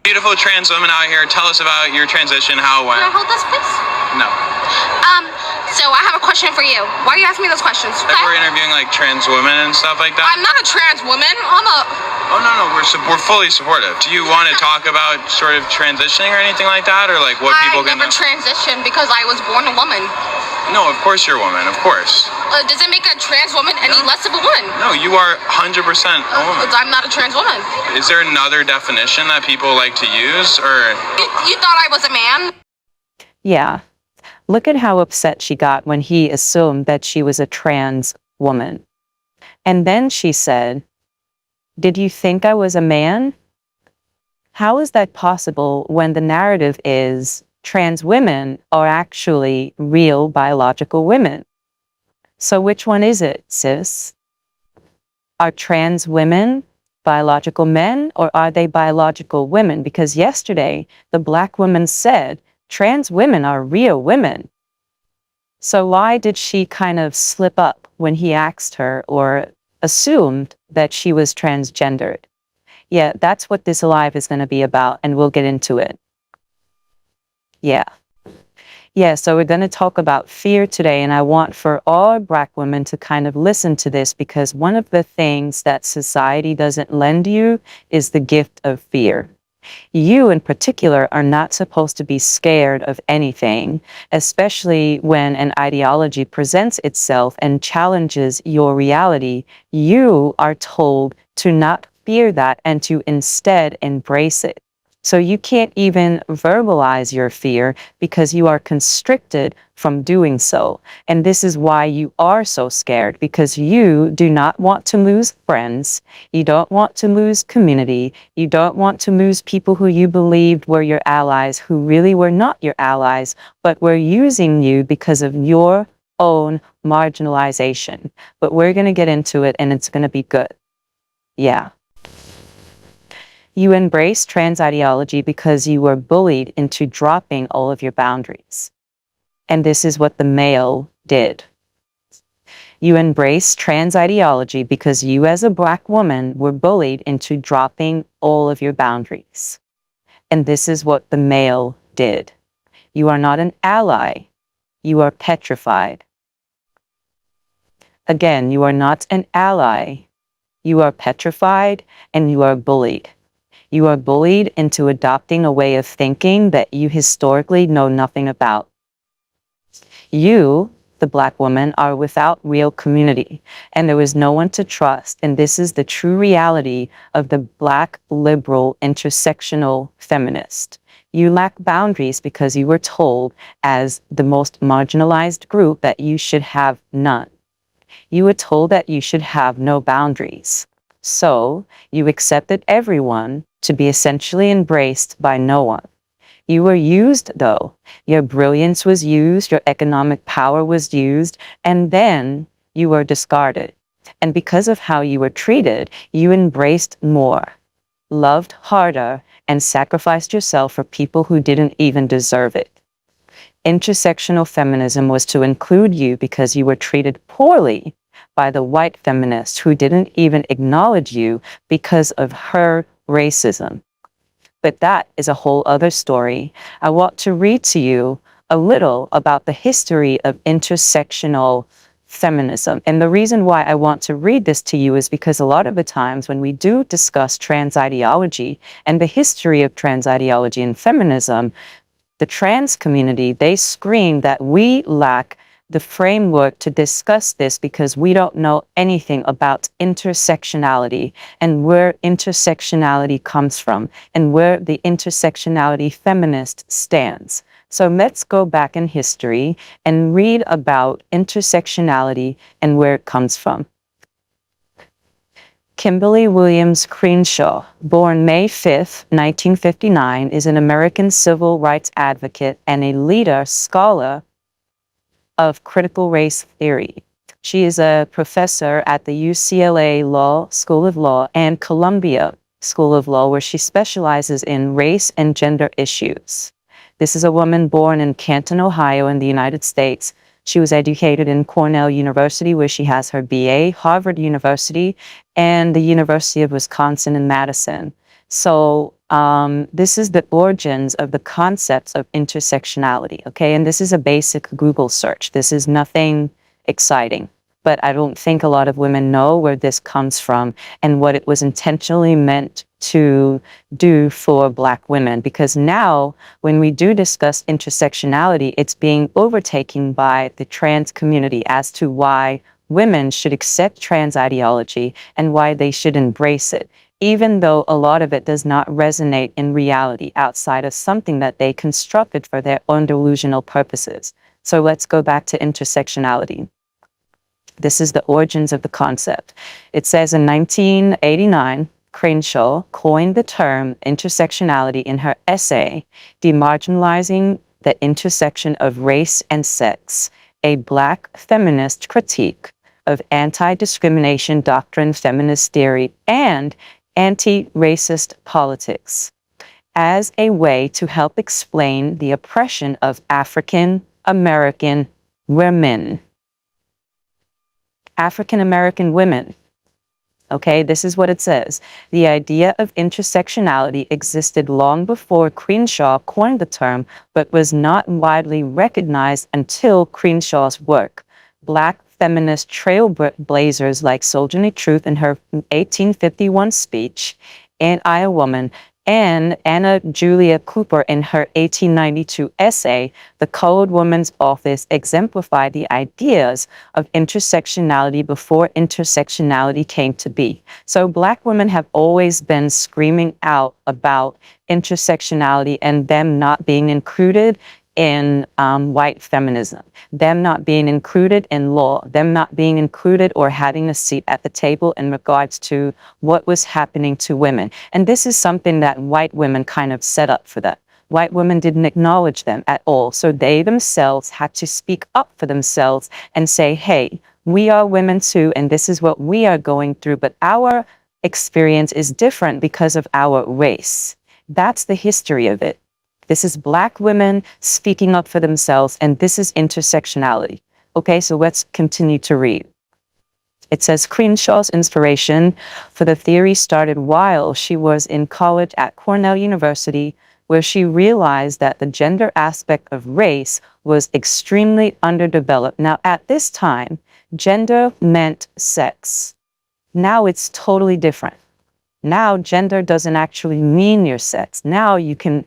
Beautiful trans women out here. Tell us about your transition, how it went. Can I hold this, please? No. So I have a question for you. Why are you asking me those questions? Like we're interviewing like trans women and stuff like that. I'm not a trans woman. Oh no, we're fully supportive. Do you want to talk about sort of transitioning or anything like that, or like what people can? I never transitioned because I was born a woman. No, of course you're a woman. Of course. Does it make a trans woman any less of a woman? No, you are 100% a woman. I'm not a trans woman. Is there another definition that people like to use, or? You thought I was a man? Yeah. Look at how upset she got when he assumed that she was a trans woman. And then she said, "Did you think I was a man?" How is that possible when the narrative is trans women are actually real biological women? So which one is it, sis? Are trans women biological men, or are they biological women? Because yesterday, the Black woman said, trans women are real women. So why did she kind of slip up when he asked her or assumed that she was transgendered? Yeah, that's what this live is going to be about, and we'll get into it. Yeah, so we're going to talk about fear today, and I want for all Black women to kind of listen to this, because one of the things that society doesn't lend you is the gift of fear. You in particular are not supposed to be scared of anything, especially when an ideology presents itself and challenges your reality. You are told to not fear that and to instead embrace it. So you can't even verbalize your fear because you are constricted from doing so. And this is why you are so scared, because you do not want to lose friends. You don't want to lose community. You don't want to lose people who you believed were your allies, who really were not your allies, but were using you because of your own marginalization. But we're going to get into it, and it's going to be good. Yeah. You embrace trans ideology because you were bullied into dropping all of your boundaries. And this is what the male did. You embrace trans ideology because you as a Black woman were bullied into dropping all of your boundaries. And this is what the male did. You are not an ally. You are petrified. Again, you are not an ally. You are petrified and you are bullied. You are bullied into adopting a way of thinking that you historically know nothing about. You, the Black woman, are without real community, and there is no one to trust, and this is the true reality of the Black, liberal, intersectional feminist. You lack boundaries because you were told, as the most marginalized group, that you should have none. You were told that you should have no boundaries. So, you accepted everyone to be essentially embraced by no one. You were used, though. Your brilliance was used, your economic power was used, and then you were discarded. And because of how you were treated, you embraced more, loved harder, and sacrificed yourself for people who didn't even deserve it. Intersectional feminism was to include you because you were treated poorly by the white feminist who didn't even acknowledge you because of her racism. But that is a whole other story. I want to read to you a little about the history of intersectional feminism. And the reason why I want to read this to you is because a lot of the times when we do discuss trans ideology and the history of trans ideology and feminism, the trans community, they scream that we lack the framework to discuss this because we don't know anything about intersectionality and where intersectionality comes from and where the intersectionality feminist stands. So let's go back in history and read about intersectionality and where it comes from. Kimberlé Crenshaw, born May 5, 1959, is an American civil rights advocate and a leader scholar of critical race theory. She is a professor at the UCLA School of Law and Columbia School of Law, where she specializes in race and gender issues. This is a woman born in Canton, Ohio, in the United States. She was educated in Cornell University, where she has her BA, Harvard University, and the University of Wisconsin in Madison. So This is the origins of the concepts of intersectionality, okay? And this is a basic Google search. This is nothing exciting, but I don't think a lot of women know where this comes from and what it was intentionally meant to do for Black women. Because now, when we do discuss intersectionality, it's being overtaken by the trans community as to why women should accept trans ideology and why they should embrace it, even though a lot of it does not resonate in reality outside of something that they constructed for their own delusional purposes. So let's go back to intersectionality. This is the origins of the concept. It says in 1989, Crenshaw coined the term intersectionality in her essay, Demarginalizing the Intersection of Race and Sex, a Black feminist critique of anti-discrimination doctrine, feminist theory, and anti-racist politics, as a way to help explain the oppression of African American women. African American women. Okay, this is what it says. The idea of intersectionality existed long before Crenshaw coined the term, but was not widely recognized until Crenshaw's work. Black feminist trailblazers like Sojourner Truth in her 1851 speech, and I, a Woman, and Anna Julia Cooper in her 1892 essay, The Colored Woman's Office, exemplified the ideas of intersectionality before intersectionality came to be. So Black women have always been screaming out about intersectionality and them not being included in white feminism, them not being included in law, them not being included or having a seat at the table in regards to what was happening to women. And this is something that white women kind of set up for them. White women didn't acknowledge them at all. So they themselves had to speak up for themselves and say, hey, we are women too, and this is what we are going through, but our experience is different because of our race. That's the history of it. This is Black women speaking up for themselves, and this is intersectionality. Okay, so let's continue to read. It says Crenshaw's inspiration for the theory started while she was in college at Cornell University, where she realized that the gender aspect of race was extremely underdeveloped. Now, at this time, gender meant sex. Now it's totally different. Now, gender doesn't actually mean your sex. Now you can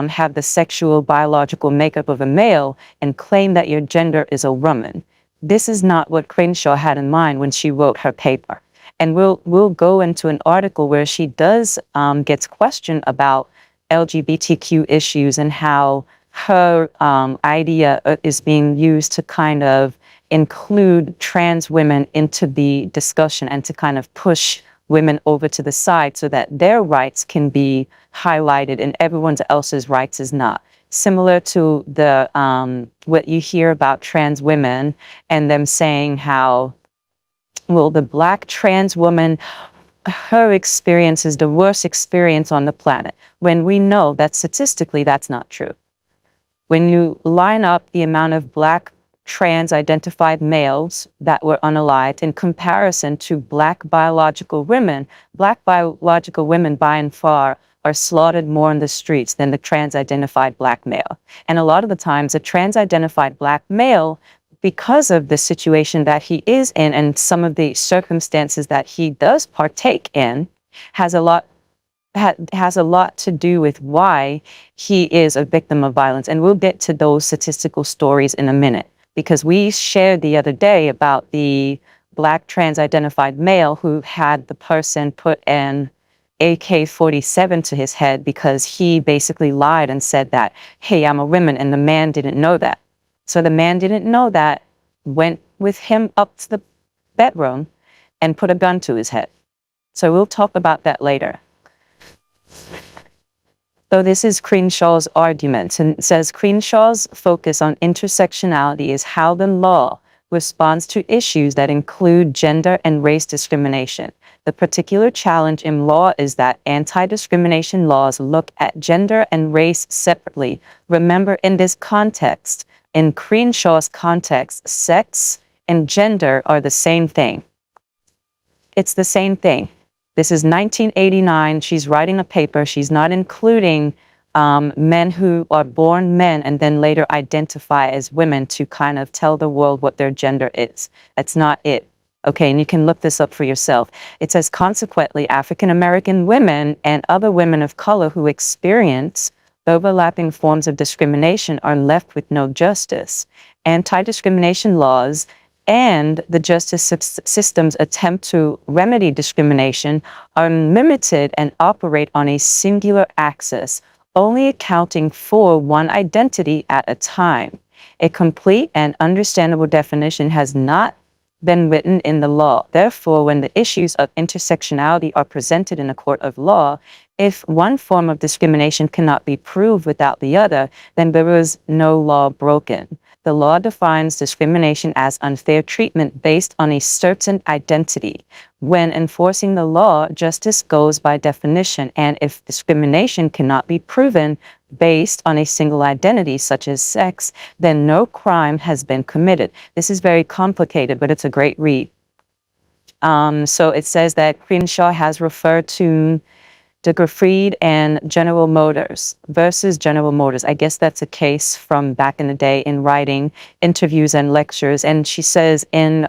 have the sexual biological makeup of a male and claim that your gender is a woman. This is not what Crenshaw had in mind when she wrote her paper. And we'll go into an article where she does gets questioned about LGBTQ issues and how her idea is being used to kind of include trans women into the discussion and to kind of push women over to the side so that their rights can be highlighted and everyone else's rights is not. Similar to the what you hear about trans women and them saying how, well, the Black trans woman, her experience is the worst experience on the planet, when we know that statistically that's not true. When you line up the amount of Black trans-identified males that were unalived in comparison to Black biological women by and far are slaughtered more in the streets than the trans-identified Black male. And a lot of the times, a trans-identified Black male, because of the situation that he is in and some of the circumstances that he does partake in, has a lot to do with why he is a victim of violence. And we'll get to those statistical stories in a minute, because we shared the other day about the Black trans-identified male who had the person put an AK-47 to his head because he basically lied and said that, hey, I'm a woman, and the man didn't know that. So the man didn't know that, went with him up to the bedroom and put a gun to his head. So we'll talk about that later. So this is Crenshaw's argument, and it says Crenshaw's focus on intersectionality is how the law responds to issues that include gender and race discrimination. The particular challenge in law is that anti-discrimination laws look at gender and race separately. Remember, in this context, in Crenshaw's context, sex and gender are the same thing. It's the same thing. This is 1989. She's writing a paper. She's not including men who are born men and then later identify as women to kind of tell the world what their gender is. That's not it. Okay, and you can look this up for yourself. It says, consequently, African American women and other women of color who experience overlapping forms of discrimination are left with no justice. Anti-discrimination laws and the justice system's attempt to remedy discrimination are limited and operate on a singular axis, only accounting for one identity at a time. A complete and understandable definition has not been written in the law. Therefore, when the issues of intersectionality are presented in a court of law, if one form of discrimination cannot be proved without the other, then there is no law broken. The law defines discrimination as unfair treatment based on a certain identity. When enforcing the law, justice goes by definition, and if discrimination cannot be proven based on a single identity, such as sex, then no crime has been committed. This is very complicated, but it's a great read. So it says that Crenshaw has referred to Fried and General Motors versus General Motors. I guess that's a case from back in the day in writing interviews and lectures. And she says in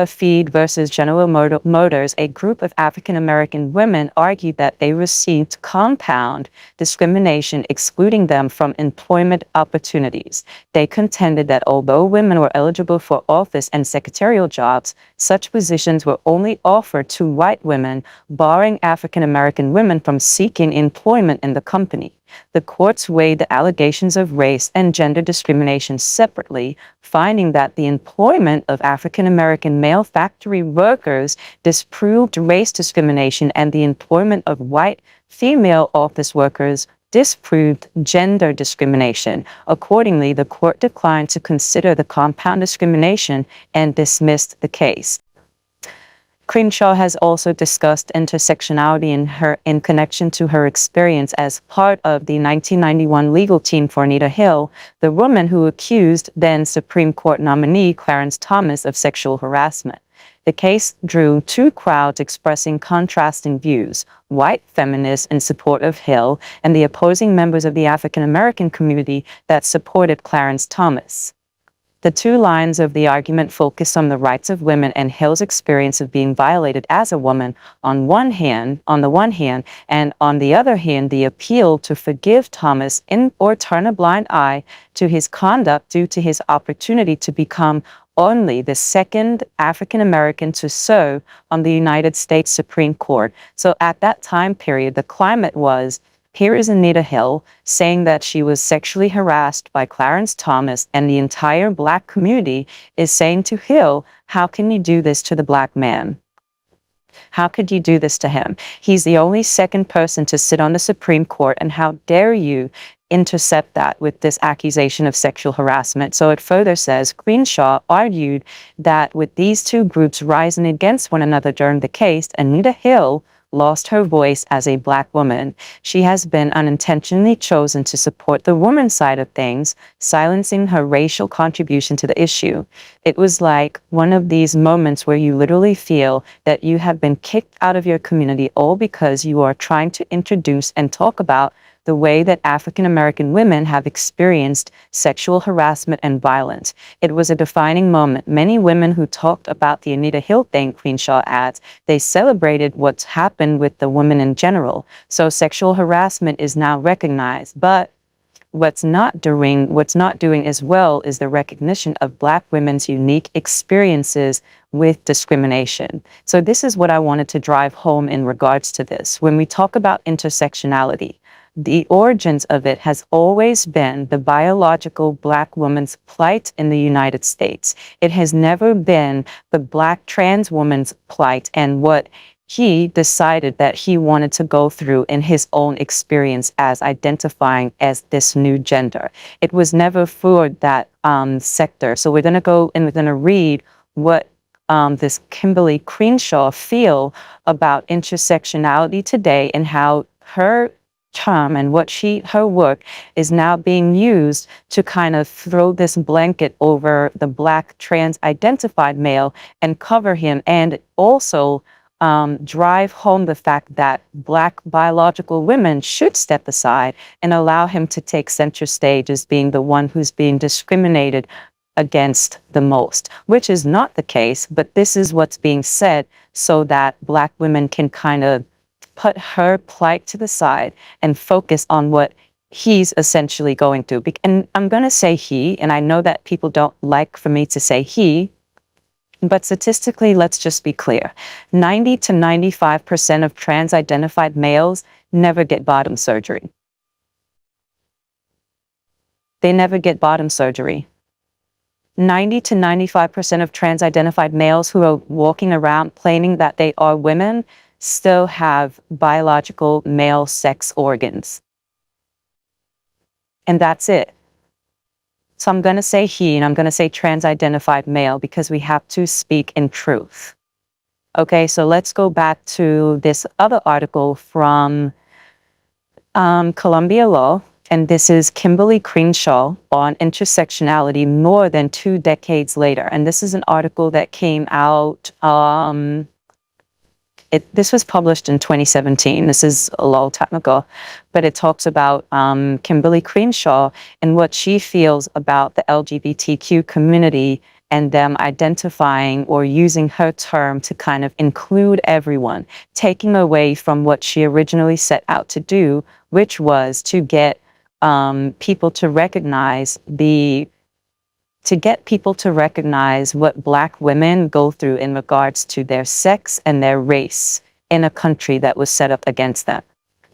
Feed versus General Motors, a group of African American women argued that they received compound discrimination, excluding them from employment opportunities. They contended that although women were eligible for office and secretarial jobs, such positions were only offered to white women, barring African American women from seeking employment in the company. The courts weighed the allegations of race and gender discrimination separately, finding that the employment of African American male factory workers disproved race discrimination and the employment of white female office workers disproved gender discrimination. Accordingly, the court declined to consider the compound discrimination and dismissed the case. Crenshaw has also discussed intersectionality in connection to her experience as part of the 1991 legal team for Anita Hill, the woman who accused then Supreme Court nominee Clarence Thomas of sexual harassment. The case drew two crowds expressing contrasting views: white feminists in support of Hill and the opposing members of the African American community that supported Clarence Thomas. The two lines of the argument focus on the rights of women and Hill's experience of being violated as a woman on the one hand, and on the other hand, the appeal to forgive Thomas or turn a blind eye to his conduct due to his opportunity to become only the second African American to serve on the United States Supreme Court. So at that time period, the climate was, here is Anita Hill saying that she was sexually harassed by Clarence Thomas, and the entire Black community is saying to Hill, how can you do this to the Black man? How could you do this to him? He's the only second person to sit on the Supreme Court, and how dare you intercept that with this accusation of sexual harassment? So it further says, Crenshaw argued that with these two groups rising against one another during the case, Anita Hill lost her voice as a Black woman. She has been unintentionally chosen to support the woman's side of things, silencing her racial contribution to the issue. It was like one of these moments where you literally feel that you have been kicked out of your community all because you are trying to introduce and talk about the way that African American women have experienced sexual harassment and violence. It was a defining moment. Many women who talked about the Anita Hill thing, Crenshaw adds, they celebrated what's happened with the women in general. So sexual harassment is now recognized, but what's not doing as well is the recognition of Black women's unique experiences with discrimination. So this is what I wanted to drive home in regards to this. When we talk about intersectionality, the origins of it has always been the biological Black woman's plight in the United States. It has never been the Black trans woman's plight and what he decided that he wanted to go through in his own experience as identifying as this new gender. It was never for that sector. So we're going to go and we're going to read what this Kimberlé Crenshaw feel about intersectionality today and how her term and her work is now being used to kind of throw this blanket over the Black trans identified male and cover him, and also drive home the fact that Black biological women should step aside and allow him to take center stage as being the one who's being discriminated against the most, which is not the case, but this is what's being said so that Black women can kind of put her plight to the side and focus on what he's essentially going through. And I'm going to say he, and I know that people don't like for me to say he, but statistically, let's just be clear. 90 to 95% of trans-identified males never get bottom surgery. They never get bottom surgery. 90 to 95% of trans-identified males who are walking around claiming that they are women still have biological male sex organs. And that's it. So I'm going to say he, and I'm going to say trans-identified male because we have to speak in truth. Okay, so let's go back to this other article from Columbia Law, and this is Kimberlé Crenshaw on intersectionality more than 2 decades later. And this is an article that came out, this was published in 2017. This is a long time ago, but it talks about Kimberlé Crenshaw and what she feels about the LGBTQ community and them identifying or using her term to kind of include everyone, taking away from what she originally set out to do, which was to get people to recognize what Black women go through in regards to their sex and their race in a country that was set up against them.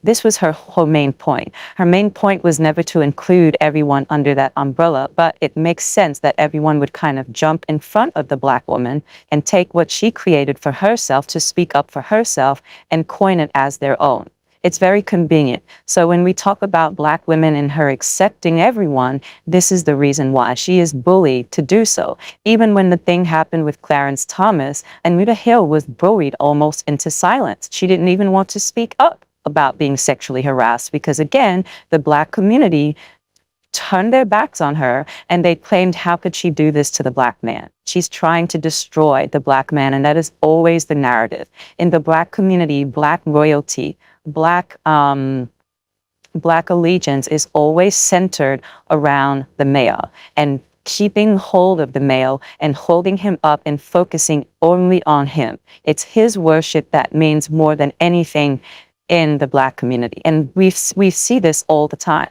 This was her main point. Her main point was never to include everyone under that umbrella, but it makes sense that everyone would kind of jump in front of the Black woman and take what she created for herself to speak up for herself and coin it as their own. It's very convenient. So when we talk about Black women and her accepting everyone, this is the reason why. She is bullied to do so. Even when the thing happened with Clarence Thomas, Anita Hill was bullied almost into silence. She didn't even want to speak up about being sexually harassed because, again, the Black community turned their backs on her and they claimed, how could she do this to the Black man? She's trying to destroy the Black man, and that is always the narrative. In the Black community, Black royalty, Black allegiance is always centered around the male and keeping hold of the male and holding him up and focusing only on him. It's his worship that means more than anything in the Black community. And we see this all the time.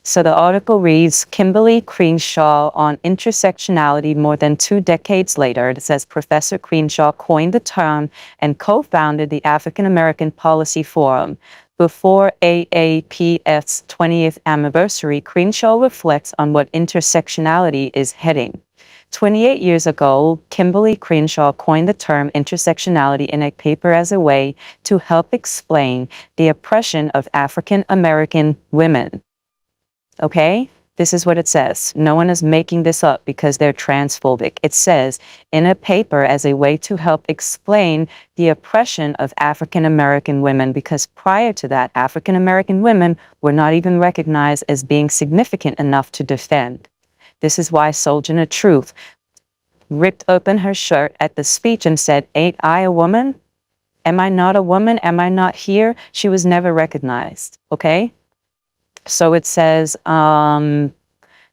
So the article reads, Kimberlé Crenshaw on intersectionality more than 2 decades later. It says Professor Crenshaw coined the term and co-founded the African American Policy Forum. Before AAPF's 20th anniversary, Crenshaw reflects on what intersectionality is heading. 28 years ago, Kimberlé Crenshaw coined the term intersectionality in a paper as a way to help explain the oppression of African American women. Okay, this is what it says. No one is making this up because they're transphobic. It says, in a paper as a way to help explain the oppression of African American women, because prior to that, African American women were not even recognized as being significant enough to defend. This is why Sojourner Truth ripped open her shirt at the speech and said, ain't I a woman? Am I not a woman? Am I not here? She was never recognized, okay? So it says,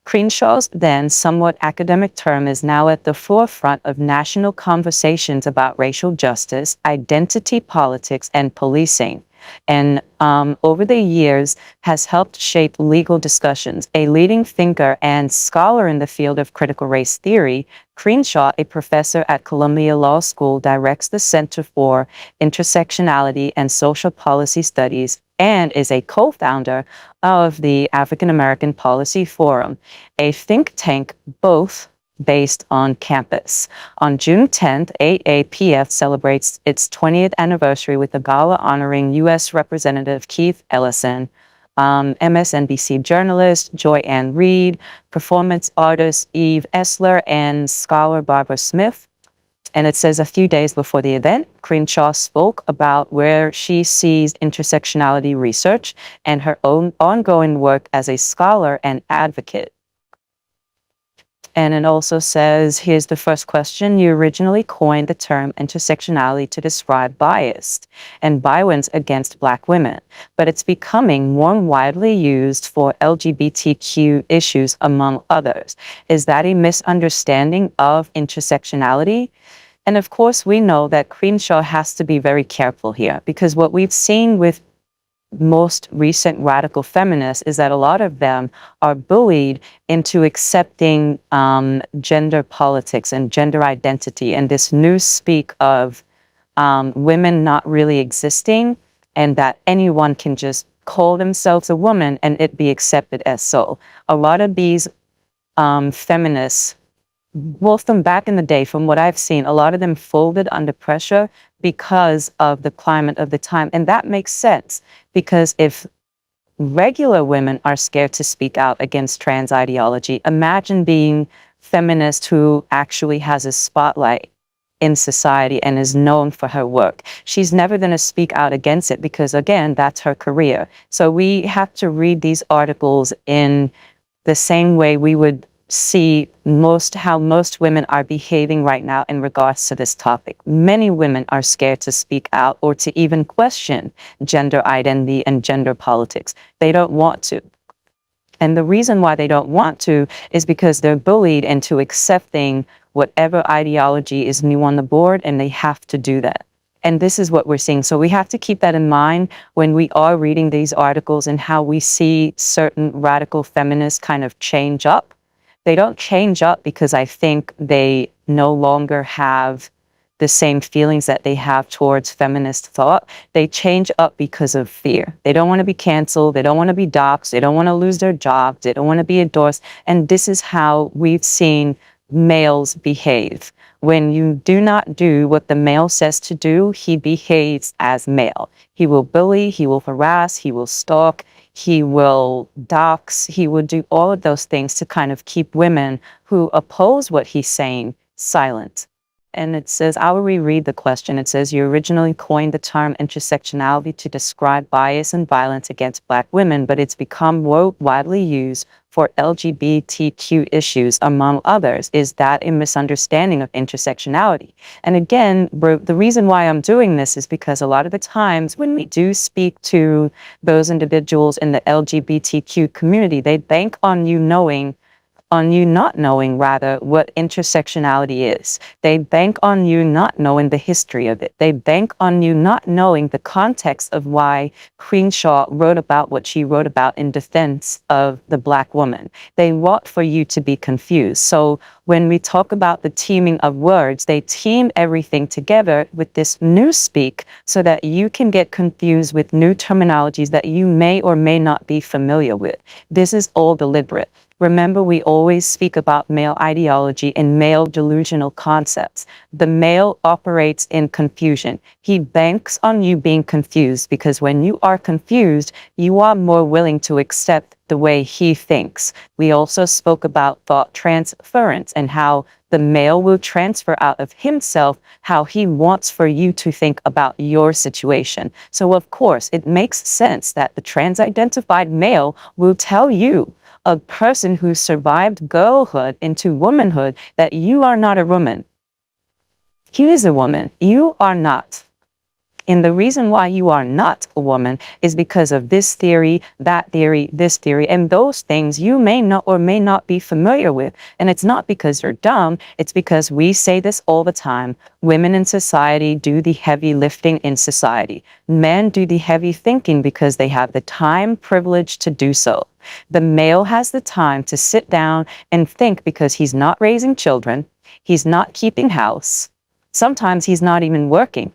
Crenshaw's then somewhat academic term is now at the forefront of national conversations about racial justice, identity politics, and policing. And over the years has helped shape legal discussions. A leading thinker and scholar in the field of critical race theory, Crenshaw, a professor at Columbia Law School, directs the Center for Intersectionality and Social Policy Studies and is a co-founder of the African American Policy Forum, a think tank both based on campus. On June 10th, AAPF celebrates its 20th anniversary with a gala honoring U.S. Representative Keith Ellison, MSNBC journalist Joy Ann Reid, performance artist Eve Esler, and scholar Barbara Smith. And it says a few days before the event, Crenshaw spoke about where she sees intersectionality research and her own ongoing work as a scholar and advocate. And it also says, here's the first question. You originally coined the term intersectionality to describe bias and violence against Black women, but it's becoming more widely used for LGBTQ issues, among others. Is that a misunderstanding of intersectionality? And of course, we know that Crenshaw has to be very careful here, because what we've seen with most recent radical feminists is that a lot of them are bullied into accepting gender politics and gender identity and this new speak of women not really existing, and that anyone can just call themselves a woman and it be accepted as so. A lot of these feminists, well, from back in the day, from what I've seen, a lot of them folded under pressure because of the climate of the time. And that makes sense, because if regular women are scared to speak out against trans ideology, imagine being feminist who actually has a spotlight in society and is known for her work. She's never going to speak out against it because, again, that's her career. So we have to read these articles in the same way we would see how most women are behaving right now in regards to this topic. Many women are scared to speak out or to even question gender identity and gender politics. They don't want to. And the reason why they don't want to is because they're bullied into accepting whatever ideology is new on the board, and they have to do that. And this is what we're seeing. So we have to keep that in mind when we are reading these articles and how we see certain radical feminists kind of change up. They don't change up because I think they no longer have the same feelings that they have towards feminist thought. They change up because of fear. They don't want to be canceled. They don't want to be doxxed. They don't want to lose their jobs. They don't want to be endorsed. And this is how we've seen males behave. When you do not do what the male says to do, he behaves as male. He will bully, he will harass, he will stalk, he will dox, he will do all of those things to kind of keep women who oppose what he's saying silent. And it says, I will reread the question. It says, you originally coined the term intersectionality to describe bias and violence against Black women, but it's become more widely used for LGBTQ issues, among others. Is that a misunderstanding of intersectionality? And again, the reason why I'm doing this is because a lot of the times when we do speak to those individuals in the LGBTQ community, they bank on you not knowing rather what intersectionality is. They bank on you not knowing the history of it. They bank on you not knowing the context of why Crenshaw wrote about what she wrote about in defense of the Black woman. They want for you to be confused. So when we talk about the teaming of words, they team everything together with this new speak so that you can get confused with new terminologies that you may or may not be familiar with. This is all deliberate. Remember, we always speak about male ideology and male delusional concepts. The male operates in confusion. He banks on you being confused because when you are confused, you are more willing to accept the way he thinks. We also spoke about thought transference and how the male will transfer out of himself how he wants for you to think about your situation. So, of course, it makes sense that the trans-identified male will tell you, a person who survived girlhood into womanhood, that you are not a woman. He is a woman. You are not. And the reason why you are not a woman is because of this theory, that theory, this theory, and those things you may not or may not be familiar with. And it's not because you're dumb. It's because we say this all the time. Women in society do the heavy lifting in society. Men do the heavy thinking because they have the time, privilege to do so. The male has the time to sit down and think because he's not raising children. He's not keeping house. Sometimes he's not even working.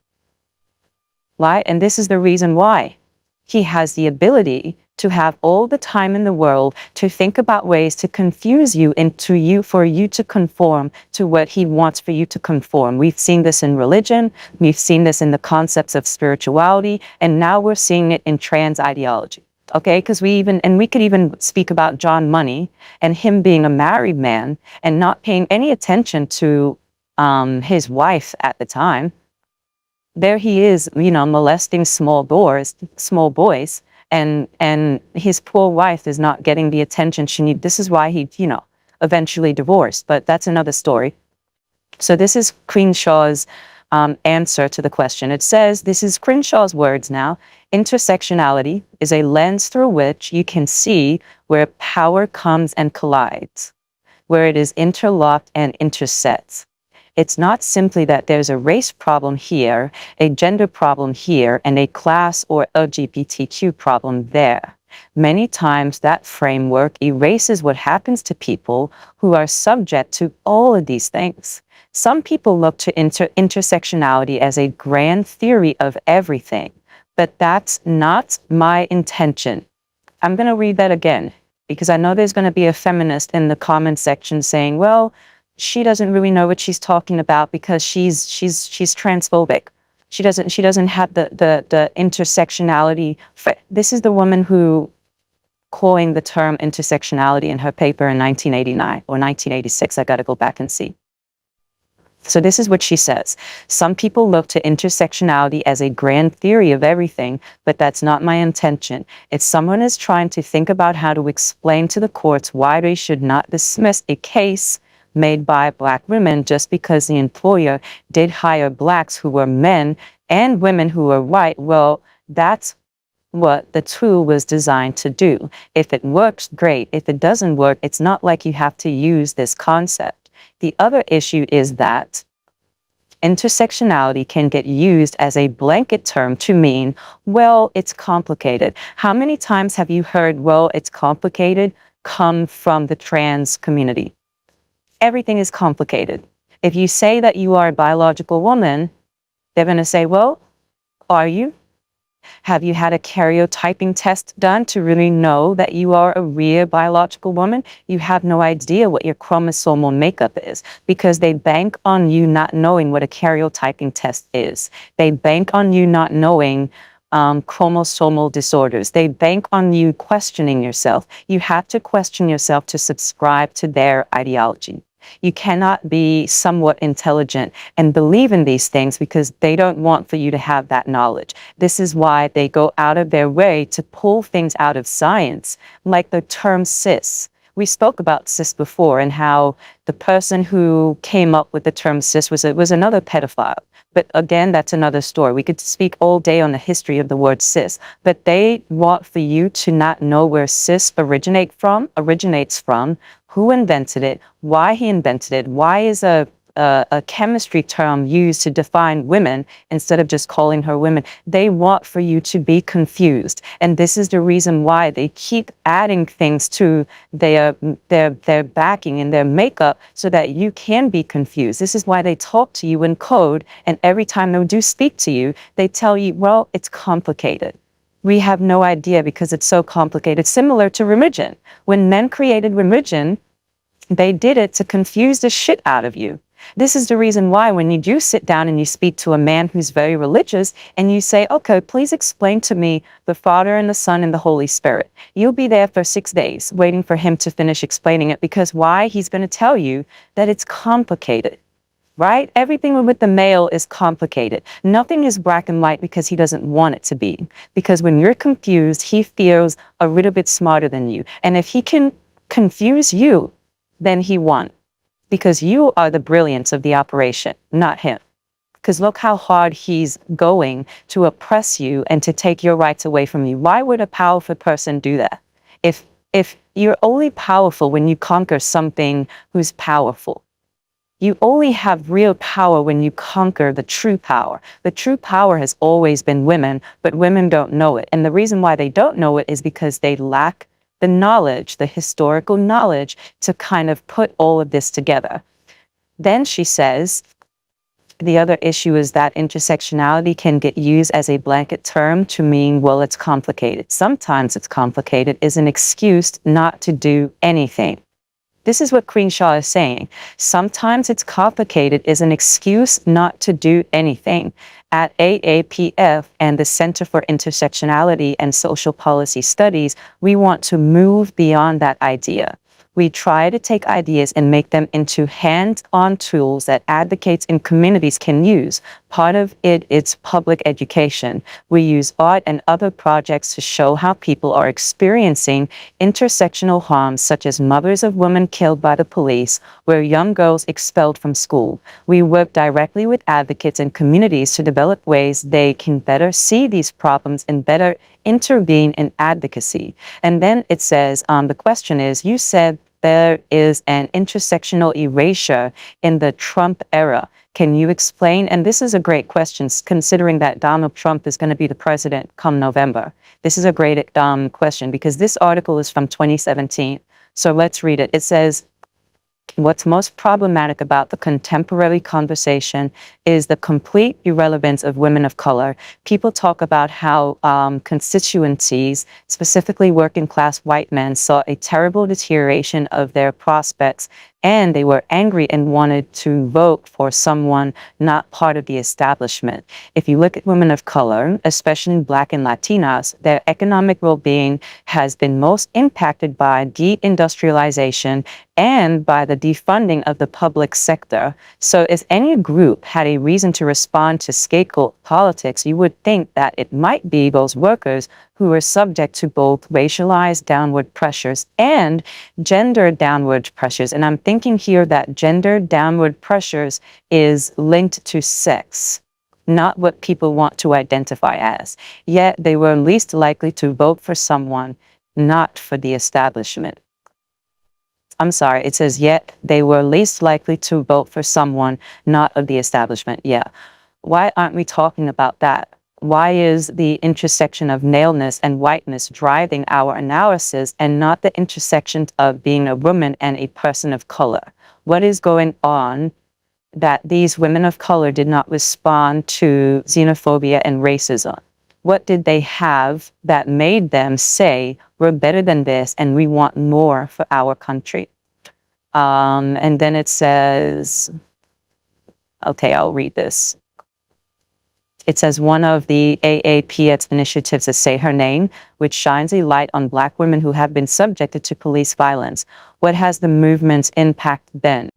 Right? And this is the reason why he has the ability to have all the time in the world to think about ways to confuse you for you to conform to what he wants for you to conform. We've seen this in religion. We've seen this in the concepts of spirituality. And now we're seeing it in trans ideology. Okay, because we could even speak about John Money and him being a married man and not paying any attention to his wife at the time. There he is, molesting small boys, and his poor wife is not getting the attention she needs. This is why he, eventually divorced, but that's another story. So this is Crenshaw's answer to the question. It says, this is Crenshaw's words now, intersectionality is a lens through which you can see where power comes and collides, where it is interlocked and intersects. It's not simply that there's a race problem here, a gender problem here, and a class or LGBTQ problem there. Many times that framework erases what happens to people who are subject to all of these things. Some people look to intersectionality as a grand theory of everything, but that's not my intention. I'm going to read that again, because I know there's going to be a feminist in the comment section saying, well, she doesn't really know what she's talking about because she's transphobic. She doesn't have the intersectionality. This is the woman who coined the term intersectionality in her paper in 1989 or 1986. I got to go back and see. So this is what she says. Some people look to intersectionality as a grand theory of everything, but that's not my intention. If someone is trying to think about how to explain to the courts why they should not dismiss a case made by Black women just because the employer did hire Blacks who were men and women who were white, well, that's what the tool was designed to do. If it works, great. If it doesn't work, it's not like you have to use this concept. The other issue is that intersectionality can get used as a blanket term to mean, well, it's complicated. How many times have you heard, well, it's complicated, come from the trans community? Everything is complicated. If you say that you are a biological woman, they're going to say, well, are you? Have you had a karyotyping test done to really know that you are a real biological woman? You have no idea what your chromosomal makeup is because they bank on you not knowing what a karyotyping test is. They bank on you not knowing chromosomal disorders. They bank on you questioning yourself. You have to question yourself to subscribe to their ideology. You cannot be somewhat intelligent and believe in these things because they don't want for you to have that knowledge. This is why they go out of their way to pull things out of science, like the term cis. We spoke about cis before and how the person who came up with the term cis was another pedophile. But again, that's another story. We could speak all day on the history of the word cis, but they want for you to not know where cis originates from, who invented it, why he invented it, why is a chemistry term used to define women instead of just calling her women. They want for you to be confused. And this is the reason why they keep adding things to their backing and their makeup so that you can be confused. This is why they talk to you in code. And every time they do speak to you, they tell you, well, it's complicated. We have no idea because it's so complicated. Similar to religion. When men created religion, they did it to confuse the shit out of you. This is the reason why when you do sit down and you speak to a man who's very religious and you say, okay, please explain to me the Father and the Son and the Holy Spirit. You'll be there for 6 days waiting for him to finish explaining it because why? He's going to tell you that it's complicated, right? Everything with the male is complicated. Nothing is black and white because he doesn't want it to be. Because when you're confused, he feels a little bit smarter than you. And if he can confuse you, then he won. Because you are the brilliance of the operation, not him. Because look how hard he's going to oppress you and to take your rights away from you. Why would a powerful person do that? If you're only powerful when you conquer something who's powerful. You only have real power when you conquer the true power. The true power has always been women, but women don't know it. And the reason why they don't know it is because they lack the knowledge, the historical knowledge to kind of put all of this together. Then she says, the other issue is that intersectionality can get used as a blanket term to mean, well, it's complicated. Sometimes it's complicated is an excuse not to do anything. This is what Crenshaw is saying. Sometimes it's complicated is an excuse not to do anything. At AAPF and the Center for Intersectionality and Social Policy Studies, we want to move beyond that idea. We try to take ideas and make them into hands-on tools that advocates in communities can use. Part of it is public education. We use art and other projects to show how people are experiencing intersectional harms, such as mothers of women killed by the police, or young girls expelled from school. We work directly with advocates and communities to develop ways they can better see these problems and better intervene in advocacy. And then it says, the question is, you said there is an intersectional erasure in the Trump era. Can you explain? And this is a great question, considering that Donald Trump is going to be the president come November. This is a great question because this article is from 2017. So let's read it. It says, what's most problematic about the contemporary conversation is the complete irrelevance of women of color. People talk about how constituencies, specifically working class white men, saw a terrible deterioration of their prospects, and they were angry and wanted to vote for someone not part of the establishment. If you look at women of color, especially Black and Latinas, their economic well-being has been most impacted by deindustrialization and by the defunding of the public sector. So if any group had a reason to respond to scapegoat politics, you would think that it might be those workers who were subject to both racialized downward pressures and gender downward pressures. And I'm thinking here that gender downward pressures is linked to sex, not what people want to identify as. Yet they were least likely to vote for someone not for the establishment. I'm sorry, it says, yet they were least likely to vote for someone not of the establishment. Yeah. Why aren't we talking about that? Why is the intersection of maleness and whiteness driving our analysis and not the intersection of being a woman and a person of color? What is going on that these women of color did not respond to xenophobia and racism? What did they have that made them say, we're better than this and we want more for our country? And then it says, okay, I'll read this. It says one of the AAP's initiatives is Say Her Name, which shines a light on Black women who have been subjected to police violence. What has the movement's impact been?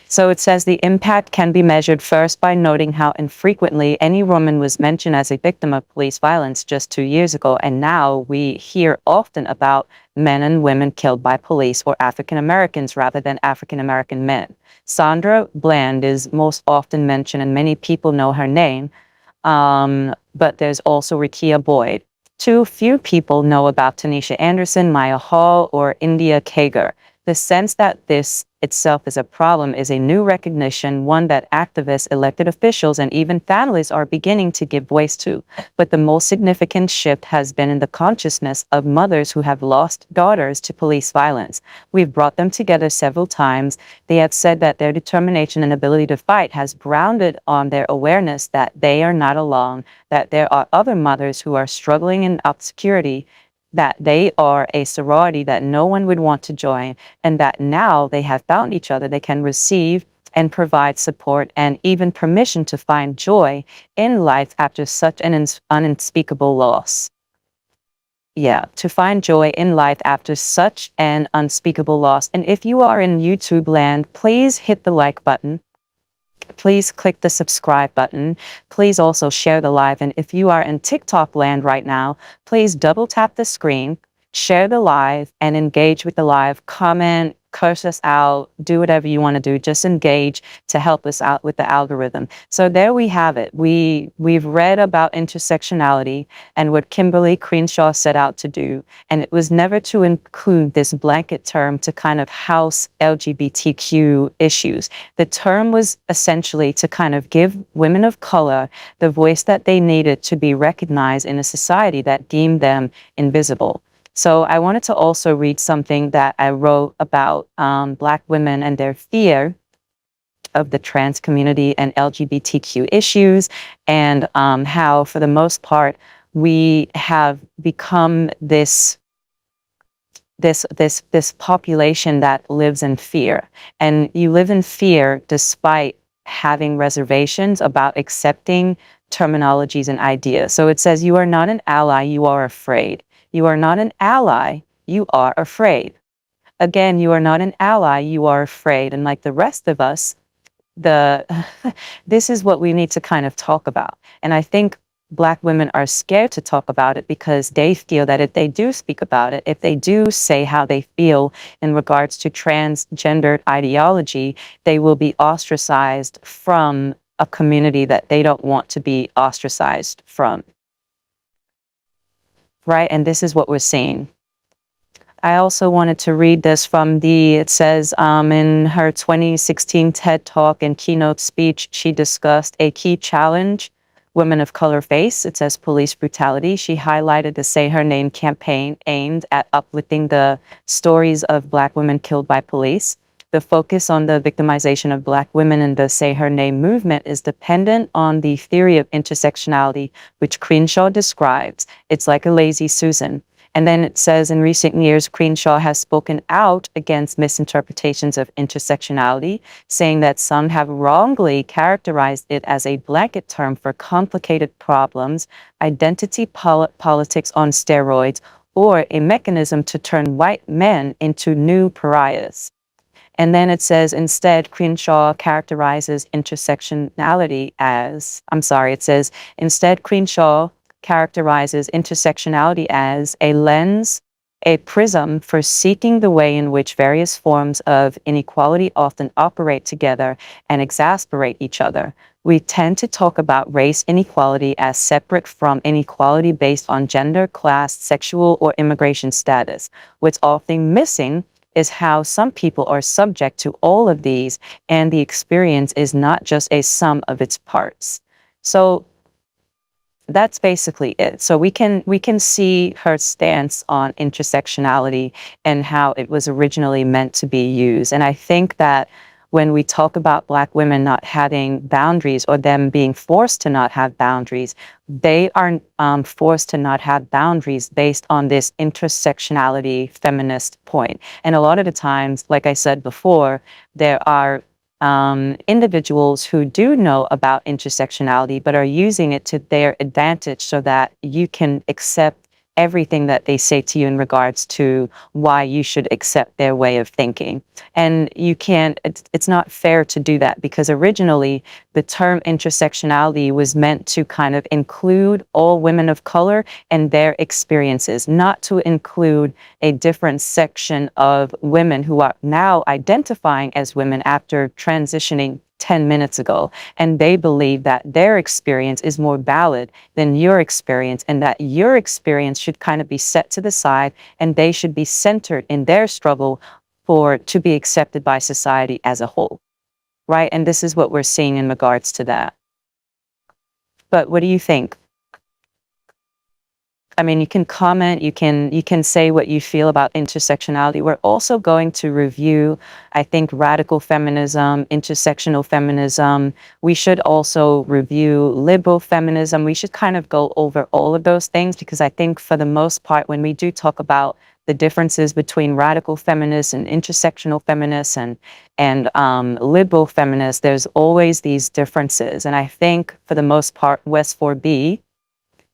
So it says the impact can be measured first by noting how infrequently any woman was mentioned as a victim of police violence just 2 years ago, and now we hear often about men and women killed by police or African Americans rather than African American men. Sandra Bland is most often mentioned, and many people know her name, but there's also Rekia Boyd. Too few people know about Tanisha Anderson, Maya Hall, or India Kager. The sense that this itself is a problem is a new recognition, one that activists, elected officials, and even families are beginning to give voice to. But the most significant shift has been in the consciousness of mothers who have lost daughters to police violence. We've brought them together several times. They have said that their determination and ability to fight has grounded on their awareness that they are not alone, that there are other mothers who are struggling in obscurity, that they are a sorority that no one would want to join, and that now they have found each other, they can receive and provide support and even permission to find joy in life after such an unspeakable loss. Yeah, to find joy in life after such an unspeakable loss. And if you are in YouTube land, please hit the like button. Please click the subscribe button. Please also share the live. And if you are in TikTok land right now, please double tap the screen, share the live, and engage with the live. Comment, curse us out, do whatever you want to do. Just engage to help us out with the algorithm. So there we have it. We've read about intersectionality and what Kimberlé Crenshaw set out to do. And it was never to include this blanket term to kind of house LGBTQ issues. The term was essentially to kind of give women of color the voice that they needed to be recognized in a society that deemed them invisible. So I wanted to also read something that I wrote about Black women and their fear of the trans community and LGBTQ issues, and how, for the most part, we have become this population that lives in fear. And you live in fear despite having reservations about accepting terminologies and ideas. So it says, you are not an ally, you are afraid. You are not an ally, you are afraid. again, you are not an ally, you are afraid. And like the rest of us, this is what we need to kind of talk about. And I think Black women are scared to talk about it because they feel that if they do speak about it, if they do say how they feel in regards to transgendered ideology, they will be ostracized from a community that they don't want to be ostracized from. Right? And this is what we're seeing. I also wanted to read this from it says in her 2016 TED Talk and keynote speech, she discussed a key challenge women of color face. It says police brutality. She highlighted the Say Her Name campaign aimed at uplifting the stories of Black women killed by police. The focus on the victimization of Black women in the Say Her Name movement is dependent on the theory of intersectionality, which Crenshaw describes. It's like a lazy Susan. And then it says, in recent years, Crenshaw has spoken out against misinterpretations of intersectionality, saying that some have wrongly characterized it as a blanket term for complicated problems, identity politics on steroids, or a mechanism to turn white men into new pariahs. And then it says, instead, Crenshaw characterizes intersectionality as, instead, Crenshaw characterizes intersectionality as a lens, a prism for seeking the way in which various forms of inequality often operate together and exasperate each other. We tend to talk about race inequality as separate from inequality based on gender, class, sexual, or immigration status. What's often missing is how some people are subject to all of these, and the experience is not just a sum of its parts. So that's basically it. So we can see her stance on intersectionality and how it was originally meant to be used. And I think that when we talk about Black women not having boundaries or them being forced to not have boundaries, they are forced to not have boundaries based on this intersectionality feminist point. And a lot of the times, like I said before, there are individuals who do know about intersectionality but are using it to their advantage so that you can accept everything that they say to you in regards to why you should accept their way of thinking. And you can't, it's not fair to do that, because originally the term intersectionality was meant to kind of include all women of color and their experiences, not to include a different section of women who are now identifying as women after transitioning 10 minutes ago, and they believe that their experience is more valid than your experience, and that your experience should kind of be set to the side, and they should be centered in their struggle to be accepted by society as a whole, right? And this is what we're seeing in regards to that. But what do you think? I mean, you can comment, you can say what you feel about intersectionality. We're also going to review, I think, radical feminism, intersectional feminism. We should also review liberal feminism. We should kind of go over all of those things, because I think for the most part, when we do talk about the differences between radical feminists and intersectional feminists and liberal feminists, there's always these differences. And I think for the most part, West 4B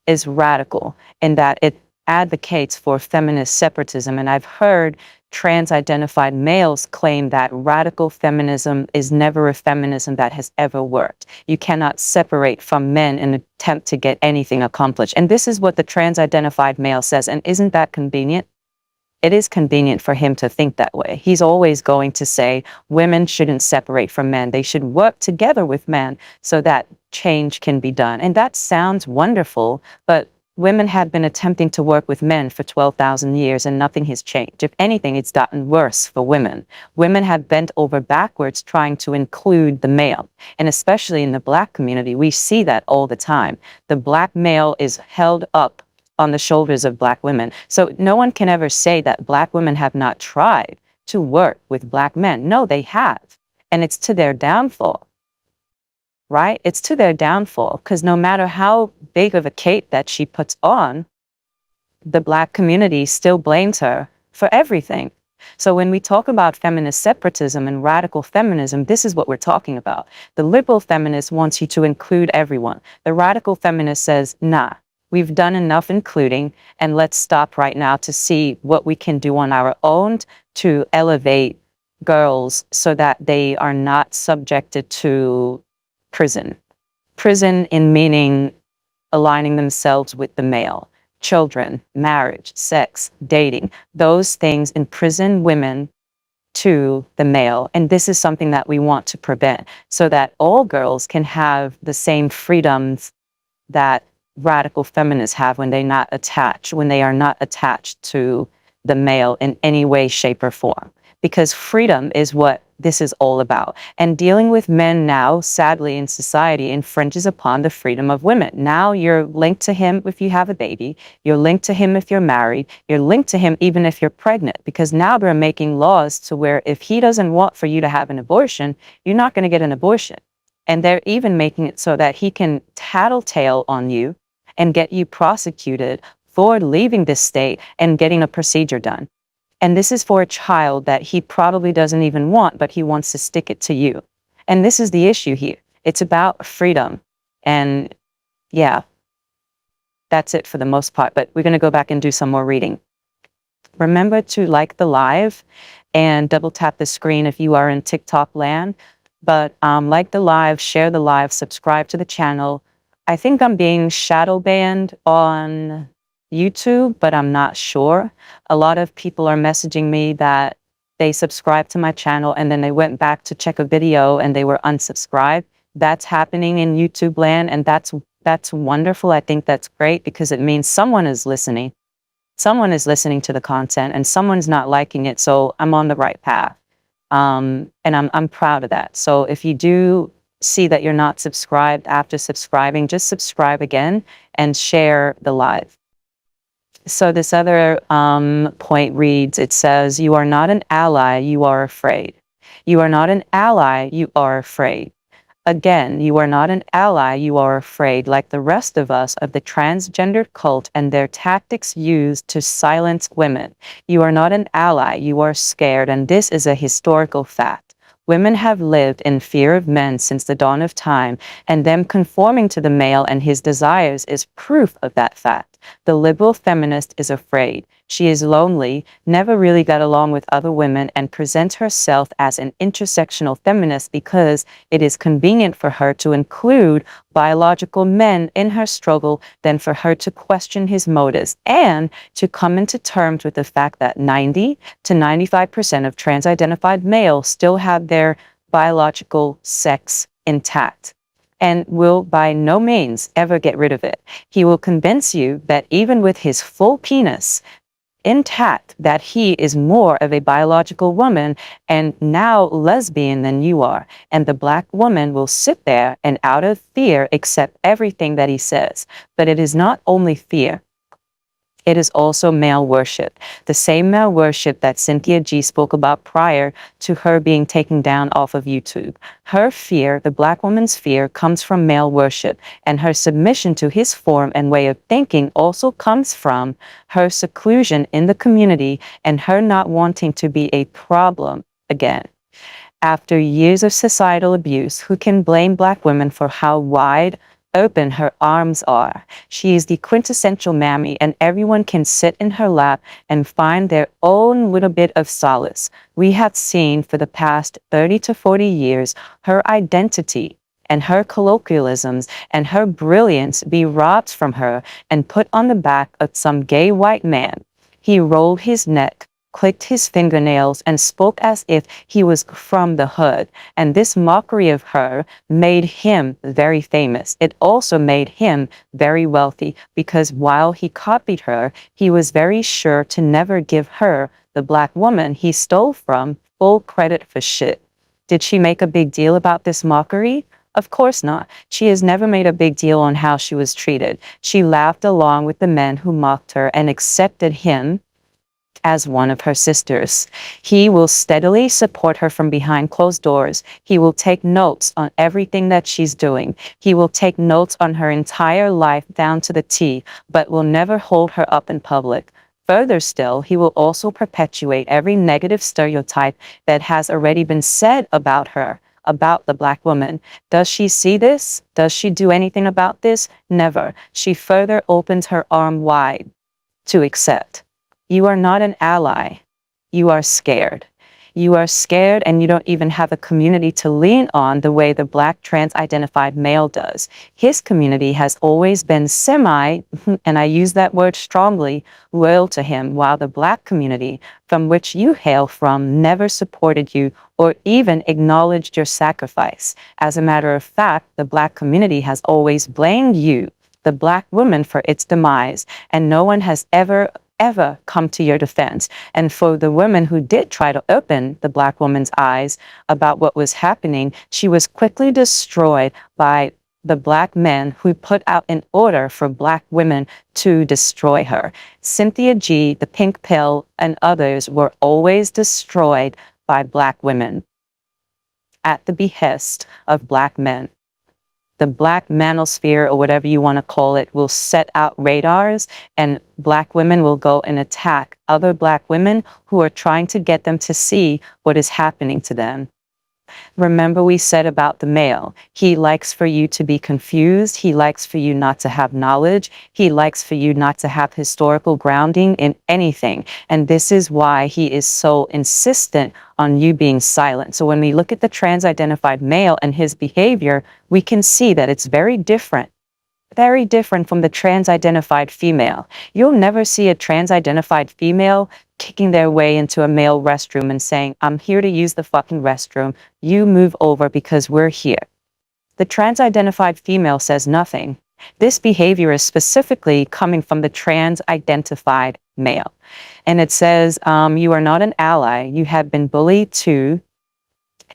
is radical in that it advocates for feminist separatism. And I've heard trans-identified males claim that radical feminism is never a feminism that has ever worked. You cannot separate from men in an attempt to get anything accomplished. And this is what the trans-identified male says. And isn't that convenient? It is convenient for him to think that way. He's always going to say women shouldn't separate from men. They should work together with men so that change can be done. And that sounds wonderful, but women have been attempting to work with men for 12,000 years and nothing has changed. If anything, it's gotten worse for women. Women have bent over backwards trying to include the male. And especially in the Black community, we see that all the time. The Black male is held up on the shoulders of Black women. So no one can ever say that Black women have not tried to work with Black men. No, they have. And it's to their downfall, right? It's to their downfall, because no matter how big of a cape that she puts on, the Black community still blames her for everything. So when we talk about feminist separatism and radical feminism, this is what we're talking about. The liberal feminist wants you to include everyone. The radical feminist says, nah, We've done enough including, and let's stop right now to see what we can do on our own to elevate girls so that they are not subjected to prison. Prison in meaning aligning themselves with the male. Children, marriage, sex, dating, those things imprison women to the male. And this is something that we want to prevent so that all girls can have the same freedoms that radical feminists have when they are not attached to the male in any way, shape, or form. Because freedom is what this is all about. And dealing with men now, sadly, in society, infringes upon the freedom of women. Now you're linked to him if you have a baby. You're linked to him if you're married. You're linked to him even if you're pregnant. Because now they're making laws to where if he doesn't want for you to have an abortion, you're not going to get an abortion. And they're even making it so that he can tattletale on you and get you prosecuted for leaving this state and getting a procedure done. And this is for a child that he probably doesn't even want, but he wants to stick it to you. And this is the issue here. It's about freedom. And yeah, that's it for the most part. But we're going to go back and do some more reading. Remember to like the live and double tap the screen if you are in TikTok land. But like the live, share the live, subscribe to the channel. I think I'm being shadow banned on YouTube, but I'm not sure. A lot of people are messaging me that they subscribed to my channel and then they went back to check a video and they were unsubscribed. That's happening in YouTube land, and that's wonderful. I think that's great because it means someone is listening. Someone is listening to the content and someone's not liking it, so I'm on the right path. And I'm proud of that. So if you do see that you're not subscribed after subscribing, just subscribe again and share the live. So this other point reads, it says, you are not an ally, you are afraid. You are not an ally, you are afraid. Again, you are not an ally, you are afraid, like the rest of us, of the transgender cult and their tactics used to silence women. You are not an ally, you are scared, and this is a historical fact. Women have lived in fear of men since the dawn of time, and them conforming to the male and his desires is proof of that fact. The liberal feminist is afraid. She is lonely, never really got along with other women, and presents herself as an intersectional feminist because it is convenient for her to include biological men in her struggle than for her to question his motives and to come into terms with the fact that 90 to 95% of trans-identified males still have their biological sex intact and will by no means ever get rid of it. He will convince you that even with his full penis intact, that he is more of a biological woman and now lesbian than you are. And the Black woman will sit there and out of fear accept everything that he says. But it is not only fear. It is also male worship, the same male worship that Cynthia G spoke about prior to her being taken down off of YouTube. Her fear, the Black woman's fear, comes from male worship, and her submission to his form and way of thinking also comes from her seclusion in the community and her not wanting to be a problem again. After years of societal abuse, who can blame Black women for how wide open her arms are? She is the quintessential mammy, and everyone can sit in her lap and find their own little bit of solace. We have seen for the past 30 to 40 years her identity and her colloquialisms and her brilliance be robbed from her and put on the back of some gay white man. He rolled his neck, clicked his fingernails, and spoke as if he was from the hood. And this mockery of her made him very famous. It also made him very wealthy, because while he copied her, he was very sure to never give her, the Black woman he stole from, full credit for shit. Did she make a big deal about this mockery? Of course not. She has never made a big deal on how she was treated. She laughed along with the men who mocked her and accepted him as one of her sisters. He will steadily support her from behind closed doors. He will take notes on everything that she's doing. He will take notes on her entire life down to the T, but will never hold her up in public. Further still, he will also perpetuate every negative stereotype that has already been said about her about the Black woman. Does she see this? Does she do anything about this? Never. She further opens her arm wide to accept. You are not an ally. You are scared. You are scared and you don't even have a community to lean on the way the Black trans-identified male does. His community has always been and I use that word strongly, loyal to him, while the Black community, from which you hail from, never supported you or even acknowledged your sacrifice. As a matter of fact, the Black community has always blamed you, the Black woman, for its demise, and no one has ever come to your defense. And for the woman who did try to open the Black woman's eyes about what was happening, she was quickly destroyed by the Black men who put out an order for Black women to destroy her. Cynthia G., the Pink Pill, and others were always destroyed by Black women at the behest of Black men. The Black manosphere, or whatever you want to call it, will set out radars, and Black women will go and attack other Black women who are trying to get them to see what is happening to them. Remember we said about the male, he likes for you to be confused, he likes for you not to have knowledge, he likes for you not to have historical grounding in anything. And this is why he is so insistent on you being silent. So when we look at the trans-identified male and his behavior, we can see that it's very different from the trans-identified female. You'll never see a trans-identified female kicking their way into a male restroom and saying, I'm here to use the fucking restroom. You move over because we're here. The trans-identified female says nothing. This behavior is specifically coming from the trans-identified male. And it says, you are not an ally. You have been bullied to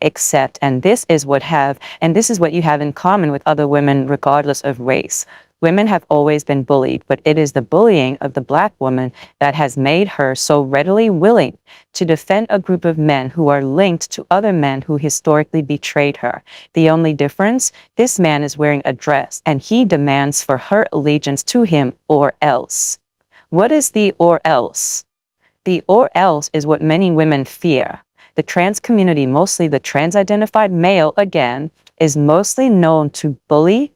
accept, and this is what you have in common with other women regardless of race. Women have always been bullied, but it is the bullying of the Black woman that has made her so readily willing to defend a group of men who are linked to other men who historically betrayed her. The only difference, this man is wearing a dress and he demands for her allegiance to him or else. What is the or else? The or else is what many women fear. The trans community, mostly the trans-identified male, again, is mostly known to bully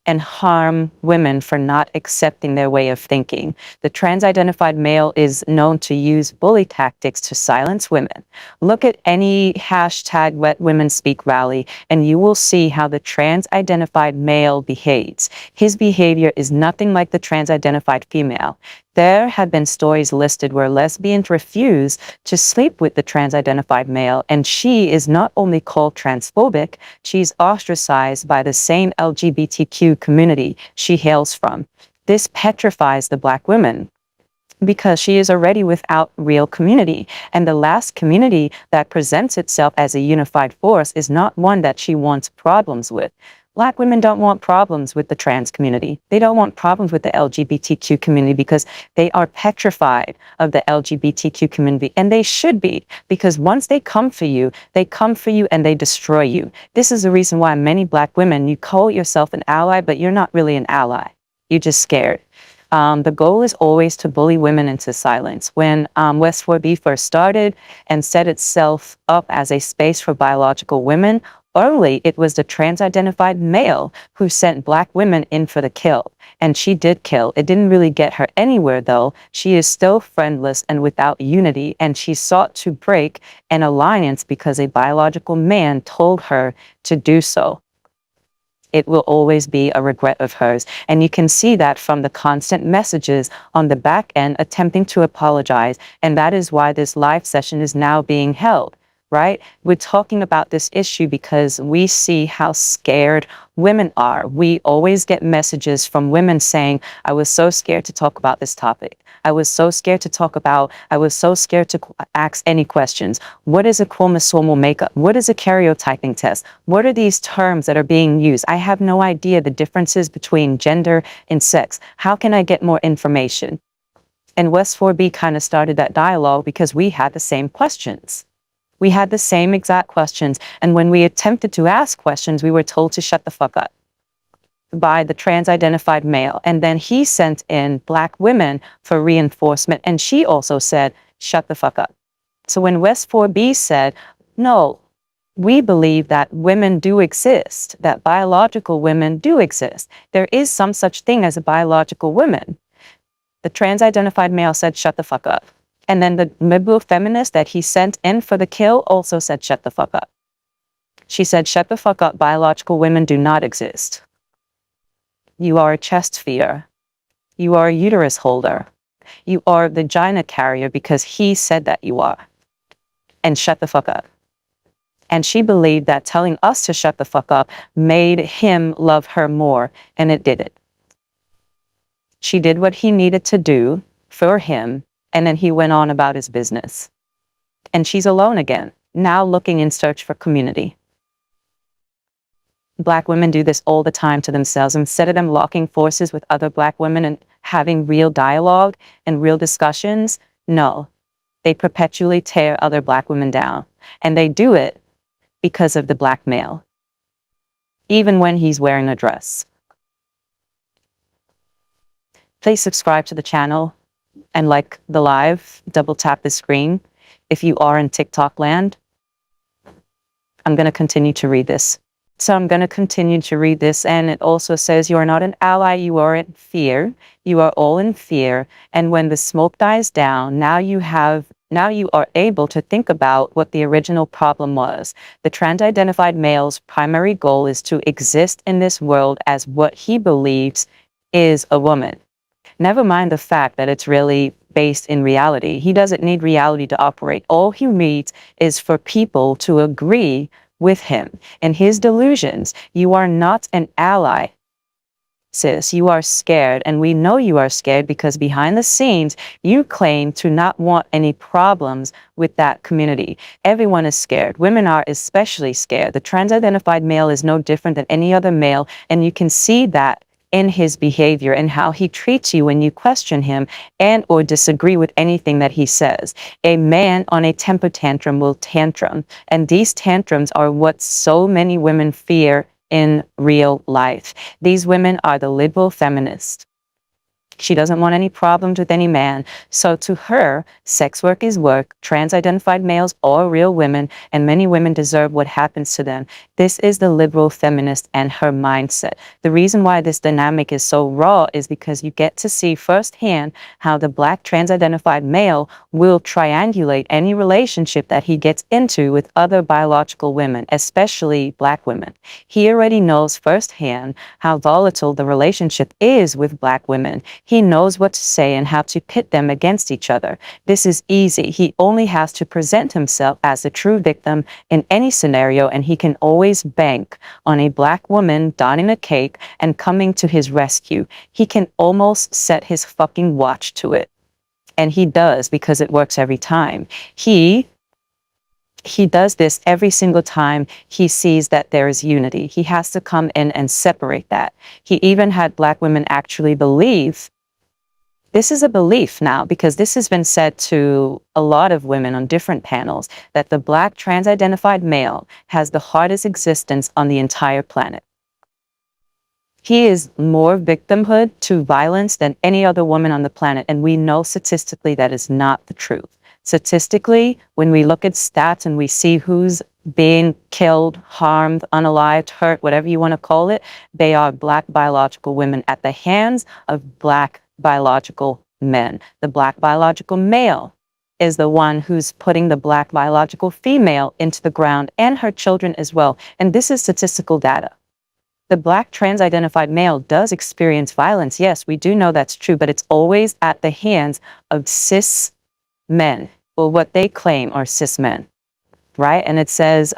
and harm women for not accepting their way of thinking. The trans-identified male is known to use bully tactics to silence women. Look at any hashtag Let Women Speak rally, and you will see how the trans-identified male behaves. His behavior is nothing like the trans-identified female. There have been stories listed where lesbians refuse to sleep with the trans-identified male, and she is not only called transphobic, she's ostracized by the same LGBTQ community she hails from. This petrifies the Black women because she is already without real community, and the last community that presents itself as a unified force is not one that she wants problems with. Black women don't want problems with the trans community. They don't want problems with the LGBTQ community because they are petrified of the LGBTQ community. And they should be, because once they come for you and they destroy you. This is the reason why many Black women, you call yourself an ally, but you're not really an ally. You're just scared. The goal is always to bully women into silence. When West 4B first started and set itself up as a space for biological women, early, it was the trans-identified male who sent Black women in for the kill. And she did kill. It didn't really get her anywhere, though. She is still friendless and without unity, and she sought to break an alliance because a biological man told her to do so. It will always be a regret of hers. And you can see that from the constant messages on the back end attempting to apologize. And that is why this live session is now being held. Right? We're talking about this issue because we see how scared women are. We always get messages from women saying, I was so scared to talk about this topic. I was so scared to ask any questions. What is a chromosomal makeup? What is a karyotyping test? What are these terms that are being used? I have no idea the differences between gender and sex. How can I get more information? And West 4B kind of started that dialogue because we had the same questions. We had the same exact questions, and when we attempted to ask questions, we were told to shut the fuck up by the trans-identified male. And then he sent in Black women for reinforcement, and she also said, shut the fuck up. So when West 4B said, no, We believe that women do exist, that biological women do exist. There is some such thing as a biological woman. The trans-identified male said, shut the fuck up. And then the liberal feminist that he sent in for the kill also said, shut the fuck up. She said, shut the fuck up, biological women do not exist. You are a chest sphere. You are a uterus holder. You are a vagina carrier because he said that you are. And shut the fuck up. And she believed that telling us to shut the fuck up made him love her more, and it didn't. She did what he needed to do for him, and then he went on about his business. And she's alone again, now looking in search for community. Black women do this all the time to themselves. Instead of them locking forces with other Black women and having real dialogue and real discussions, no. They perpetually tear other Black women down. And they do it because of the Black male, even when he's wearing a dress. Please subscribe to the channel and like the live, double tap the screen. If you are in TikTok land, I'm going to continue to read this. So I'm going to continue to read this, and it also says you are not an ally, you are in fear. You are all in fear, and when the smoke dies down, now you are able to think about what the original problem was. The trans-identified male's primary goal is to exist in this world as what he believes is a woman. Never mind the fact that it's really based in reality. He doesn't need reality to operate. All he needs is for people to agree with him and his delusions. You are not an ally, sis. You are scared, and we know you are scared because behind the scenes, you claim to not want any problems with that community. Everyone is scared. Women are especially scared. The trans-identified male is no different than any other male, and you can see that in his behavior and how he treats you when you question him and or disagree with anything that he says. A man on a temper tantrum will tantrum, and these tantrums are what so many women fear in real life. These women are the liberal feminist. She doesn't want any problems with any man. So to her, sex work is work. Trans-identified males are real women, and many women deserve what happens to them. This is the liberal feminist and her mindset. The reason why this dynamic is so raw is because you get to see firsthand how the Black trans-identified male will triangulate any relationship that he gets into with other biological women, especially Black women. He already knows firsthand how volatile the relationship is with Black women. He knows what to say and how to pit them against each other. This is easy. He only has to present himself as the true victim in any scenario, and he can always bank on a Black woman donning a cape and coming to his rescue. He can almost set his fucking watch to it. And he does, because it works every time. He does this every single time he sees that there is unity. He has to come in and separate that. He even had Black women actually believe. This is a belief now, because this has been said to a lot of women on different panels, that the Black trans-identified male has the hardest existence on the entire planet. He is more victimhood to violence than any other woman on the planet, and we know statistically that is not the truth. Statistically, when we look at stats and we see who's being killed, harmed, unalived, hurt, whatever you want to call it, they are Black biological women at the hands of Black biological men. The Black biological male is the one who's putting the Black biological female into the ground, and her children as well. And this is statistical data. The Black trans-identified male does experience violence. Yes, we do know that's true, but it's always at the hands of cis men, or what they claim are cis men, right? And it says,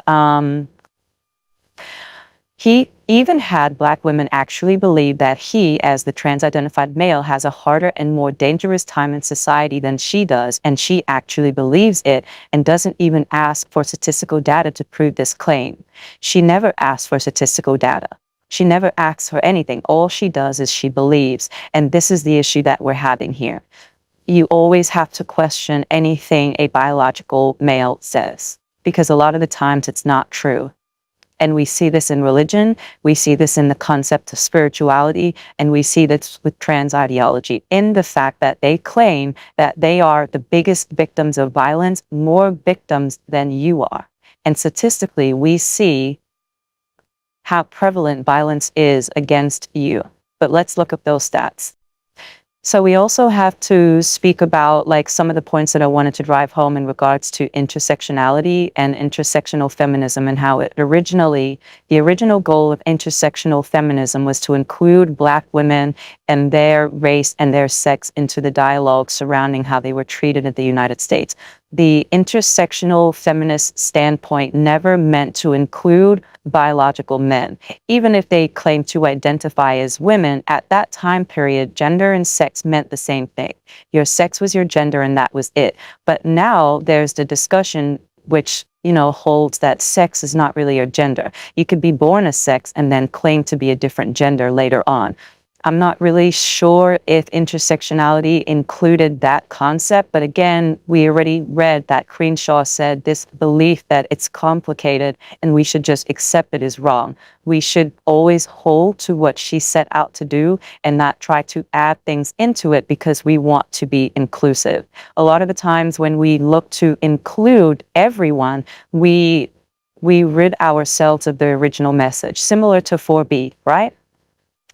he even had Black women actually believe that he, as the trans-identified male, has a harder and more dangerous time in society than she does, and she actually believes it and doesn't even ask for statistical data to prove this claim. She never asks for statistical data. She never asks for anything. All she does is she believes, and this is the issue that we're having here. You always have to question anything a biological male says, because a lot of the times it's not true. And we see this in religion, we see this in the concept of spirituality, and we see this with trans ideology, in the fact that they claim that they are the biggest victims of violence, more victims than you are. And statistically, we see how prevalent violence is against you. But let's look at those stats. So we also have to speak about like some of the points that I wanted to drive home in regards to intersectionality and intersectional feminism, and how the original goal of intersectional feminism was to include Black women and their race and their sex into the dialogue surrounding how they were treated in the United States. The intersectional feminist standpoint never meant to include biological men. Even if they claim to identify as women, at that time period, gender and sex meant the same thing. Your sex was your gender and that was it. But now there's the discussion which, holds that sex is not really your gender. You could be born a sex and then claim to be a different gender later on. I'm not really sure if intersectionality included that concept, but again, we already read that Crenshaw said this belief that it's complicated and we should just accept it is wrong. We should always hold to what she set out to do and not try to add things into it because we want to be inclusive. A lot of the times when we look to include everyone, we rid ourselves of the original message, similar to 4B, right?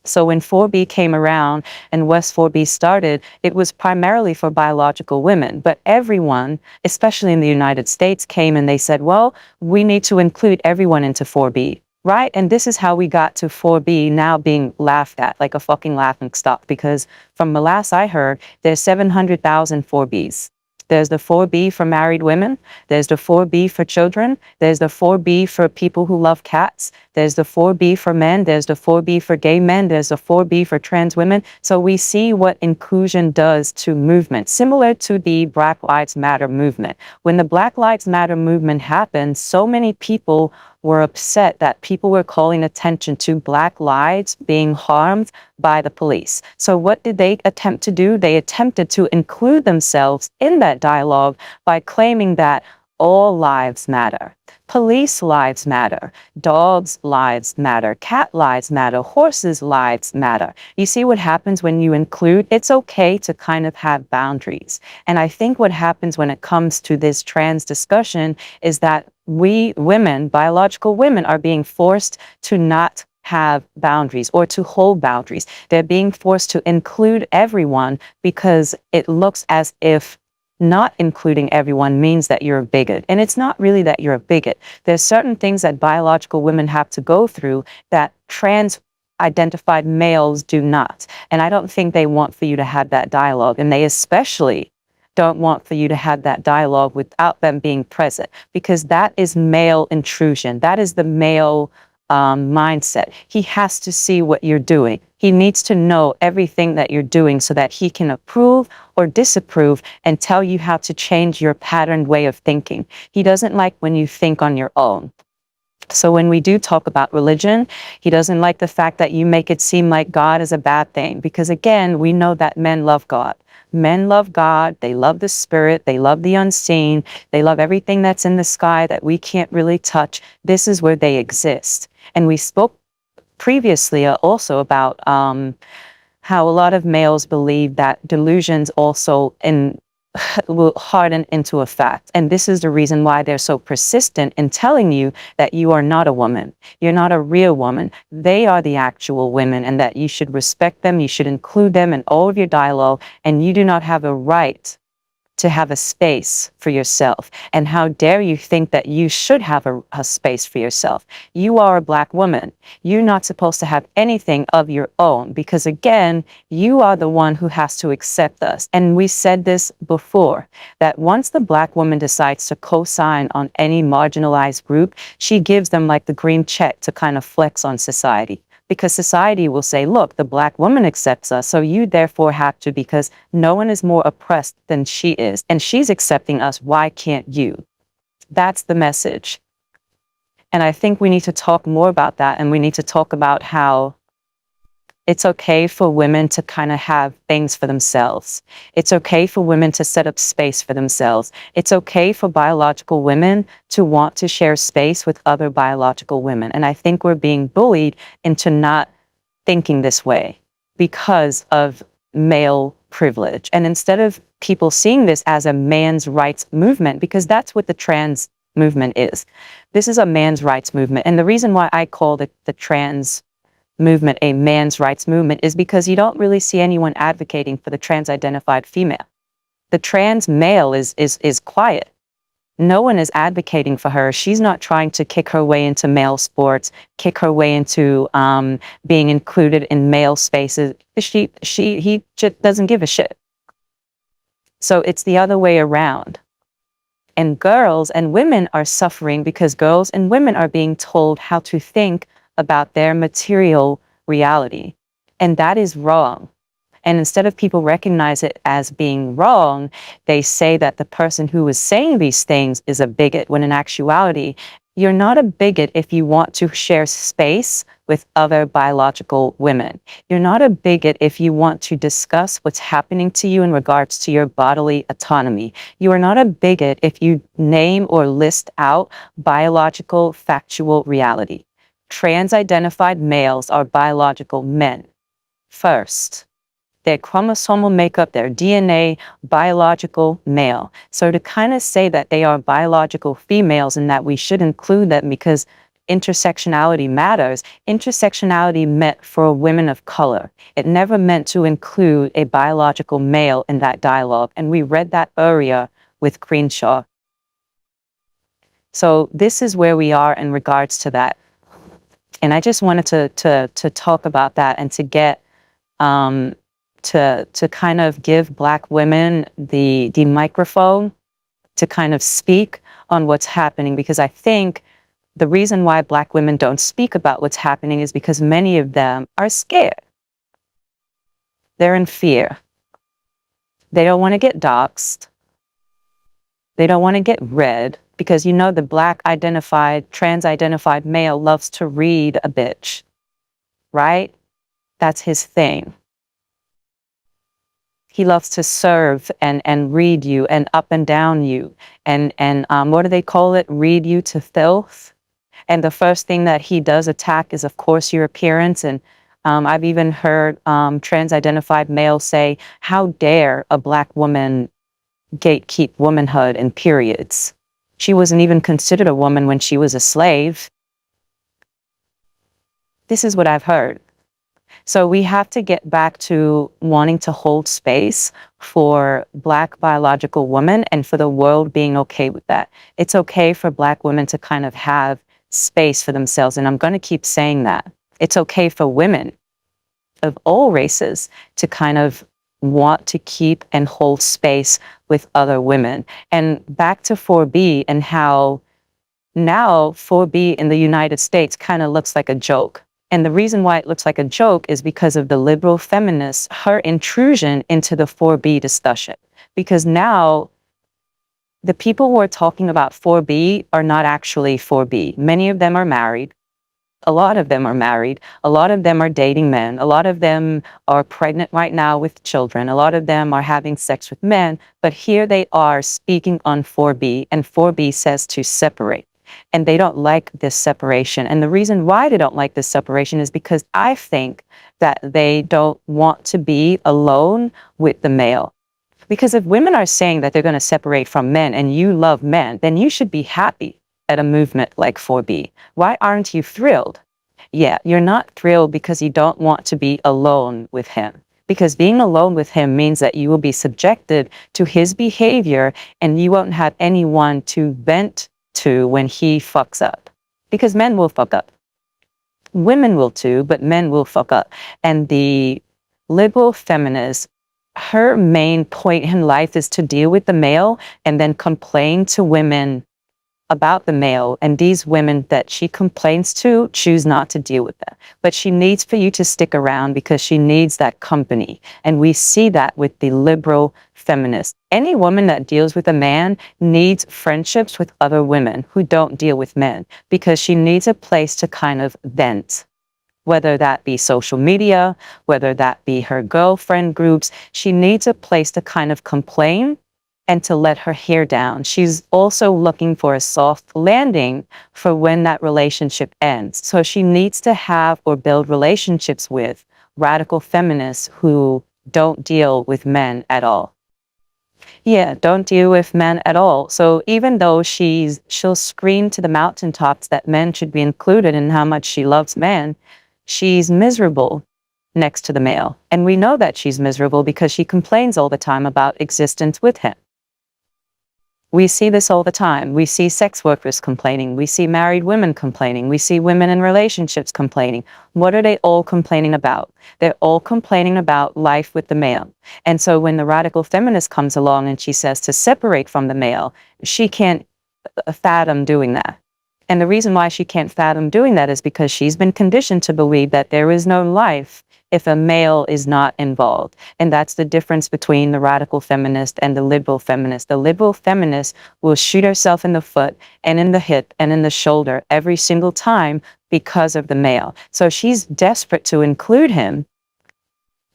So when 4B came around and West 4B started, it was primarily for biological women. But everyone, especially in the United States, came and they said, well, we need to include everyone into 4B, right? And this is how we got to 4B now being laughed at like a fucking laughing stock, because from the last I heard, there's 700,000 4Bs. There's the 4B for married women. There's the 4B for children. There's the 4B for people who love cats. There's the 4B for men. There's the 4B for gay men. There's the 4B for trans women. So we see what inclusion does to movement, similar to the Black Lives Matter movement. When the Black Lives Matter movement happened, so many people were upset that people were calling attention to Black lives being harmed by the police. So what did they attempt to do? They attempted to include themselves in that dialogue by claiming that all lives matter. Police lives matter. Dogs' lives matter. Cat lives matter. Horses' lives matter. You see what happens when you include? It's okay to kind of have boundaries. And I think what happens when it comes to this trans discussion is that we women, biological women, are being forced to not have boundaries or to hold boundaries. They're being forced to include everyone because it looks as if not including everyone means that you're a bigot. And it's not really that you're a bigot. There's certain things that biological women have to go through that trans identified males do not. And I don't think they want for you to have that dialogue. And they especially don't want for you to have that dialogue without them being present, because that is male intrusion. That is the male mindset. He has to see what you're doing. He needs to know everything that you're doing so that he can approve or disapprove and tell you how to change your patterned way of thinking. He doesn't like when you think on your own. So when we do talk about religion, he doesn't like the fact that you make it seem like God is a bad thing, because again, we know that men love God. Men love God, they love the spirit, they love the unseen, they love everything that's in the sky that we can't really touch. This is where they exist. And we spoke previously also about how a lot of males believe that delusions also will harden into a fact. And this is the reason why they're so persistent in telling you that you are not a woman. You're not a real woman. They are the actual women, and that you should respect them. You should include them in all of your dialogue, and you do not have a right to have a space for yourself. And how dare you think that you should have a space for yourself? You are a Black woman. You're not supposed to have anything of your own, because again, you are the one who has to accept us. And we said this before, that once the Black woman decides to co-sign on any marginalized group, she gives them like the green check to kind of flex on society. Because society will say, look, the Black woman accepts us, so you therefore have to, because no one is more oppressed than she is. And she's accepting us, why can't you? That's the message. And I think we need to talk more about that, and we need to talk about how it's okay for women to kind of have things for themselves. It's okay for women to set up space for themselves. It's okay for biological women to want to share space with other biological women. And I think we're being bullied into not thinking this way because of male privilege. And instead of people seeing this as a man's rights movement, because that's what the trans movement is. This is a man's rights movement. And the reason why I call the trans movement a man's rights movement is because you don't really see anyone advocating for the trans-identified female. The trans male is quiet. No one is advocating for her. She's not trying to kick her way into male sports, kick her way into being included in male spaces. He just doesn't give a shit. So it's the other way around. And girls and women are suffering because girls and women are being told how to think about their material reality. And that is wrong. And instead of people recognize it as being wrong, they say that the person who is saying these things is a bigot, when in actuality, you're not a bigot if you want to share space with other biological women. You're not a bigot if you want to discuss what's happening to you in regards to your bodily autonomy. You are not a bigot if you name or list out biological, factual reality. Trans-identified males are biological men. First, their chromosomal makeup, their DNA, biological male. So to kind of say that they are biological females and that we should include them because intersectionality matters, intersectionality meant for women of color. It never meant to include a biological male in that dialogue. And we read that earlier with Crenshaw. So this is where we are in regards to that. And I just wanted to talk about that and to get to kind of give Black women the microphone to kind of speak on what's happening, because I think the reason why Black women don't speak about what's happening is because many of them are scared. They're in fear. They don't want to get doxxed. They don't want to get read, because you know the Black identified, trans-identified male loves to read a bitch, right? That's his thing. He loves to serve and read you and up and down you. And what do they call it? Read you to filth. And the first thing that he does attack is, of course, your appearance. And I've even heard trans-identified males say, how dare a Black woman gatekeep womanhood and periods? She wasn't even considered a woman when she was a slave. This is what I've heard. So we have to get back to wanting to hold space for Black biological women and for the world being okay with that. It's okay for Black women to kind of have space for themselves. And I'm going to keep saying that. It's okay for women of all races to kind of want to keep and hold space with other women. And back to 4B and how now 4B in the United States kind of looks like a joke. And the reason why it looks like a joke is because of the liberal feminists, her intrusion into the 4B discussion. Because now the people who are talking about 4B are not actually 4B. Many of them are married. A lot of them are married. A lot of them are dating men. A lot of them are pregnant right now with children. A lot of them are having sex with men. But here they are speaking on 4B, and 4B says to separate. And they don't like this separation. And the reason why they don't like this separation is because I think that they don't want to be alone with the male. Because if women are saying that they're going to separate from men and you love men, then you should be happy at a movement like 4B. Why aren't you thrilled? Yeah, you're not thrilled because you don't want to be alone with him. Because being alone with him means that you will be subjected to his behavior and you won't have anyone to vent to when he fucks up. Because men will fuck up. Women will too, but men will fuck up. And the liberal feminist, her main point in life is to deal with the male and then complain to women about the male, and these women that she complains to choose not to deal with that. But she needs for you to stick around because she needs that company. And we see that with the liberal feminists. Any woman that deals with a man needs friendships with other women who don't deal with men, because she needs a place to kind of vent. Whether that be social media, whether that be her girlfriend groups, she needs a place to kind of complain and to let her hair down. She's also looking for a soft landing for when that relationship ends. So she needs to have or build relationships with radical feminists who don't deal with men at all. Yeah, don't deal with men at all. So even though she'll scream to the mountaintops that men should be included in how much she loves men, she's miserable next to the male. And we know that she's miserable because she complains all the time about existence with him. We see this all the time. We see sex workers complaining. We see married women complaining. We see women in relationships complaining. What are they all complaining about? They're all complaining about life with the male. And so when the radical feminist comes along and she says to separate from the male, she can't fathom doing that. And the reason why she can't fathom doing that is because she's been conditioned to believe that there is no life if a male is not involved. And that's the difference between the radical feminist and the liberal feminist. The liberal feminist will shoot herself in the foot and in the hip and in the shoulder every single time because of the male. So she's desperate to include him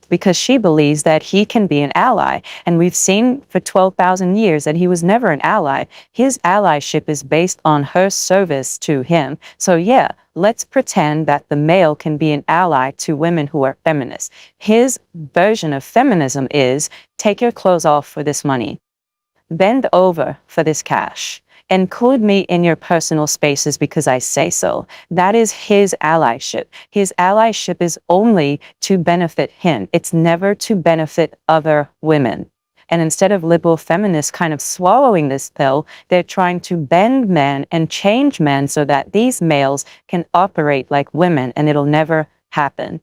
because she believes that he can be an ally. And we've seen for 12,000 years that he was never an ally. His allyship is based on her service to him. So yeah, let's pretend that the male can be an ally to women who are feminists. His version of feminism is take your clothes off for this money, bend over for this cash, include me in your personal spaces because I say so. That is his allyship. His allyship is only to benefit him. It's never to benefit other women. And instead of liberal feminists kind of swallowing this pill, they're trying to bend men and change men so that these males can operate like women, and it'll never happen.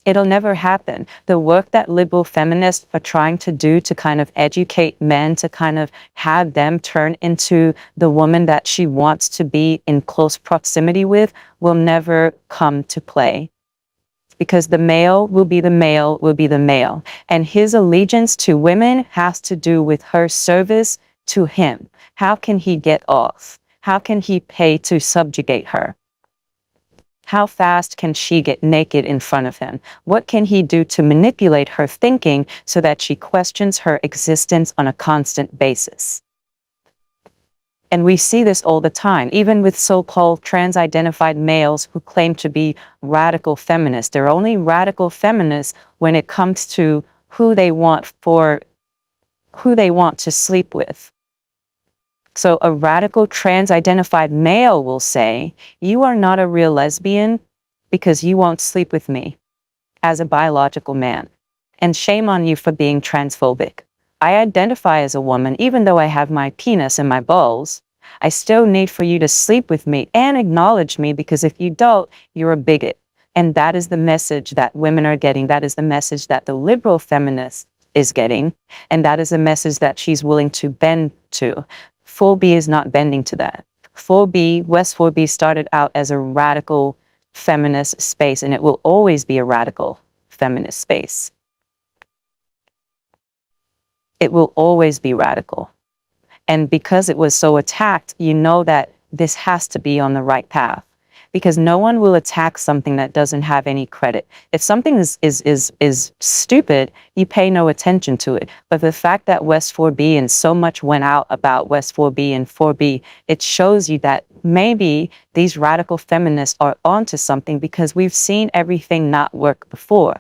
It'll never happen. The work that liberal feminists are trying to do to kind of educate men, to kind of have them turn into the woman that she wants to be in close proximity with, will never come to play. Because the male will be the male will be the male. And his allegiance to women has to do with her service to him. How can he get off? How can he pay to subjugate her? How fast can she get naked in front of him? What can he do to manipulate her thinking so that she questions her existence on a constant basis? And we see this all the time, even with so-called trans-identified males who claim to be radical feminists. They're only radical feminists when it comes to who they want to sleep with. So a radical trans-identified male will say, you are not a real lesbian because you won't sleep with me as a biological man. And shame on you for being transphobic. I identify as a woman, even though I have my penis and my balls. I still need for you to sleep with me and acknowledge me, because if you don't, you're a bigot. And that is the message that women are getting. That is the message that the liberal feminist is getting. And that is the message that she's willing to bend to. 4B is not bending to that. 4B, West 4B started out as a radical feminist space, and it will always be a radical feminist space. It will always be radical. And because it was so attacked, you know that this has to be on the right path. Because no one will attack something that doesn't have any credit. If something is stupid, you pay no attention to it. But the fact that West 4B and so much went out about West 4B and 4B, it shows you that maybe these radical feminists are onto something, because we've seen everything not work before.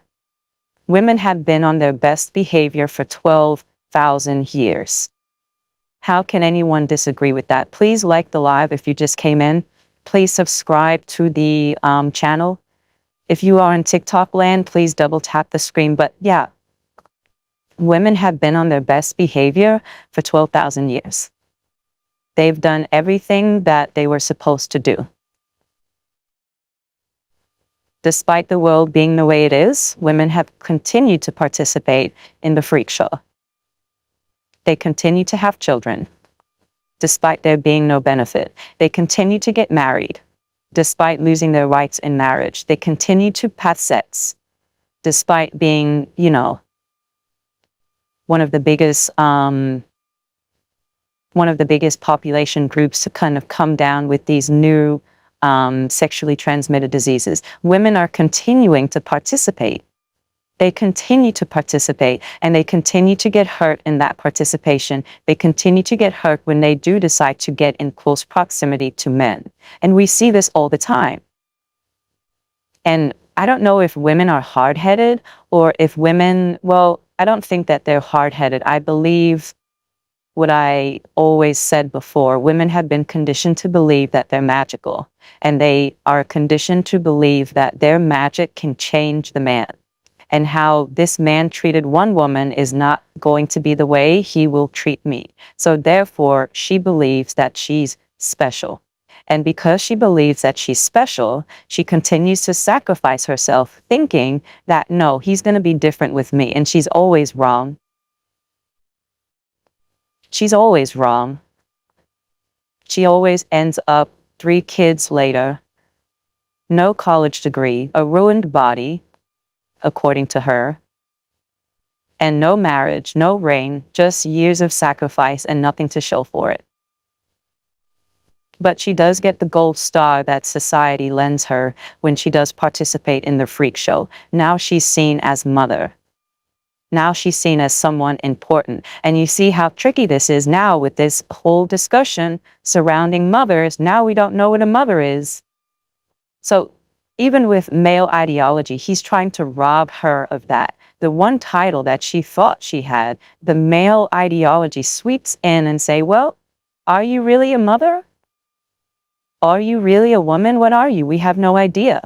Women have been on their best behavior for 12,000 years. How can anyone disagree with that? Please like the live if you just came in. Please subscribe to the channel. If you are in TikTok land, please double tap the screen. But yeah, women have been on their best behavior for 12,000 years. They've done everything that they were supposed to do. Despite the world being the way it is, women have continued to participate in the freak show. They continue to have children, despite there being no benefit. They continue to get married, despite losing their rights in marriage. They continue to have sex, despite being, you know, one of the biggest population groups to kind of come down with these new sexually transmitted diseases. Women are continuing to participate. They continue to participate, and they continue to get hurt in that participation. They continue to get hurt when they do decide to get in close proximity to men. And we see this all the time. And I don't know if women are hard-headed or if women, well, I don't think that they're hard-headed. I believe what I always said before. Women have been conditioned to believe that they're magical, and they are conditioned to believe that their magic can change the man, and how this man treated one woman is not going to be the way he will treat me. So therefore, she believes that she's special. And because she believes that she's special, she continues to sacrifice herself, thinking that, no, he's going to be different with me. And she's always wrong. She's always wrong. She always ends up 3 kids later, no college degree, a ruined body, according to her, and no marriage, no reign, just years of sacrifice and nothing to show for it. But she does get the gold star that society lends her when she does participate in the freak show. Now she's seen as mother. Now she's seen as someone important. And you see how tricky this is now with this whole discussion surrounding mothers. Now we don't know what a mother is. So even with male ideology, he's trying to rob her of that. The one title that she thought she had, the male ideology sweeps in and say, well, are you really a mother? Are you really a woman? What are you? We have no idea.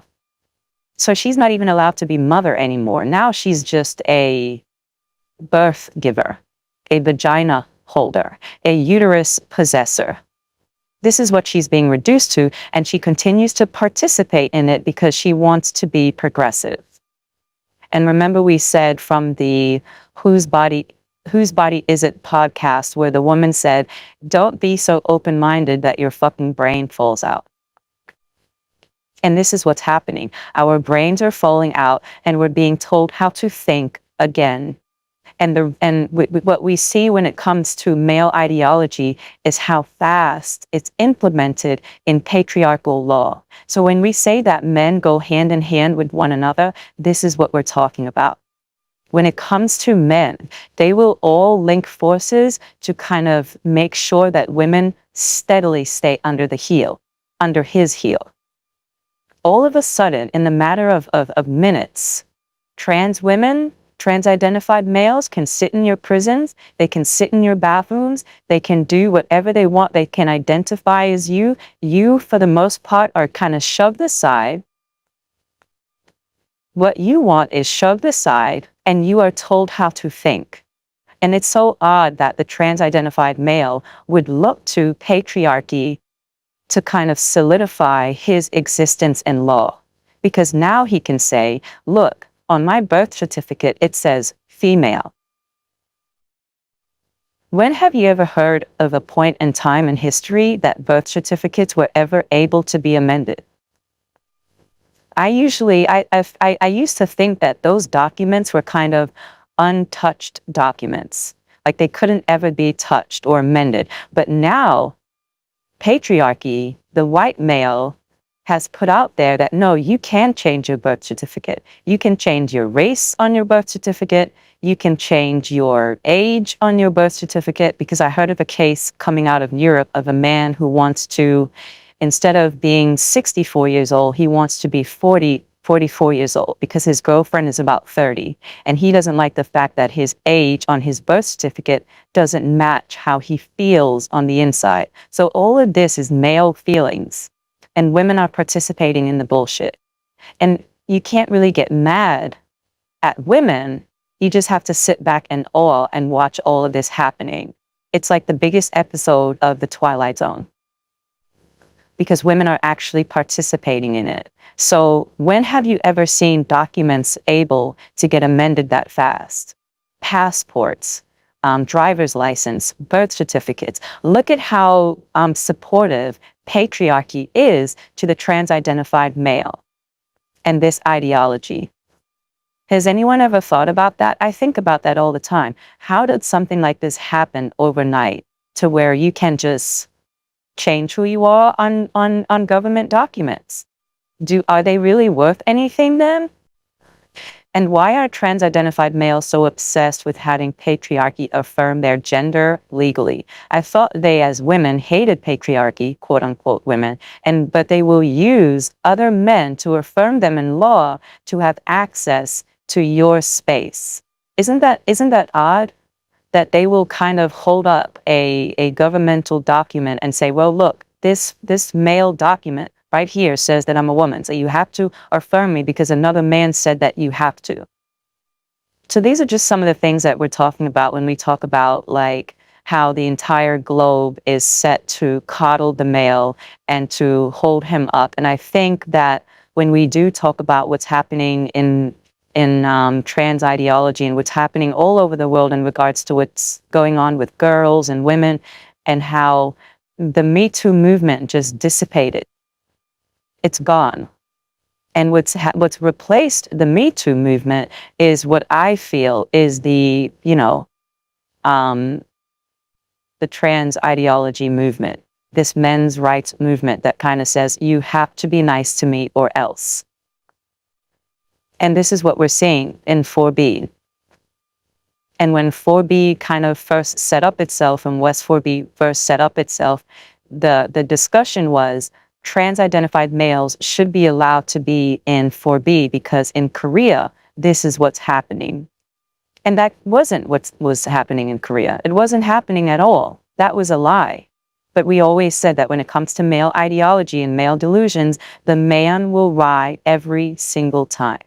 So she's not even allowed to be mother anymore. Now she's just a birth giver, a vagina holder, a uterus possessor. This is what she's being reduced to, and she continues to participate in it because she wants to be progressive. And remember, we said from the Whose Body Is It podcast, where the woman said, don't be so open-minded that your fucking brain falls out. And this is what's happening. Our brains are falling out, and we're being told how to think again. And what we see when it comes to male ideology is how fast it's implemented in patriarchal law. So when we say that men go hand in hand with one another, this is what we're talking about. When it comes to men, they will all link forces to kind of make sure that women steadily stay under his heel. All of a sudden, in the matter of minutes, trans women, trans-identified males can sit in your prisons, they can sit in your bathrooms, they can do whatever they want, they can identify as you. You, for the most part, are kind of shoved aside. What you want is shoved aside, and you are told how to think. And it's so odd that the trans-identified male would look to patriarchy to kind of solidify his existence in law. Because now he can say, look, on my birth certificate, it says female. When have you ever heard of a point in time in history that birth certificates were ever able to be amended? I used to think that those documents were kind of untouched documents, like they couldn't ever be touched or amended. But now, patriarchy, the white male, has put out there that, no, you can change your birth certificate. You can change your race on your birth certificate. You can change your age on your birth certificate, because I heard of a case coming out of Europe of a man who wants to, instead of being 64 years old, he wants to be 44 years old because his girlfriend is about 30. And he doesn't like the fact that his age on his birth certificate doesn't match how he feels on the inside. So all of this is male feelings. And women are participating in the bullshit. And you can't really get mad at women. You just have to sit back in awe and watch all of this happening. It's like the biggest episode of The Twilight Zone, because women are actually participating in it. So when have you ever seen documents able to get amended that fast? Passports, driver's license, birth certificates. Look at how supportive patriarchy is to the trans-identified male and this ideology. Has anyone ever thought about that? I think about that all the time. How did something like this happen overnight to where you can just change who you are on government documents? Are they really worth anything then? And why are trans-identified males so obsessed with having patriarchy affirm their gender legally? I thought they, as women, hated patriarchy, quote-unquote women, but they will use other men to affirm them in law to have access to your space. Isn't that odd? that they will kind of hold up a governmental document and say, well, look, this male document right here says that I'm a woman, so you have to affirm me because another man said that you have to. So these are just some of the things that we're talking about when we talk about like how the entire globe is set to coddle the male and to hold him up. And I think that when we do talk about what's happening in trans ideology and what's happening all over the world in regards to what's going on with girls and women and how the Me Too movement just dissipated, it's gone. And what's replaced the Me Too movement is what I feel is the trans ideology movement, this men's rights movement that kind of says you have to be nice to me or else. And this is what we're seeing in 4B. And when 4B kind of first set up itself and West 4B first set up itself, the discussion was trans-identified males should be allowed to be in 4B because in Korea, this is what's happening. And that wasn't what was happening in Korea. It wasn't happening at all. That was a lie. But we always said that when it comes to male ideology and male delusions, the man will lie every single time.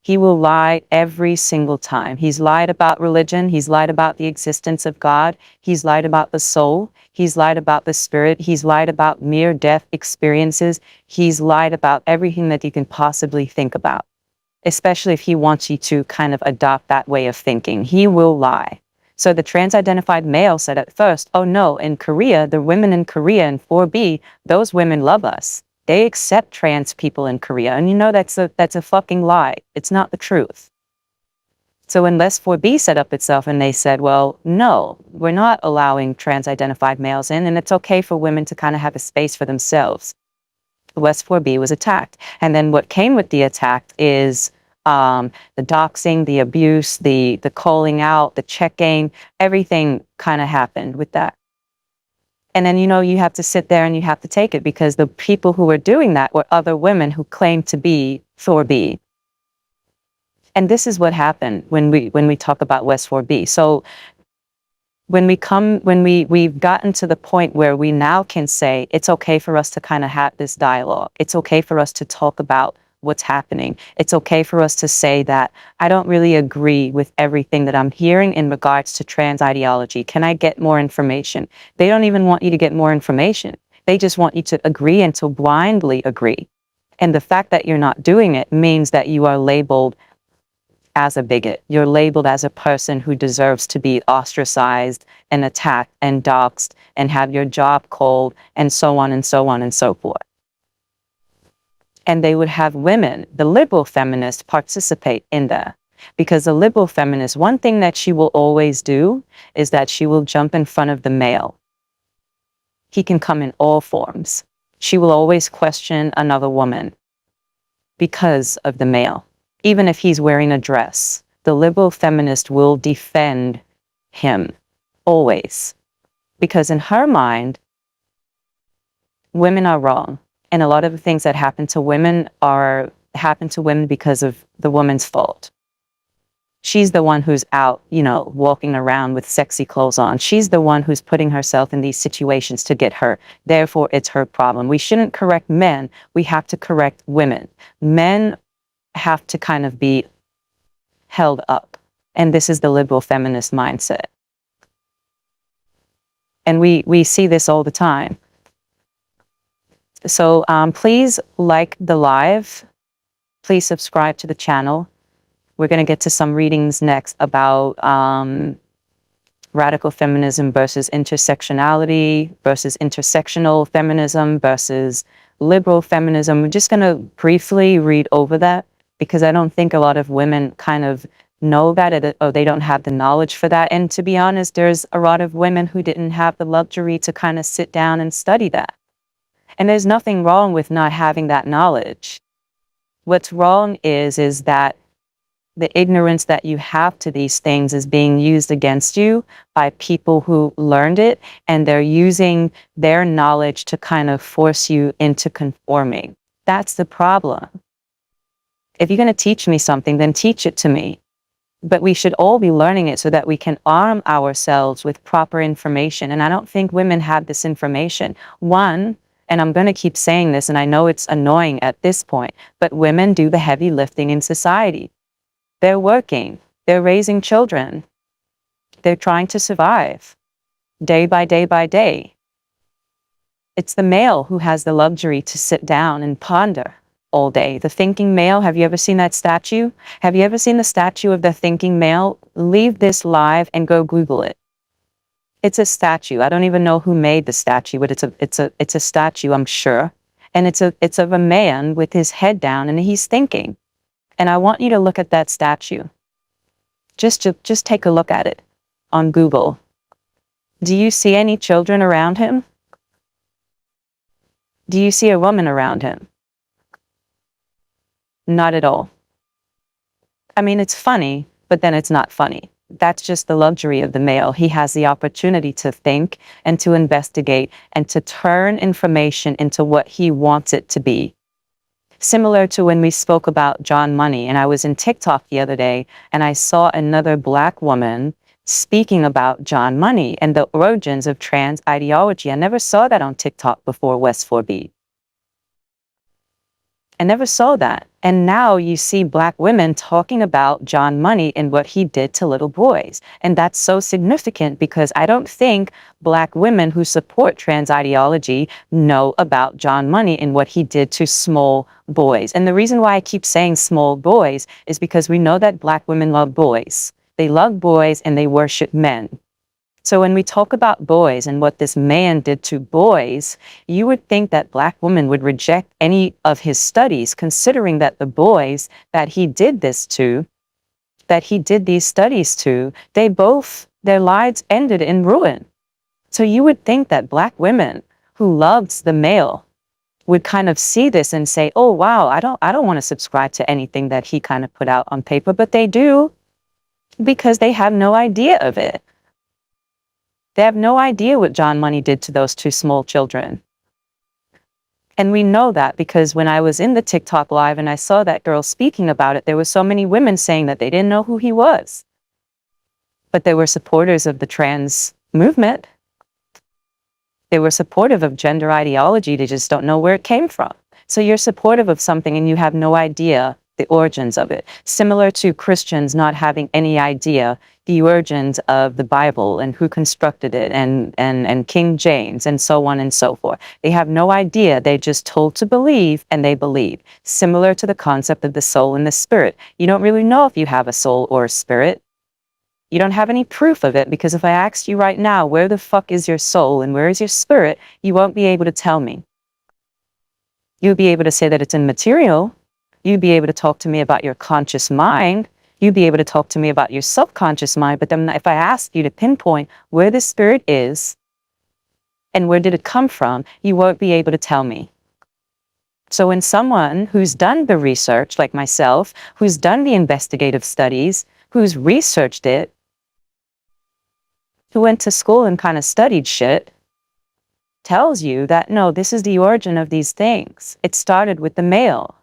He will lie every single time. He's lied about religion. He's lied about the existence of God. He's lied about the soul. He's lied about the spirit. He's lied about near-death experiences. He's lied about everything that you can possibly think about, especially if he wants you to kind of adopt that way of thinking. He will lie. So the trans-identified male said at first, oh no, in Korea, the women in Korea in 4B, those women love us. They accept trans people in Korea. And you know that's a fucking lie. It's not the truth. So unless 4B set up itself and they said, well, no, we're not allowing trans-identified males in, and it's okay for women to kind of have a space for themselves. West 4B was attacked. And then what came with the attack is the doxing, the abuse, the calling out, the checking, everything kind of happened with that. And then, you have to sit there and you have to take it because the people who were doing that were other women who claimed to be 4B. And this is what happened when we talk about West 4B. So we've gotten to the point where we now can say it's okay for us to kind of have this dialogue. It's okay for us to talk about what's happening. It's okay for us to say that I don't really agree with everything that I'm hearing in regards to trans ideology. Can I get more information? They don't even want you to get more information. They just want you to agree and to blindly agree. And the fact that you're not doing it means that you are labeled as a bigot. You're labeled as a person who deserves to be ostracized and attacked and doxxed and have your job called and so on and so on and so forth. And they would have women, the liberal feminists, participate in that. Because the liberal feminist, one thing that she will always do is that she will jump in front of the male. He can come in all forms. She will always question another woman because of the male. Even if he's wearing a dress, the liberal feminist will defend him, always. Because in her mind, women are wrong. And a lot of the things that happen to women happen to women because of the woman's fault. She's the one who's out, walking around with sexy clothes on. She's the one who's putting herself in these situations to get hurt. Therefore, it's her problem. We shouldn't correct men. We have to correct women. Men have to kind of be held up. And this is the liberal feminist mindset. And we see this all the time. So please like the live. Please subscribe to the channel. We're going to get to some readings next about radical feminism versus intersectionality versus intersectional feminism versus liberal feminism. We're just going to briefly read over that because I don't think a lot of women kind of know that or they don't have the knowledge for that. And to be honest, there's a lot of women who didn't have the luxury to kind of sit down and study that. And there's nothing wrong with not having that knowledge. What's wrong is that the ignorance that you have to these things is being used against you by people who learned it, and they're using their knowledge to kind of force you into conforming. That's the problem. If you're going to teach me something, then teach it to me. But we should all be learning it so that we can arm ourselves with proper information. And I don't think women have this information. One, and I'm going to keep saying this, and I know it's annoying at this point, but women do the heavy lifting in society. They're working, they're raising children, they're trying to survive day by day by day. It's the male who has the luxury to sit down and ponder all day. The thinking male, have you ever seen that statue? Have you ever seen the statue of the thinking male? Leave this live and go Google it. It's a statue. I don't even know who made the statue, but it's a statue, I'm sure. And it's of a man with his head down and he's thinking. And I want you to look at that statue. Just take a look at it on Google. Do you see any children around him? Do you see a woman around him? Not at all. I mean, it's funny, but then it's not funny. That's just the luxury of the male. He has the opportunity to think and to investigate and to turn information into what he wants it to be. Similar to when we spoke about John Money, and I was in TikTok the other day, and I saw another Black woman speaking about John Money and the origins of trans ideology. I never saw that on TikTok before West 4B. I never saw that. And now you see Black women talking about John Money and what he did to little boys. And that's so significant because I don't think Black women who support trans ideology know about John Money and what he did to small boys. And the reason why I keep saying small boys is because we know that Black women love boys. They love boys and they worship men. So when we talk about boys and what this man did to boys, you would think that Black women would reject any of his studies, considering that the boys that he did this to, that he did these studies to, their lives ended in ruin. So you would think that Black women who loved the male would kind of see this and say, oh, wow, I don't want to subscribe to anything that he kind of put out on paper, but they do because they have no idea of it. They have no idea what John Money did to those two small children. And we know that because when I was in the TikTok live and I saw that girl speaking about it, there were so many women saying that they didn't know who he was. But they were supporters of the trans movement. They were supportive of gender ideology. They just don't know where it came from. So you're supportive of something and you have no idea the origins of it. Similar to Christians not having any idea the origins of the Bible and who constructed it and King James and so on and so forth. They have no idea. They're just told to believe and they believe. Similar to the concept of the soul and the spirit. You don't really know if you have a soul or a spirit. You don't have any proof of it because if I asked you right now, where the fuck is your soul and where is your spirit, you won't be able to tell me. You'll be able to say that it's immaterial. You'd be able to talk to me about your conscious mind. You'd be able to talk to me about your subconscious mind. But then if I ask you to pinpoint where the spirit is and where did it come from, you won't be able to tell me. So when someone who's done the research, like myself, who's done the investigative studies, who's researched it, who went to school and kind of studied shit, tells you that, no, this is the origin of these things. It started with the male.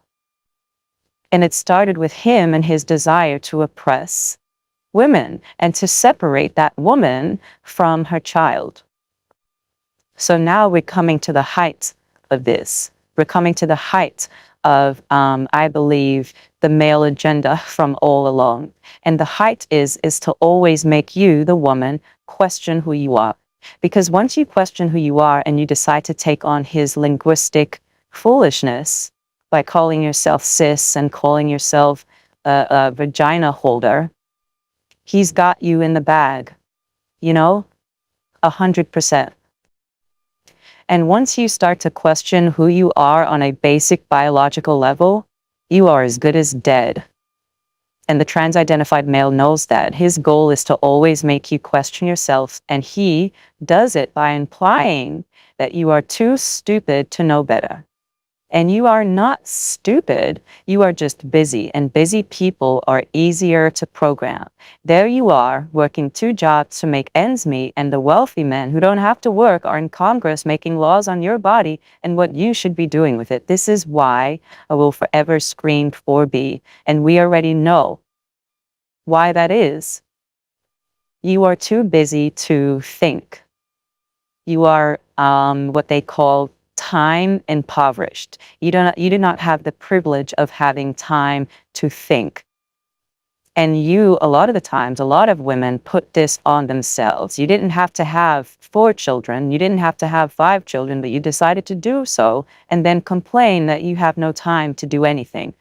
And it started with him and his desire to oppress women and to separate that woman from her child. So now we're coming to the height of this. We're coming to the height of, I believe, the male agenda from all along. And the height is to always make you, the woman, question who you are. Because once you question who you are and you decide to take on his linguistic foolishness, by calling yourself cis and calling yourself a vagina holder, he's got you in the bag, 100%. And once you start to question who you are on a basic biological level, you are as good as dead. And the trans-identified male knows that. His goal is to always make you question yourself, and he does it by implying that you are too stupid to know better. And you are not stupid, you are just busy, and busy people are easier to program. There you are, working 2 jobs to make ends meet, and the wealthy men who don't have to work are in Congress making laws on your body and what you should be doing with it. This is why I will forever scream 4B, and we already know Why that is? You are too busy to think. You are what they call time impoverished. You do not have the privilege of having time to think. And you, a lot of the times, a lot of women put this on themselves. You didn't have to have 4 children. You didn't have to have 5 children, but you decided to do so and then complain that you have no time to do anything.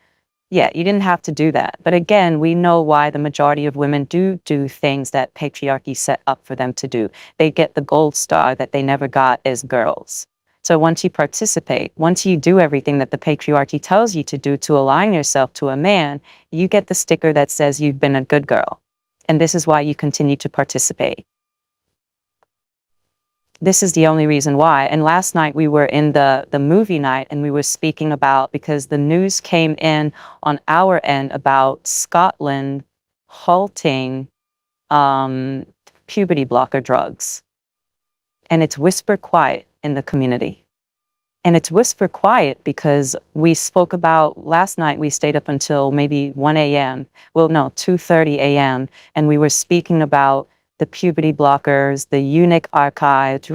Yeah, you didn't have to do that. But again, we know why the majority of women do things that patriarchy set up for them to do. They get the gold star that they never got as girls. So once you participate, once you do everything that the patriarchy tells you to do to align yourself to a man, you get the sticker that says you've been a good girl. And this is why you continue to participate. This is the only reason why. And last night we were in the movie night and we were speaking about, because the news came in on our end about Scotland halting puberty blocker drugs. And it's whisper quiet in the community. And it's whisper quiet because we spoke about, last night we stayed up until maybe 1 a.m. Well, no, 2:30 a.m. And we were speaking about the puberty blockers, the eunuch archives.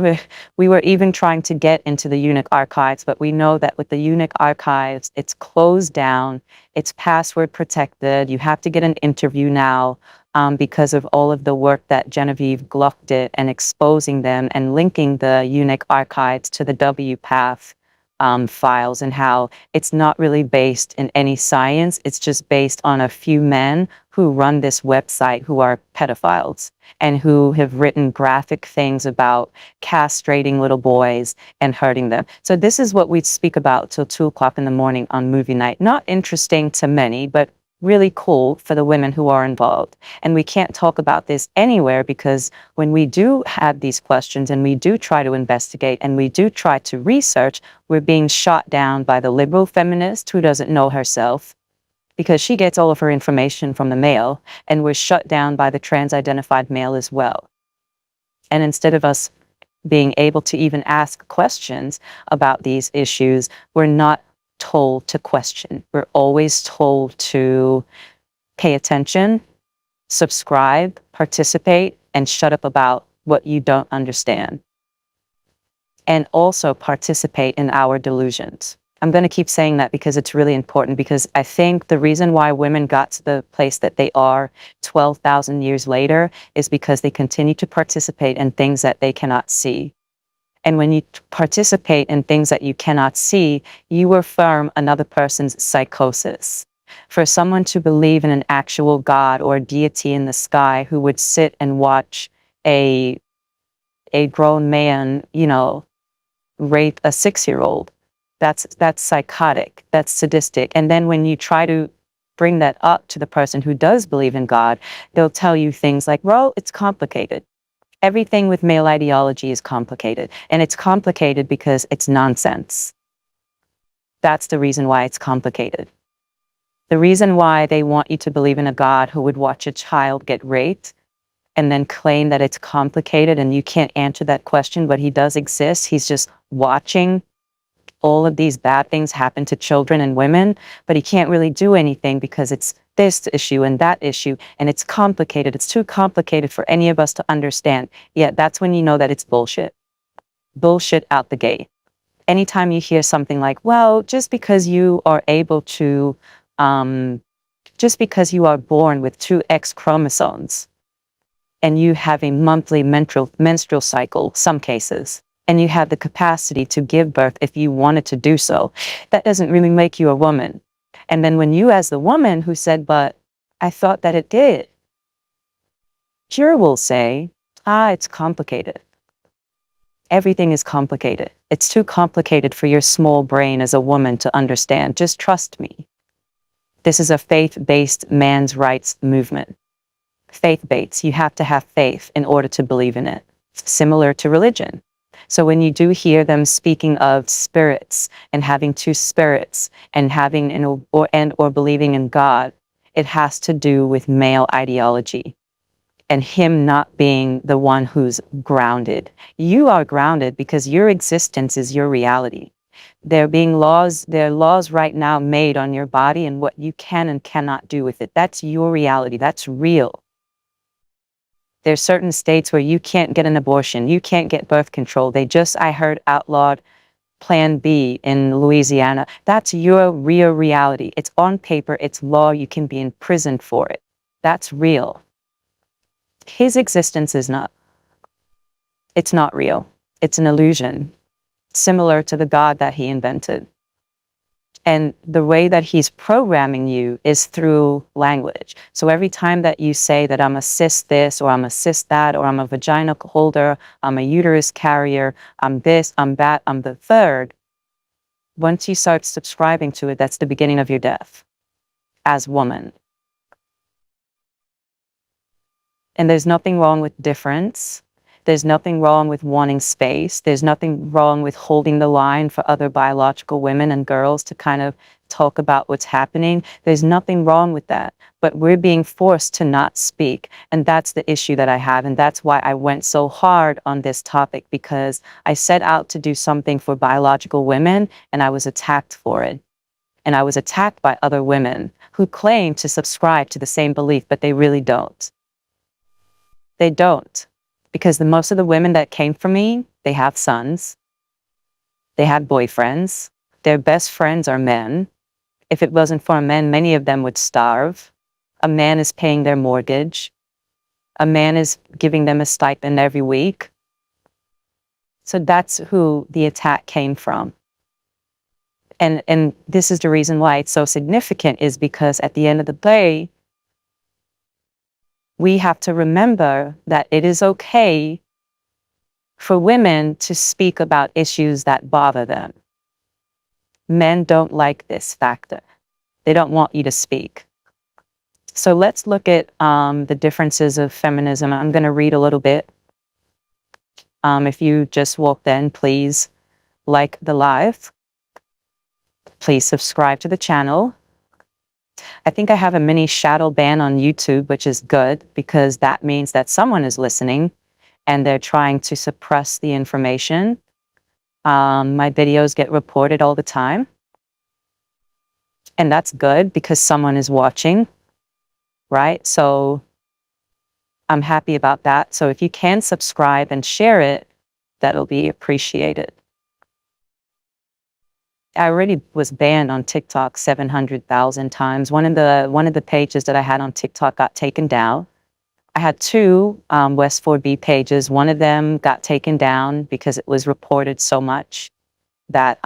We were even trying to get into the eunuch archives, but we know that with the eunuch archives, it's closed down, it's password protected. You have to get an interview now because of all of the work that Genevieve Gluck did and exposing them and linking the eunuch archives to the WPATH files, and how it's not really based in any science. It's just based on a few men who run this website who are pedophiles and who have written graphic things about castrating little boys and hurting them. So this is what we speak about till 2 o'clock in the morning on movie night. Not interesting to many, but really cool for the women who are involved. And we can't talk about this anywhere because when we do have these questions and we do try to investigate and we do try to research, we're being shot down by the liberal feminist who doesn't know herself, because she gets all of her information from the male, and we're shut down by the trans-identified male as well. And instead of us being able to even ask questions about these issues, we're not told to question. We're always told to pay attention, subscribe, participate, and shut up about what you don't understand. And also participate in our delusions. I'm going to keep saying that because it's really important, because I think the reason why women got to the place that they are 12,000 years later is because they continue to participate in things that they cannot see. And when you participate in things that you cannot see, you affirm another person's psychosis. For someone to believe in an actual God or deity in the sky who would sit and watch a grown man, rape a 6-year-old, that's psychotic, that's sadistic. And then when you try to bring that up to the person who does believe in God, they'll tell you things like, well, it's complicated. Everything with male ideology is complicated, and it's complicated because it's nonsense. That's the reason why it's complicated. The reason why they want you to believe in a God who would watch a child get raped and then claim that it's complicated and you can't answer that question, but he does exist. He's just watching all of these bad things happen to children and women, but he can't really do anything because it's this issue and that issue, and it's complicated. It's too complicated for any of us to understand. Yeah, that's when you know that it's bullshit. Bullshit out the gate. Anytime you hear something like, well, just because you are able to, just because you are born with 2 X chromosomes and you have a monthly menstrual cycle, some cases, and you have the capacity to give birth if you wanted to do so, that doesn't really make you a woman. And then when you, as the woman who said, but I thought that it did, Cure will say, it's complicated. Everything is complicated. It's too complicated for your small brain as a woman to understand. Just trust me. This is a faith-based man's rights movement. Faith-based. You have to have faith in order to believe in it. Similar to religion. So when you do hear them speaking of spirits and having 2 spirits and having or believing in God, it has to do with male ideology and him not being the one who's grounded. You are grounded because your existence is your reality. There are laws right now made on your body and what you can and cannot do with it. That's your reality. That's real. There's certain states where you can't get an abortion. You can't get birth control. I heard, outlawed Plan B in Louisiana. That's your real reality. It's on paper. It's law. You can be imprisoned for it. That's real. His existence is not. It's not real. It's an illusion, similar to the God that he invented. And the way that he's programming you is through language. So every time that you say that I'm a cis this, or I'm a cis that, or I'm a vagina holder, I'm a uterus carrier, I'm this, I'm that, I'm the third, once you start subscribing to it, that's the beginning of your death as woman. And there's nothing wrong with difference. There's nothing wrong with wanting space. There's nothing wrong with holding the line for other biological women and girls to kind of talk about what's happening. There's nothing wrong with that. But we're being forced to not speak. And that's the issue that I have. And that's why I went so hard on this topic, because I set out to do something for biological women and I was attacked for it. And I was attacked by other women who claim to subscribe to the same belief, but they really don't. They don't. Because most of the women that came from me, they have sons, they have boyfriends, their best friends are men. If it wasn't for men, many of them would starve. A man is paying their mortgage. A man is giving them a stipend every week. So that's who the attack came from. And this is the reason why it's so significant, is because at the end of the day, we have to remember that it is okay for women to speak about issues that bother them. Men don't like this factor. They don't want you to speak. So let's look at the differences of feminism. I'm going to read a little bit. If you just walked in, please like the live. Please subscribe to the channel. I think I have a mini shadow ban on YouTube, which is good, because that means that someone is listening and they're trying to suppress the information. My videos get reported all the time. And that's good because someone is watching, right? So I'm happy about that. So if you can subscribe and share it, that'll be appreciated. I already was banned on TikTok 700,000 times. One of the pages that I had on TikTok got taken down. I had two West 4B pages. One of them got taken down because it was reported so much that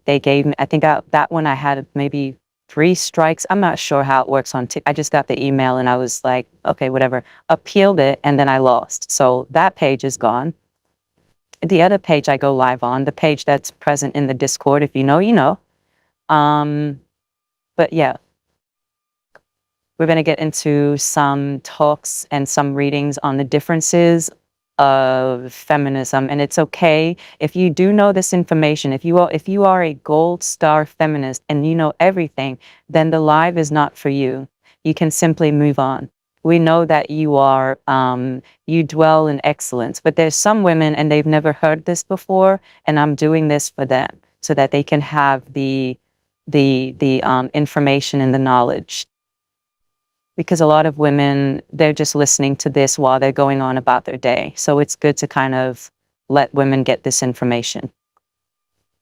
they gave me, I think that one I had maybe 3 strikes. I'm not sure how it works on TikTok. I just got the email and I was like, okay, whatever. Appealed it and then I lost. So that page is gone. The other page I go live on, the page that's present in the Discord, if you know, you know. But yeah, we're going to get into some talks and some readings on the differences of feminism. And it's okay if you do know this information. If you are a gold star feminist and you know everything, then the live is not for you. You can simply move on. We know that you are, you dwell in excellence, but there's some women and they've never heard this before, and I'm doing this for them so that they can have the information and the knowledge. Because a lot of women, they're just listening to this while they're going on about their day. So it's good to kind of let women get this information.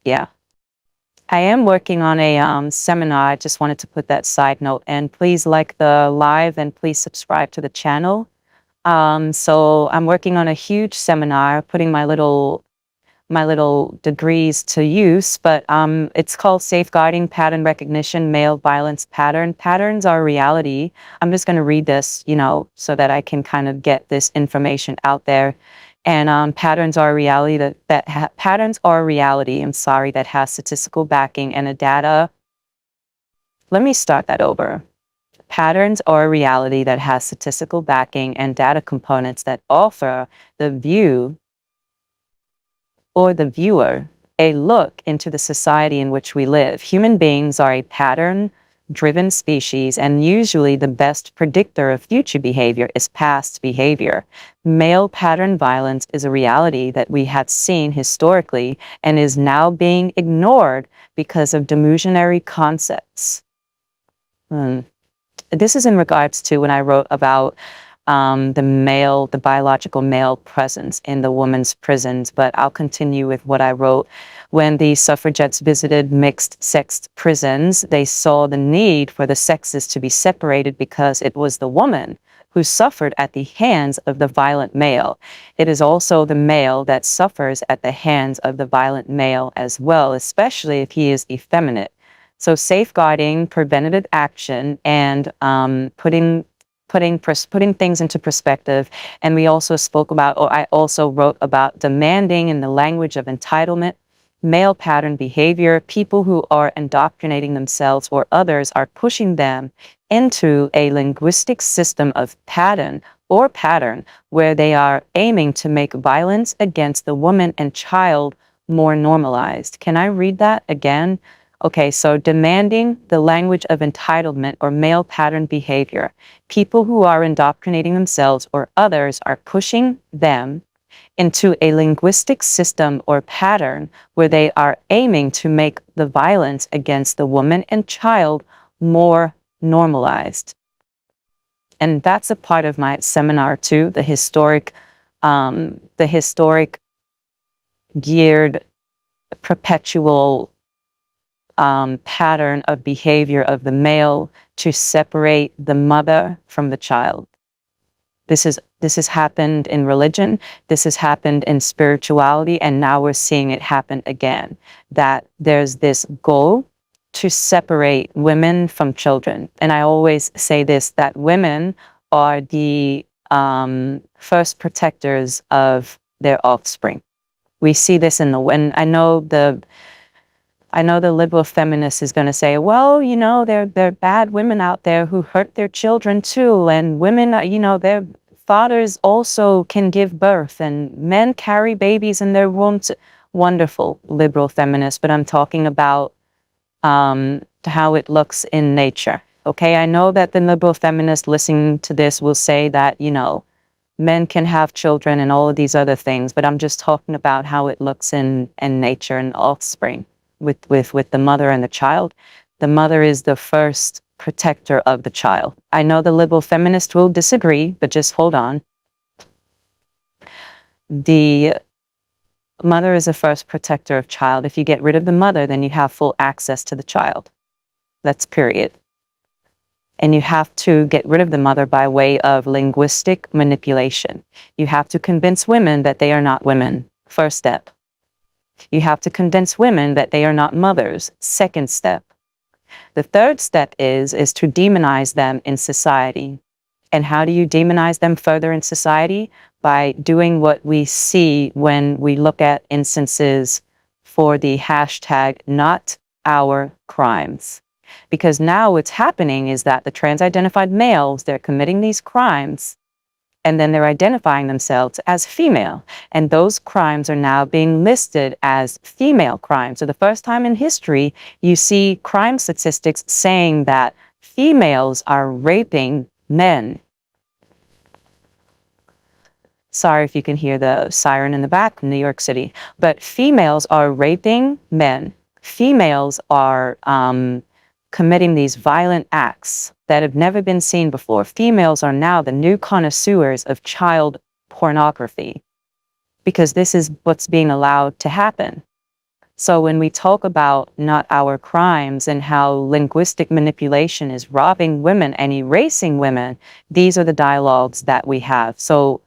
Yeah. I am working on a seminar. I just wanted to put that side note. And please like the live and please subscribe to the channel. So I'm working on a huge seminar, putting my little degrees to use, but it's called Safeguarding Pattern Recognition, Male Violence Pattern. Patterns are reality. I'm just going to read this, you know, so that I can kind of get this information out there. And patterns are reality patterns are reality, I'm sorry, that has statistical backing and a data. Let me start that over. Patterns are a reality that has statistical backing and data components that offer the view or the viewer a look into the society in which we live. Human beings are a pattern driven species, and usually the best predictor of future behavior is past behavior. Male pattern violence is a reality that we had seen historically and is now being ignored because of delusionary concepts. This is in regards to when I wrote about the biological male presence in the women's prisons, but I'll continue with what I wrote. When the suffragettes visited mixed-sex prisons, they saw the need for the sexes to be separated because it was the woman who suffered at the hands of the violent male. It is also the male that suffers at the hands of the violent male as well, especially if he is effeminate. So safeguarding, preventative action, and putting things into perspective. And we also spoke about, or I also wrote about demanding in the language of entitlement, male pattern behavior. People who are indoctrinating themselves or others are pushing them into a linguistic system of pattern where they are aiming to make violence against the woman and child more normalized. Can I read that again? Okay, so demanding the language of entitlement or male pattern behavior. People who are indoctrinating themselves or others are pushing them into a linguistic system or pattern where they are aiming to make the violence against the woman and child more normalized. And that's a part of my seminar too, the historic geared perpetual pattern of behavior of the male to separate the mother from the child. This has happened in religion, this has happened in spirituality, and now we're seeing it happen again. That there's this goal to separate women from children. And I always say this, that women are the first protectors of their offspring. We see this when I know the liberal feminist is going to say, well, you know, there are bad women out there who hurt their children too. And women, you know, their fathers also can give birth and men carry babies in their wombs. Wonderful liberal feminist, but I'm talking about how it looks in nature. Okay, I know that the liberal feminist listening to this will say that, you know, men can have children and all of these other things, but I'm just talking about how it looks in nature and offspring. With the mother and the child. The mother is the first protector of the child. I know the liberal feminist will disagree, but just hold on. The mother is the first protector of child. If you get rid of the mother, then you have full access to the child. That's period. And you have to get rid of the mother by way of linguistic manipulation. You have to convince women that they are not women. First step. You have to convince women that they are not mothers. Second step. The third step is to demonize them in society. And how do you demonize them further in society? By doing what we see when we look at instances for the hashtag not our crimes. Because now what's happening is that the trans-identified males, they're committing these crimes and then they're identifying themselves as female. And those crimes are now being listed as female crimes. So the first time in history, you see crime statistics saying that females are raping men. Sorry if you can hear the siren in the back in New York City, but females are raping men. Females are committing these violent acts that have never been seen before. Females are now the new connoisseurs of child pornography because this is what's being allowed to happen. So when we talk about not our crimes and how linguistic manipulation is robbing women and erasing women, these are the dialogues that we have. So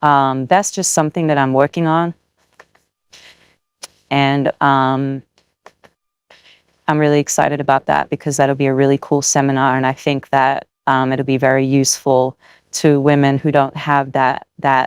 that's just something that I'm working on. And I'm really excited about that because that'll be a really cool seminar. And I think that it'll be very useful to women who don't have the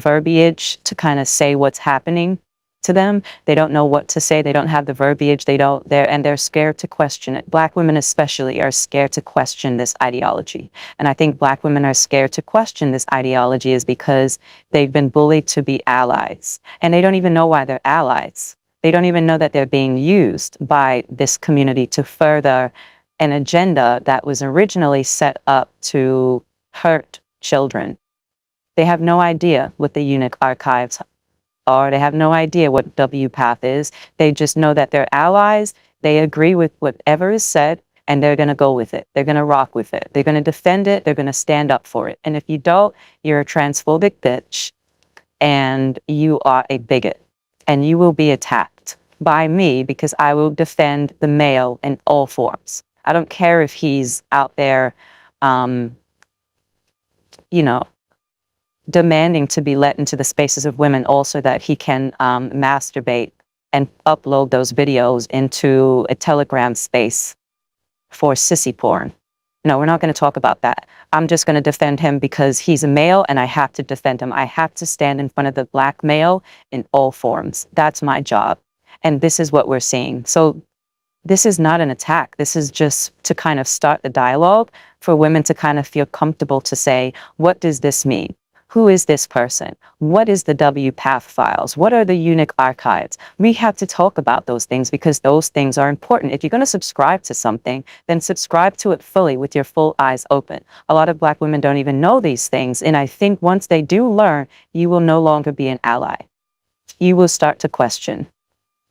verbiage to kind of say what's happening to them. They don't know what to say. They don't have the verbiage. They're scared to question it. Black women especially are scared to question this ideology. And I think Black women are scared to question this ideology is because they've been bullied to be allies. And they don't even know why they're allies. They don't even know that they're being used by this community to further an agenda that was originally set up to hurt children. They have no idea what the eunuch archives are. They have no idea what WPATH is. They just know that they're allies. They agree with whatever is said, and they're going to go with it. They're going to rock with it. They're going to defend it. They're going to stand up for it. And if you don't, you're a transphobic bitch, and you are a bigot, and you will be attacked by me because I will defend the male in all forms. I don't care if he's out there, demanding to be let into the spaces of women also that he can masturbate and upload those videos into a Telegram space for sissy porn. No, we're not going to talk about that. I'm just going to defend him because he's a male and I have to defend him. I have to stand in front of the black male in all forms. That's my job. And this is what we're seeing. So this is not an attack. This is just to kind of start the dialogue for women to kind of feel comfortable to say, what does this mean? Who is this person? What is the WPATH files? What are the eunuch archives? We have to talk about those things because those things are important. If you're going to subscribe to something, then subscribe to it fully with your full eyes open. A lot of Black women don't even know these things. And I think once they do learn, you will no longer be an ally. You will start to question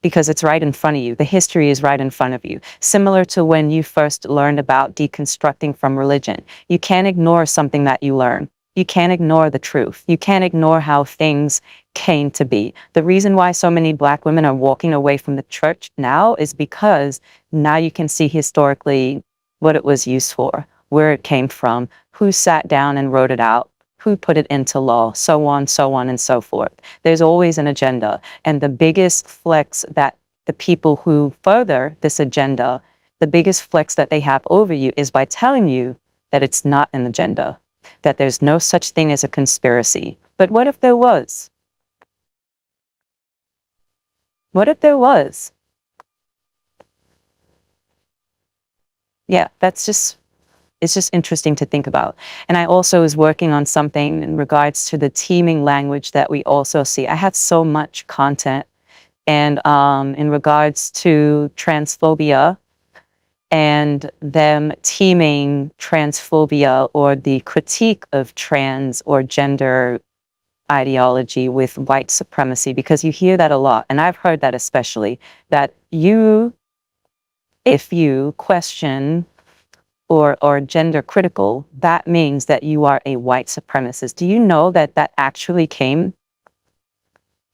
because it's right in front of you. The history is right in front of you. Similar to when you first learned about deconstructing from religion. You can't ignore something that you learn. You can't ignore the truth. You can't ignore how things came to be. The reason why so many Black women are walking away from the church now is because now you can see historically what it was used for, where it came from, who sat down and wrote it out, who put it into law, so on and so forth. There's always an agenda. And the biggest flex that the people who further this agenda, the biggest flex that they have over you is by telling you that it's not an agenda, that there's no such thing as a conspiracy. But what if there was? What if there was? Yeah, it's just interesting to think about. And I also was working on something in regards to the teaming language that we also see. I had so much content and in regards to transphobia and them teaming transphobia or the critique of trans or gender ideology with white supremacy, because you hear that a lot. And I've heard that especially, that if you question or gender critical, that means that you are a white supremacist. Do you know that that actually came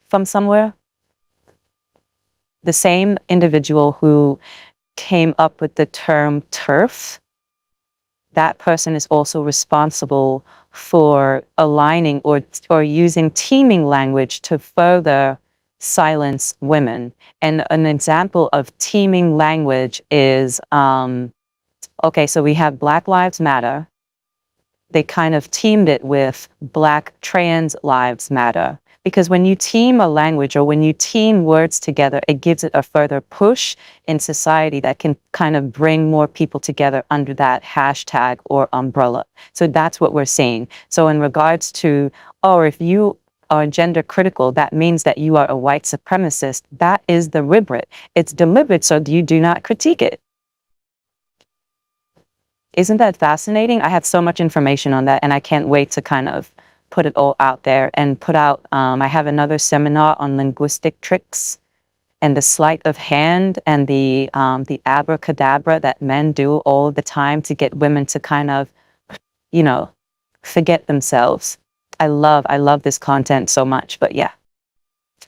from somewhere? The same individual who came up with the term TERF, that person is also responsible for aligning or using teaming language to further silence women. And an example of teaming language is, okay, so we have Black Lives Matter. They kind of teamed it with Black Trans Lives Matter. Because when you team a language or when you team words together, it gives it a further push in society that can kind of bring more people together under that hashtag or umbrella. So that's what we're seeing. So in regards to, if you are gender critical, that means that you are a white supremacist. That is deliberate. It's deliberate so you do not critique it. Isn't that fascinating? I have so much information on that and I can't wait to kind of put it all out there and put out, I have another seminar on linguistic tricks and the sleight of hand and the abracadabra that men do all the time to get women to kind of, forget themselves. I love this content so much, but yeah.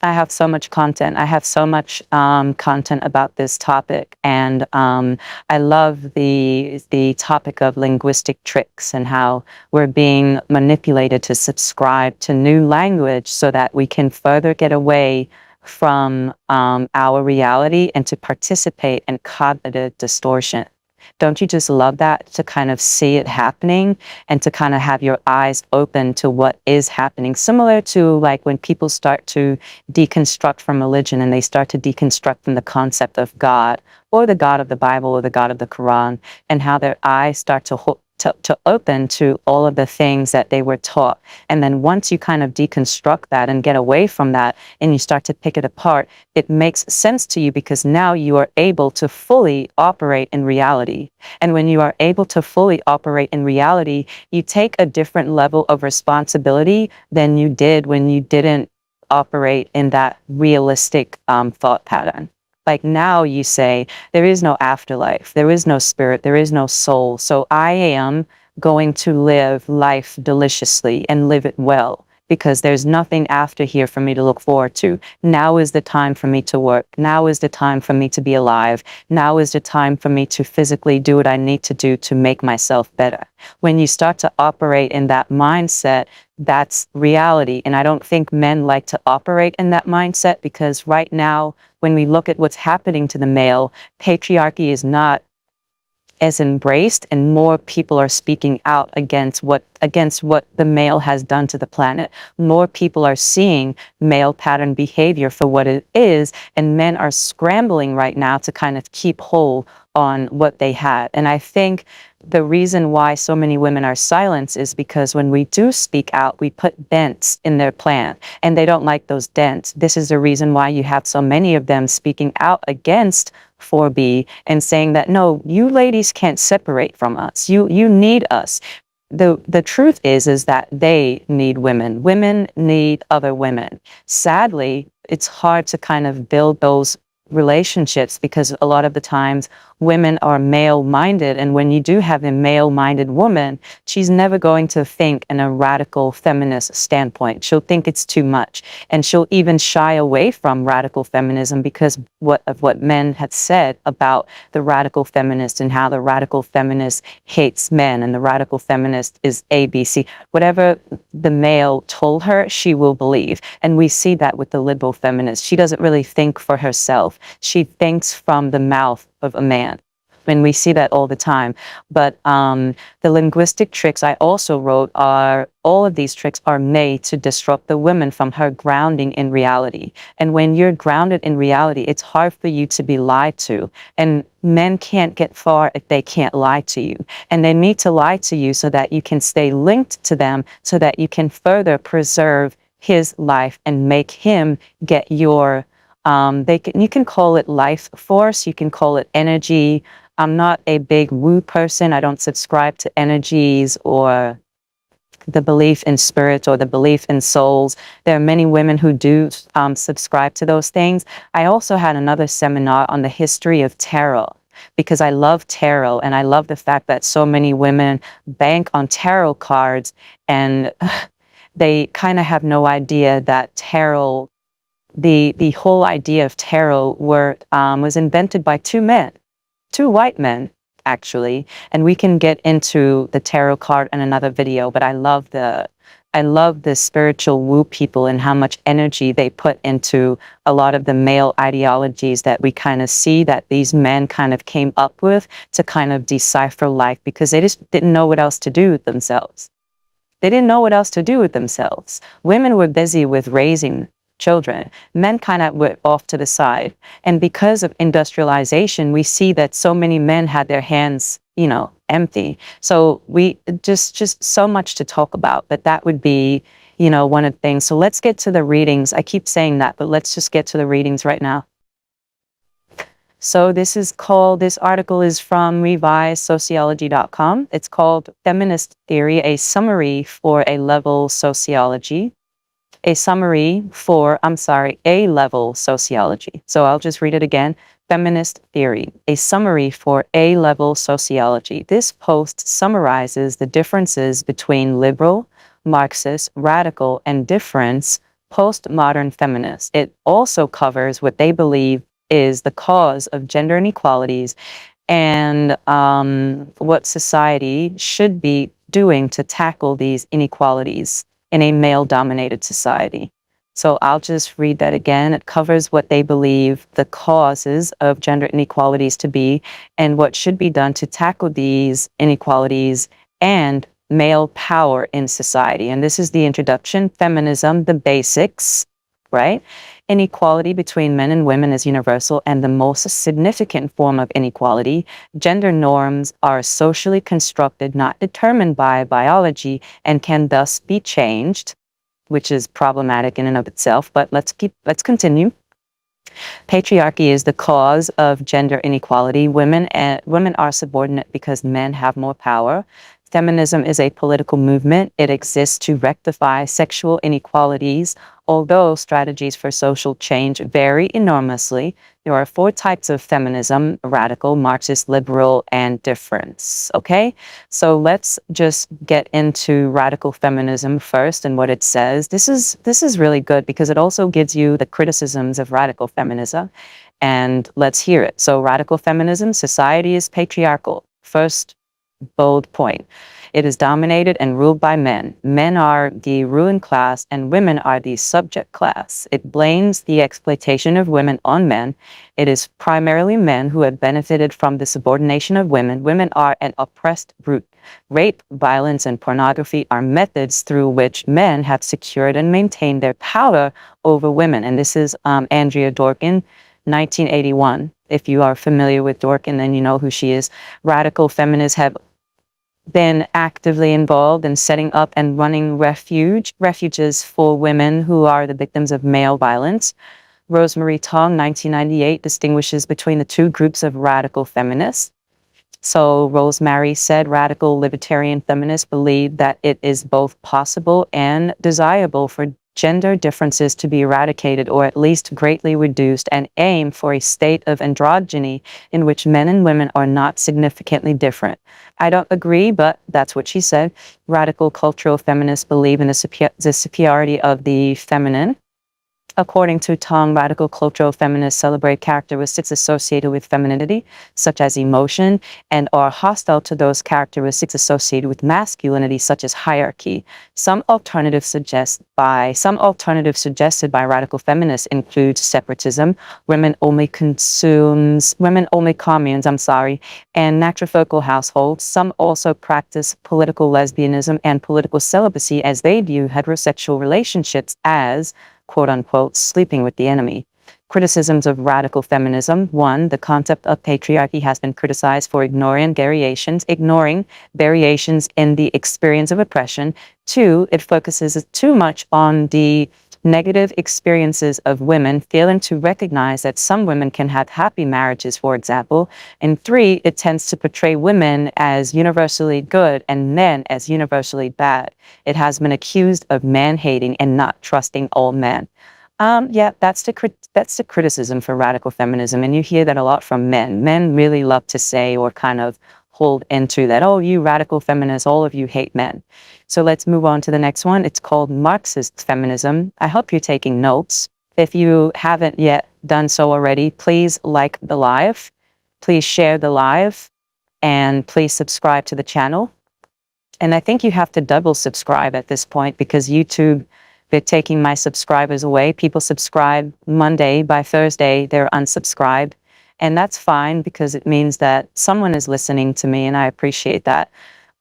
I have so much content. I have so much content about this topic, and I love the topic of linguistic tricks and how we're being manipulated to subscribe to new language so that we can further get away from our reality and to participate in cognitive distortion. Don't you just love that, to kind of see it happening and to kind of have your eyes open to what is happening? Similar to like when people start to deconstruct from religion and they start to deconstruct from the concept of God or the God of the Bible or the God of the Quran, and how their eyes start to to open to all of the things that they were taught. And then once you kind of deconstruct that and get away from that and you start to pick it apart, it makes sense to you because now you are able to fully operate in reality. And when you are able to fully operate in reality, you take a different level of responsibility than you did when you didn't operate in that realistic thought pattern. Like now you say, there is no afterlife, there is no spirit, there is no soul. So I am going to live life deliciously and live it well because there's nothing after here for me to look forward to. Now is the time for me to work. Now is the time for me to be alive. Now is the time for me to physically do what I need to do to make myself better. When you start to operate in that mindset, that's reality. And I don't think men like to operate in that mindset because right now, when we look at what's happening to the male, patriarchy is not as embraced and more people are speaking out against what the male has done to the planet. More people are seeing male pattern behavior for what it is, and men are scrambling right now to kind of keep hold on what they had. And I think the reason why so many women are silenced is because when we do speak out, we put dents in their plan, and they don't like those dents. This is the reason why you have so many of them speaking out against 4B and saying that, no, you ladies can't separate from us. You need us. The truth is that they need women. Women need other women. Sadly, it's hard to kind of build those relationships because a lot of the times women are male-minded, and when you do have a male-minded woman, she's never going to think in a radical feminist standpoint. She'll think it's too much, and she'll even shy away from radical feminism because of what men had said about the radical feminist and how the radical feminist hates men and the radical feminist is ABC. Whatever the male told her, she will believe. And we see that with the liberal feminist. She doesn't really think for herself. She thinks from the mouth of a man. And we see that all the time. But the linguistic tricks I also wrote all of these tricks are made to disrupt the woman from her grounding in reality. And when you're grounded in reality, it's hard for you to be lied to. And men can't get far if they can't lie to you. And they need to lie to you so that you can stay linked to them, so that you can further preserve his life and make him get your you can call it life force, you can call it energy. I'm not a big woo person. I don't subscribe to energies or the belief in spirit or the belief in souls. There are many women who do subscribe to those things. I also had another seminar on the history of tarot, because I love tarot and I love the fact that so many women bank on tarot cards, and they kind of have no idea that tarot, the whole idea of tarot was invented by two white men, actually. And we can get into the tarot card in another video, but I love the spiritual woo people and how much energy they put into a lot of the male ideologies that we kind of see that these men kind of came up with to kind of decipher life, because they just didn't know what else to do with themselves. They didn't know what else to do with themselves. Women were busy with raising children. Men kind of went off to the side. And because of industrialization, we see that so many men had their hands, empty. So we just so much to talk about, but that would be, one of the things. So let's get to the readings. I keep saying that, but let's just get to the readings right now. So this article is from revisedsociology.com. It's called Feminist Theory, a Summary for A-Level Sociology. A-Level Sociology. So I'll just read it again. Feminist Theory, a Summary for A-Level Sociology. This post summarizes the differences between liberal, Marxist, radical, and difference postmodern feminists. It also covers what they believe is the cause of gender inequalities and what society should be doing to tackle these inequalities in a male-dominated society. So I'll just read that again. It covers what they believe the causes of gender inequalities to be and what should be done to tackle these inequalities and male power in society. And this is the introduction: feminism, the basics, right? Inequality between men and women is universal and the most significant form of inequality. Gender norms are socially constructed, not determined by biology, and can thus be changed, which is problematic in and of itself. But let's continue. Patriarchy is the cause of gender inequality. Women are subordinate because men have more power. Feminism is a political movement. It exists to rectify sexual inequalities. Although strategies for social change vary enormously, there are 4 types of feminism: radical, Marxist, liberal, and difference. Okay? So let's just get into radical feminism first and what it says. This is really good because it also gives you the criticisms of radical feminism. And let's hear it. So radical feminism: society is patriarchal. First bold point. It is dominated and ruled by men. Men are the ruling class and women are the subject class. It blames the exploitation of women on men. It is primarily men who have benefited from the subordination of women. Women are an oppressed brute. Rape, violence, and pornography are methods through which men have secured and maintained their power over women. And this is Andrea Dworkin, 1981. If you are familiar with Dworkin, then you know who she is. Radical feminists have been actively involved in setting up and running refuges for women who are the victims of male violence. Rosemary Tong, 1998, distinguishes between the 2 groups of radical feminists. So Rosemary said radical libertarian feminists believe that it is both possible and desirable for gender differences to be eradicated or at least greatly reduced, and aim for a state of androgyny in which men and women are not significantly different. I don't agree, but that's what she said. Radical cultural feminists believe in the superiority of the feminine. According to Tong, radical cultural feminists celebrate characteristics associated with femininity, such as emotion, and are hostile to those characteristics associated with masculinity, such as hierarchy. Some alternatives suggested by radical feminists include separatism, women-only communes, and matrifocal households. Some also practice political lesbianism and political celibacy, as they view heterosexual relationships as, quote-unquote, sleeping with the enemy. Criticisms of radical feminism. 1, the concept of patriarchy has been criticized for ignoring variations in the experience of oppression. 2, it focuses too much on the negative experiences of women, failing to recognize that some women can have happy marriages, for example. And 3, it tends to portray women as universally good and men as universally bad. It has been accused of man-hating and not trusting all men. Yeah, that's the criticism for radical feminism, and you hear that a lot from men. Men really love to say or kind of hold into that, oh, you radical feminists, all of you hate men. So let's move on to the next one. It's called Marxist feminism. I hope you're taking notes. If you haven't yet done so already, please like the live, please share the live, and please subscribe to the channel. And I think you have to double subscribe at this point because YouTube, they're taking my subscribers away. People subscribe Monday, by Thursday, they're unsubscribed. And that's fine because it means that someone is listening to me and I appreciate that.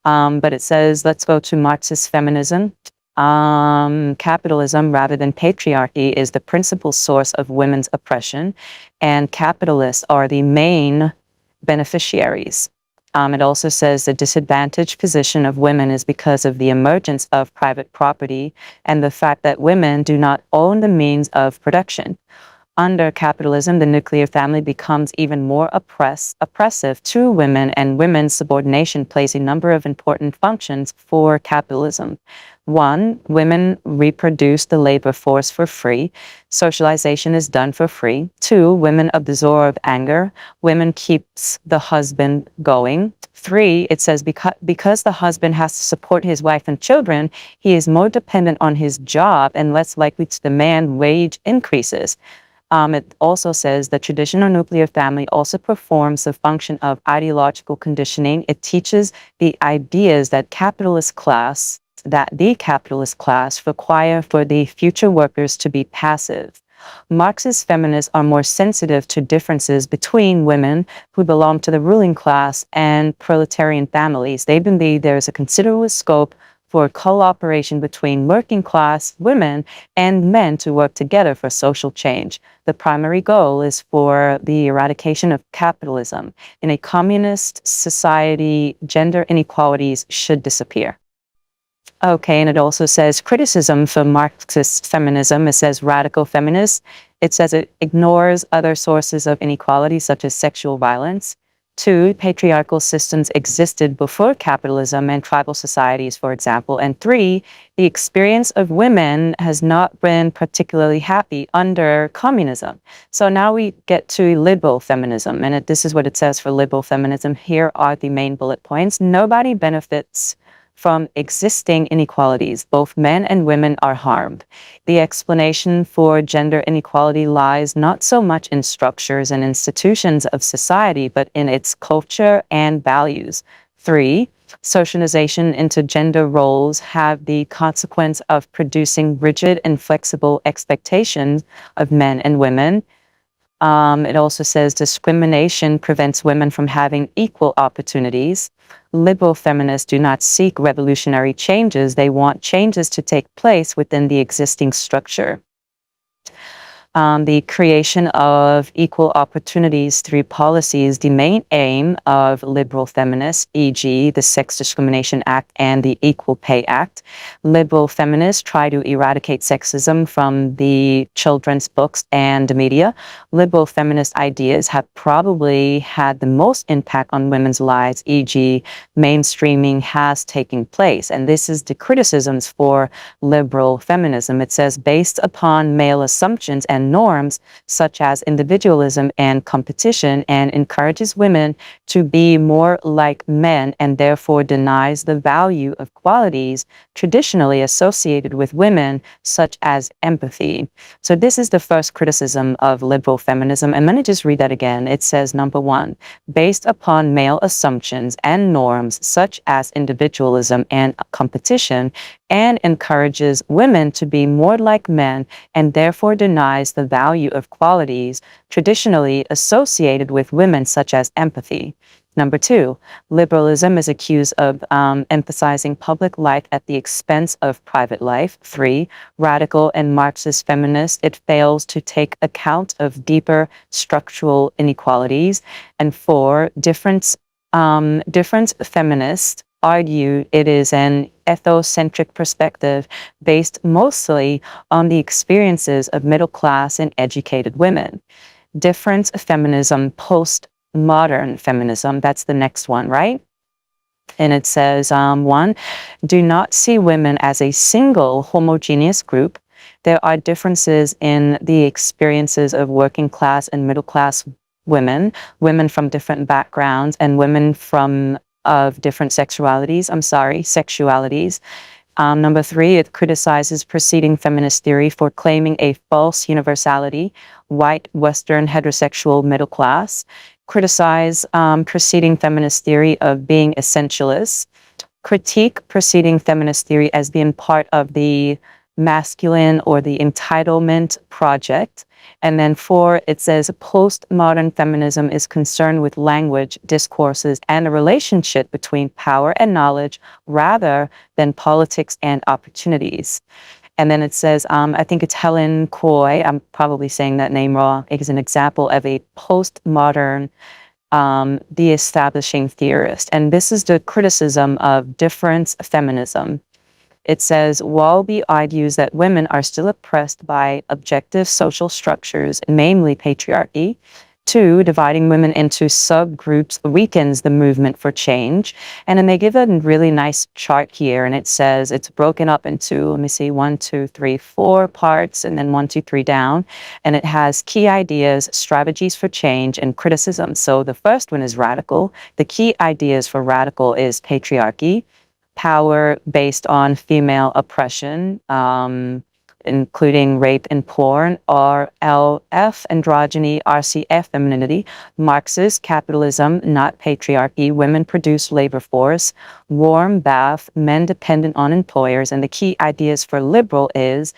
But it says, let's go to Marxist feminism. Capitalism rather than patriarchy is the principal source of women's oppression, and capitalists are the main beneficiaries. It also says the disadvantaged position of women is because of the emergence of private property and the fact that women do not own the means of production. Under capitalism, the nuclear family becomes even more oppressive to women, and women's subordination plays a number of important functions for capitalism. 1, women reproduce the labor force for free. Socialization is done for free. 2, women absorb anger. Women keeps the husband going. 3, it says because the husband has to support his wife and children, he is more dependent on his job and less likely to demand wage increases. It also says the traditional nuclear family also performs the function of ideological conditioning. It teaches the ideas that the capitalist class require for the future workers to be passive. Marxist feminists are more sensitive to differences between women who belong to the ruling class and proletarian families. They believe there is a considerable scope for cooperation between working class women and men to work together for social change. The primary goal is for the eradication of capitalism. In a communist society, gender inequalities should disappear. Okay, and it also says criticism for Marxist feminism. It says radical feminist. It says it ignores other sources of inequality, such as sexual violence. 2, patriarchal systems existed before capitalism and tribal societies, for example. And 3, the experience of women has not been particularly happy under communism. So now we get to liberal feminism, and this is what it says for liberal feminism. Here are the main bullet points. Nobody benefits from existing inequalities. Both men and women are harmed. The explanation for gender inequality lies not so much in structures and institutions of society, but in its culture and values. 3, socialization into gender roles have the consequence of producing rigid and flexible expectations of men and women. It also says discrimination prevents women from having equal opportunities. Liberal feminists do not seek revolutionary changes. They want changes to take place within the existing structure. The creation of equal opportunities through policies, the main aim of liberal feminists, e.g. the Sex Discrimination Act and the Equal Pay Act. Liberal feminists try to eradicate sexism from the children's books and the media. Liberal feminist ideas have probably had the most impact on women's lives, e.g. mainstreaming has taken place. And this is the criticisms for liberal feminism. It says, based upon male assumptions and norms such as individualism and competition, and encourages women to be more like men and therefore denies the value of qualities traditionally associated with women, such as empathy. So this is the first criticism of liberal feminism. And let me just read that again. It says, number 1, based upon male assumptions and norms such as individualism and competition, and encourages women to be more like men and therefore denies the value of qualities traditionally associated with women, such as empathy. Number 2, liberalism is accused of emphasizing public life at the expense of private life. 3, radical and Marxist feminists, it fails to take account of deeper structural inequalities. And 4, different feminists argue it is an ethnocentric perspective based mostly on the experiences of middle-class and educated women. Different feminism, post-modern feminism, that's the next one, right? And it says, 1, do not see women as a single homogeneous group. There are differences in the experiences of working class and middle class women, women from different backgrounds, and women of different sexualities. Number 3, it criticizes preceding feminist theory for claiming a false universality, white, Western, heterosexual, middle class. Criticize preceding feminist theory of being essentialist. Critique preceding feminist theory as being part of the masculine or the entitlement project. And then 4, it says postmodern feminism is concerned with language, discourses, and a relationship between power and knowledge rather than politics and opportunities. And then it says, I think it's Helen Coy, I'm probably saying that name wrong, is an example of a postmodern de-establishing theorist. And this is the criticism of difference feminism. It says, Walby argues that women are still oppressed by objective social structures, namely patriarchy. 2, dividing women into subgroups weakens the movement for change. And then they give a really nice chart here, and it says it's broken up into, 1, 2, 3, 4 parts, and then 1, 2, 3 down. And it has key ideas, strategies for change, and criticism. So the first one is radical. The key ideas for radical is patriarchy, power based on female oppression, including rape and porn, RLF, androgyny, RCF, femininity, Marxist, capitalism, not patriarchy, women produce labor force, warm bath, men dependent on employers, and the key ideas for liberal is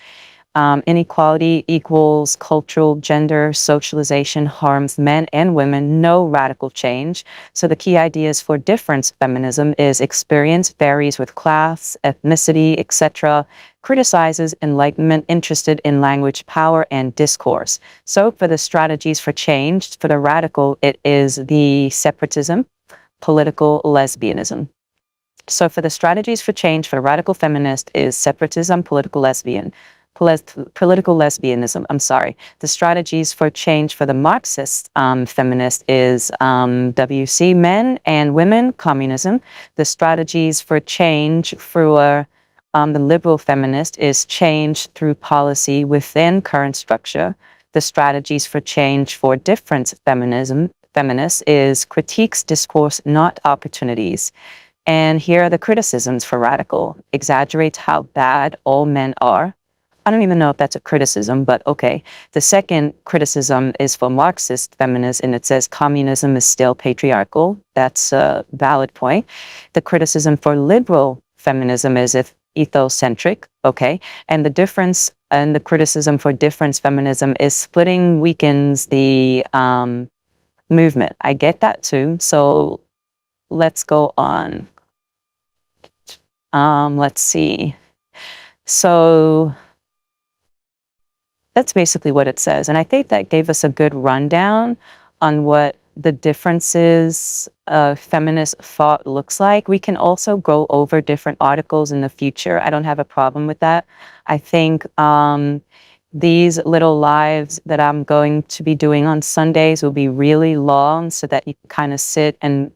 Inequality equals cultural, gender, socialization harms men and women, no radical change. So the key ideas for difference feminism is experience varies with class, ethnicity, etc. Criticizes enlightenment, interested in language, power, and discourse. So for the strategies for change, for the radical, it is the separatism, political lesbianism. So for the strategies for change for the radical feminist is separatism, political lesbianism. I'm sorry. The strategies for change for the Marxist feminist is WC, men and women, communism. The strategies for change for the liberal feminist is change through policy within current structure. The strategies for change for difference feminist is critiques discourse, not opportunities. And here are the criticisms for radical. Exaggerates how bad all men are. I don't even know if that's a criticism, but okay. The second criticism is for Marxist feminists, and it says communism is still patriarchal. That's a valid point. The criticism for liberal feminism is if ethocentric, okay. And the difference and the criticism for difference feminism is splitting weakens the movement. I get that too. So let's go on. Let's see. So that's basically what it says. And I think that gave us a good rundown on what the differences of feminist thought looks like. We can also go over different articles in the future. I don't have a problem with that. I think these little lives that I'm going to be doing on Sundays will be really long so that you can kind of sit and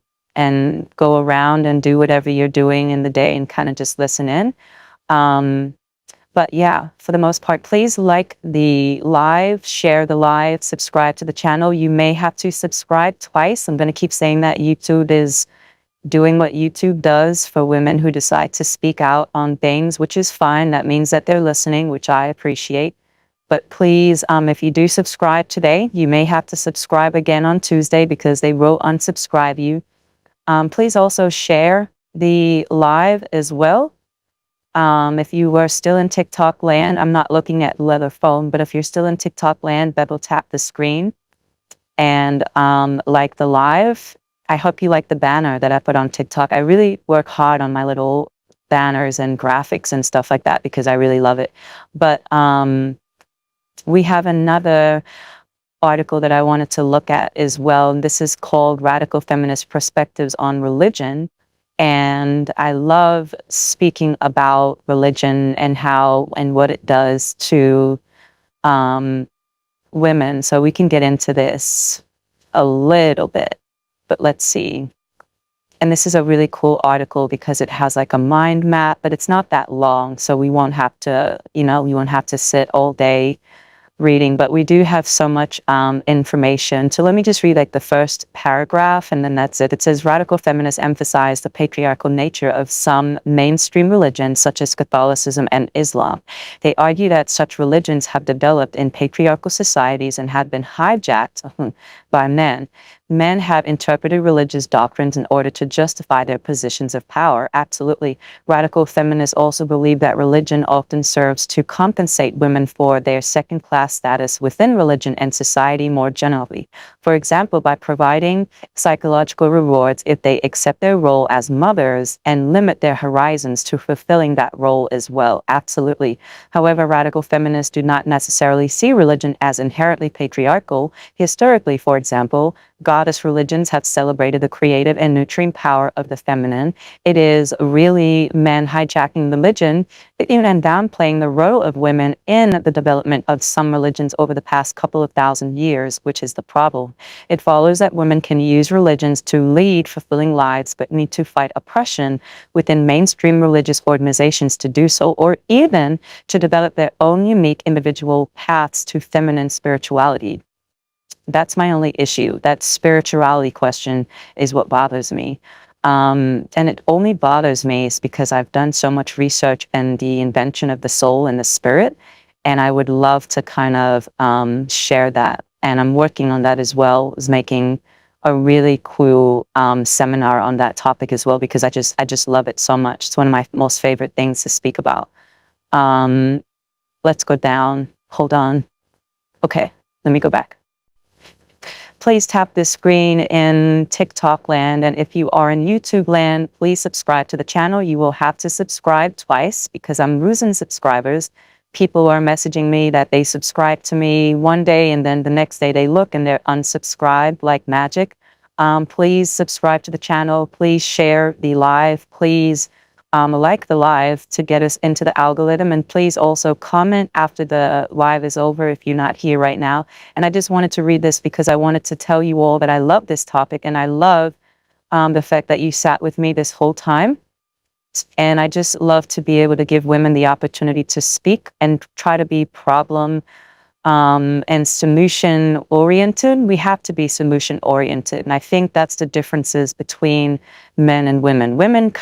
go around and do whatever you're doing in the day and kind of just listen in. But yeah, for the most part, please like the live, share the live, subscribe to the channel. You may have to subscribe twice. I'm going to keep saying that YouTube is doing what YouTube does for women who decide to speak out on things, which is fine. That means that they're listening, which I appreciate. But please, if you do subscribe today, you may have to subscribe again on Tuesday because they will unsubscribe you. Please also share the live as well. If you were still in TikTok land, I'm not looking at the other phone, but if you're still in TikTok land, Bebel tap the screen and like the live. I hope you like the banner that I put on TikTok. I really work hard on my little banners and graphics and stuff like that because I really love it. But we have another article that I wanted to look at as well. And this is called Radical Feminist Perspectives on Religion. And I love speaking about religion and how and what it does to women. So we can get into this a little bit, but let's see. And this is a really cool article because it has like a mind map, but it's not that long. So we won't have to, you won't have to sit all day reading, but we do have so much information. So let me just read like the first paragraph and then that's it. It says radical feminists emphasize the patriarchal nature of some mainstream religions such as Catholicism and Islam. They argue that such religions have developed in patriarchal societies and have been hijacked by men. Men have interpreted religious doctrines in order to justify their positions of power. Absolutely. Radical feminists also believe that religion often serves to compensate women for their second-class status within religion and society more generally. For example, by providing psychological rewards if they accept their role as mothers and limit their horizons to fulfilling that role as well. Absolutely. However, radical feminists do not necessarily see religion as inherently patriarchal. Historically, for example, goddess religions have celebrated the creative and nurturing power of the feminine. It is really men hijacking religion and downplaying the role of women in the development of some religions over the past couple of thousand years, which is the problem. It follows that women can use religions to lead fulfilling lives, but need to fight oppression within mainstream religious organizations to do so, or even to develop their own unique individual paths to feminine spirituality. That's my only issue. That spirituality question is what bothers me. And it only bothers me is because I've done so much research in the invention of the soul and the spirit, and I would love to kind of share that. And I'm working on that as well, as making a really cool seminar on that topic as well, because I just love it so much. It's one of my most favorite things to speak about. let's go down. Hold on. Okay, let me go back. Please tap this screen in TikTok land. And if you are in YouTube land, please subscribe to the channel. You will have to subscribe twice because I'm losing subscribers. People are messaging me that they subscribe to me one day and then the next day they look and they're unsubscribed like magic. Please subscribe to the channel. Please share the live. Please like the live to get us into the algorithm. And please also comment after the live is over if you're not here right now. And I just wanted to read this because I wanted to tell you all that I love this topic and I love the fact that you sat with me this whole time. And I just love to be able to give women the opportunity to speak and try to be problem and solution oriented. We have to be solution oriented. And I think that's the differences between men and women. Women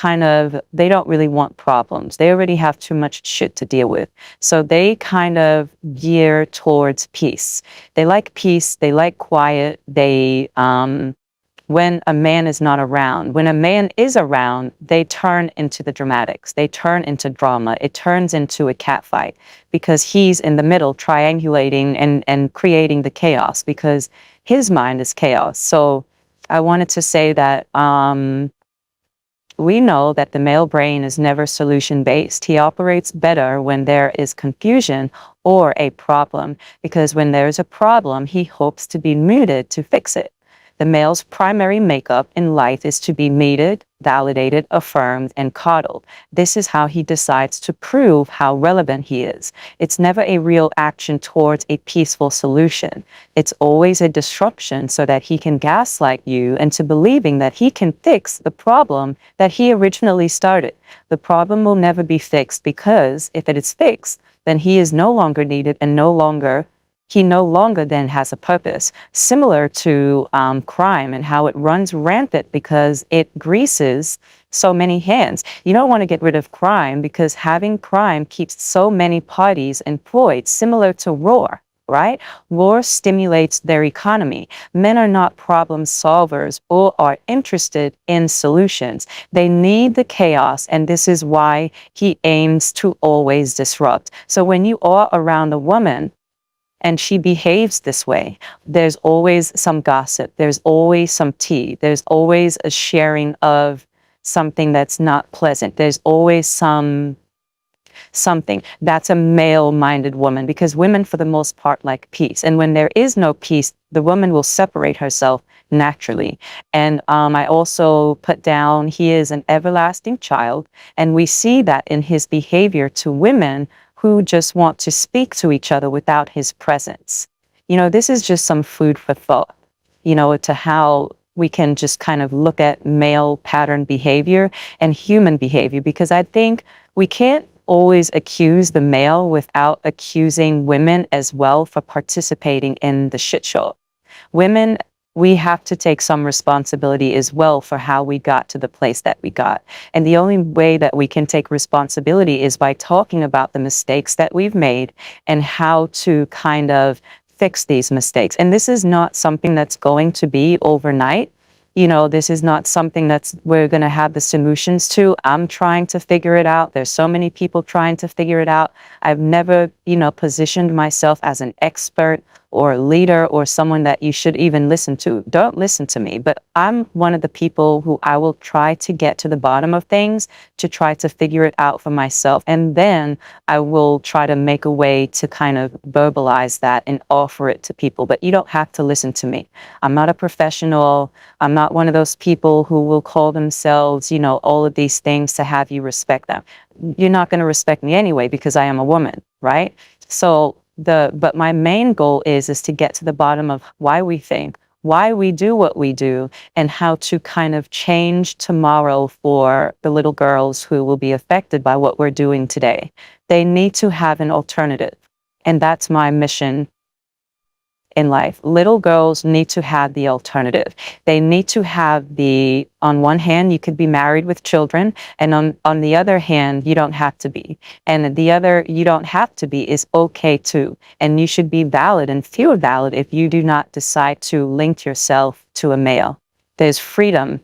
they don't really want problems. They already have too much shit to deal with. So they kind of gear towards peace. They like peace. They like quiet. When a man is not around. When a man is around, they turn into the dramatics. They turn into drama. It turns into a catfight because he's in the middle triangulating and creating the chaos because his mind is chaos. So I wanted to say that we know that the male brain is never solution-based. He operates better when there is confusion or a problem because when there's a problem, he hopes to be muted to fix it. The male's primary makeup in life is to be mated, validated, affirmed, and coddled. This is how he decides to prove how relevant he is. It's never a real action towards a peaceful solution. It's always a disruption so that he can gaslight you into believing that he can fix the problem that he originally started. The problem will never be fixed because if it is fixed, then he is no longer needed and he no longer then has a purpose, similar to crime and how it runs rampant because it greases so many hands. You don't want to get rid of crime because having crime keeps so many parties employed, similar to war, right? War stimulates their economy. Men are not problem solvers or are interested in solutions. They need the chaos, and this is why he aims to always disrupt. So when you are around a woman, and she behaves this way, there's always some gossip, there's always some tea, there's always a sharing of something that's not pleasant, there's always something. That's a male-minded woman because women, for the most part, like peace. And when there is no peace, the woman will separate herself naturally. And I also put down, he is an everlasting child, and we see that in his behavior to women who just want to speak to each other without his presence. You know, this is just some food for thought, to how we can just kind of look at male pattern behavior and human behavior, because I think we can't always accuse the male without accusing women as well for participating in the shit show. Women, we have to take some responsibility as well for how we got to the place that we got. And the only way that we can take responsibility is by talking about the mistakes that we've made and how to kind of fix these mistakes. And this is not something that's going to be overnight. This is not something we're going to have the solutions to. I'm trying to figure it out. There's so many people trying to figure it out. I've never, positioned myself as an expert or a leader or someone that you should even listen to. Don't listen to me. But I'm one of the people who I will try to get to the bottom of things to try to figure it out for myself. And then I will try to make a way to kind of verbalize that and offer it to people. But you don't have to listen to me. I'm not a professional. I'm not one of those people who will call themselves, all of these things to have you respect them. You're not going to respect me anyway because I am a woman, right? So but my main goal is to get to the bottom of why we think, why we do what we do, and how to kind of change tomorrow for the little girls who will be affected by what we're doing today. They need to have an alternative. And that's my mission in life. Little girls need to have the alternative. They need to have on one hand, you could be married with children, and on the other hand, you don't have to be. And the other, you don't have to be is okay too. And you should be valid and feel valid if you do not decide to link yourself to a male. There's freedom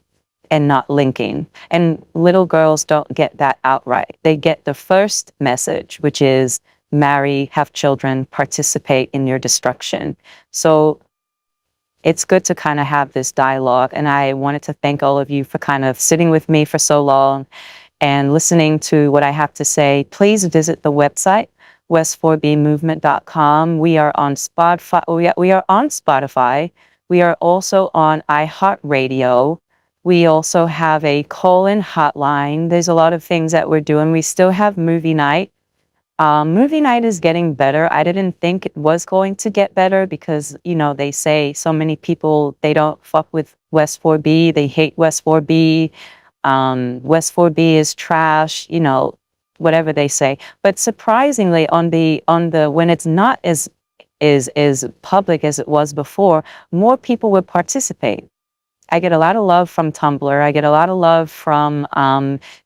and not linking. And little girls don't get that outright. They get the first message, which is marry, have children, participate in your destruction. So it's good to kind of have this dialogue. And I wanted to thank all of you for kind of sitting with me for so long and listening to what I have to say. Please visit the website, west4bmovement.com. We are on Spotify. We are on Spotify. We are also on iHeartRadio. We also have a call-in hotline. There's a lot of things that we're doing. We still have movie night. Movie night is getting better. I didn't think it was going to get better because, you know, they say so many people, they don't fuck with West 4B. They hate West 4B. West 4B is trash, you know, whatever they say. But surprisingly, when it's not as public as it was before, more people would participate. I get a lot of love from Tumblr. I get a lot of love from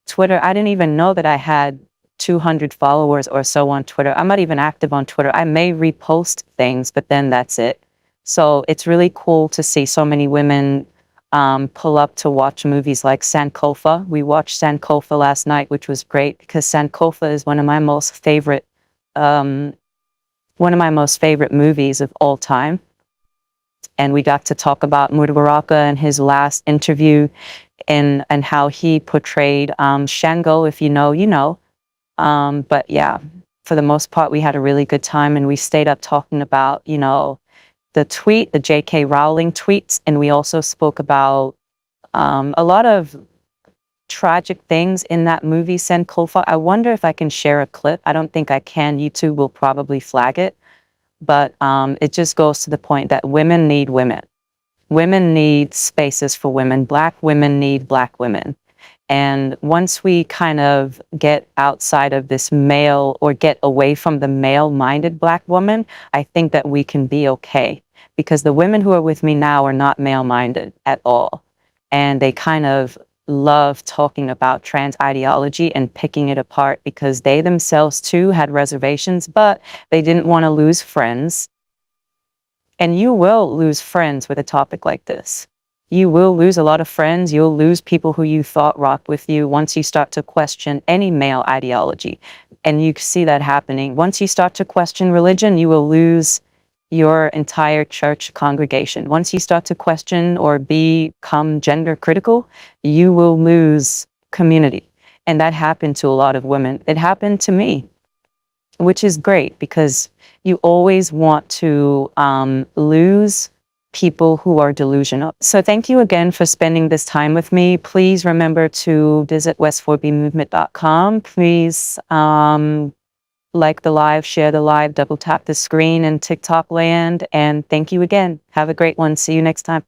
Twitter. I didn't even know that I had 200 followers or so on Twitter. I'm not even active on Twitter. I may repost things, but then that's it. So it's really cool to see so many women pull up to watch movies like Sankofa. We watched Sankofa last night, which was great because Sankofa is one of my most favorite movies of all time. And we got to talk about Mudawaraka and his last interview and how he portrayed Shango. If you know, you know. But yeah, for the most part, we had a really good time, and we stayed up talking about, you know, the J.K. Rowling tweets, and we also spoke about a lot of tragic things in that movie, Sankofa. I wonder if I can share a clip. I don't think I can. YouTube will probably flag it. But it just goes to the point that women need women. Women need spaces for women. Black women need Black women. And once we kind of get outside of this male or get away from the male-minded Black woman, I think that we can be okay. Because the women who are with me now are not male-minded at all. And they kind of love talking about trans ideology and picking it apart because they themselves too had reservations, but they didn't want to lose friends. And you will lose friends with a topic like this. You will lose a lot of friends. You'll lose people who you thought rocked with you once you start to question any male ideology. And you see that happening. Once you start to question religion, you will lose your entire church congregation. Once you start to question or become gender critical, you will lose community. And that happened to a lot of women. It happened to me, which is great because you always want to lose people who are delusional. So thank you again for spending this time with me. Please remember to visit west4bmovement.com. Please like the live, share the live, double tap the screen in TikTok land. And thank you again. Have a great one. See you next time.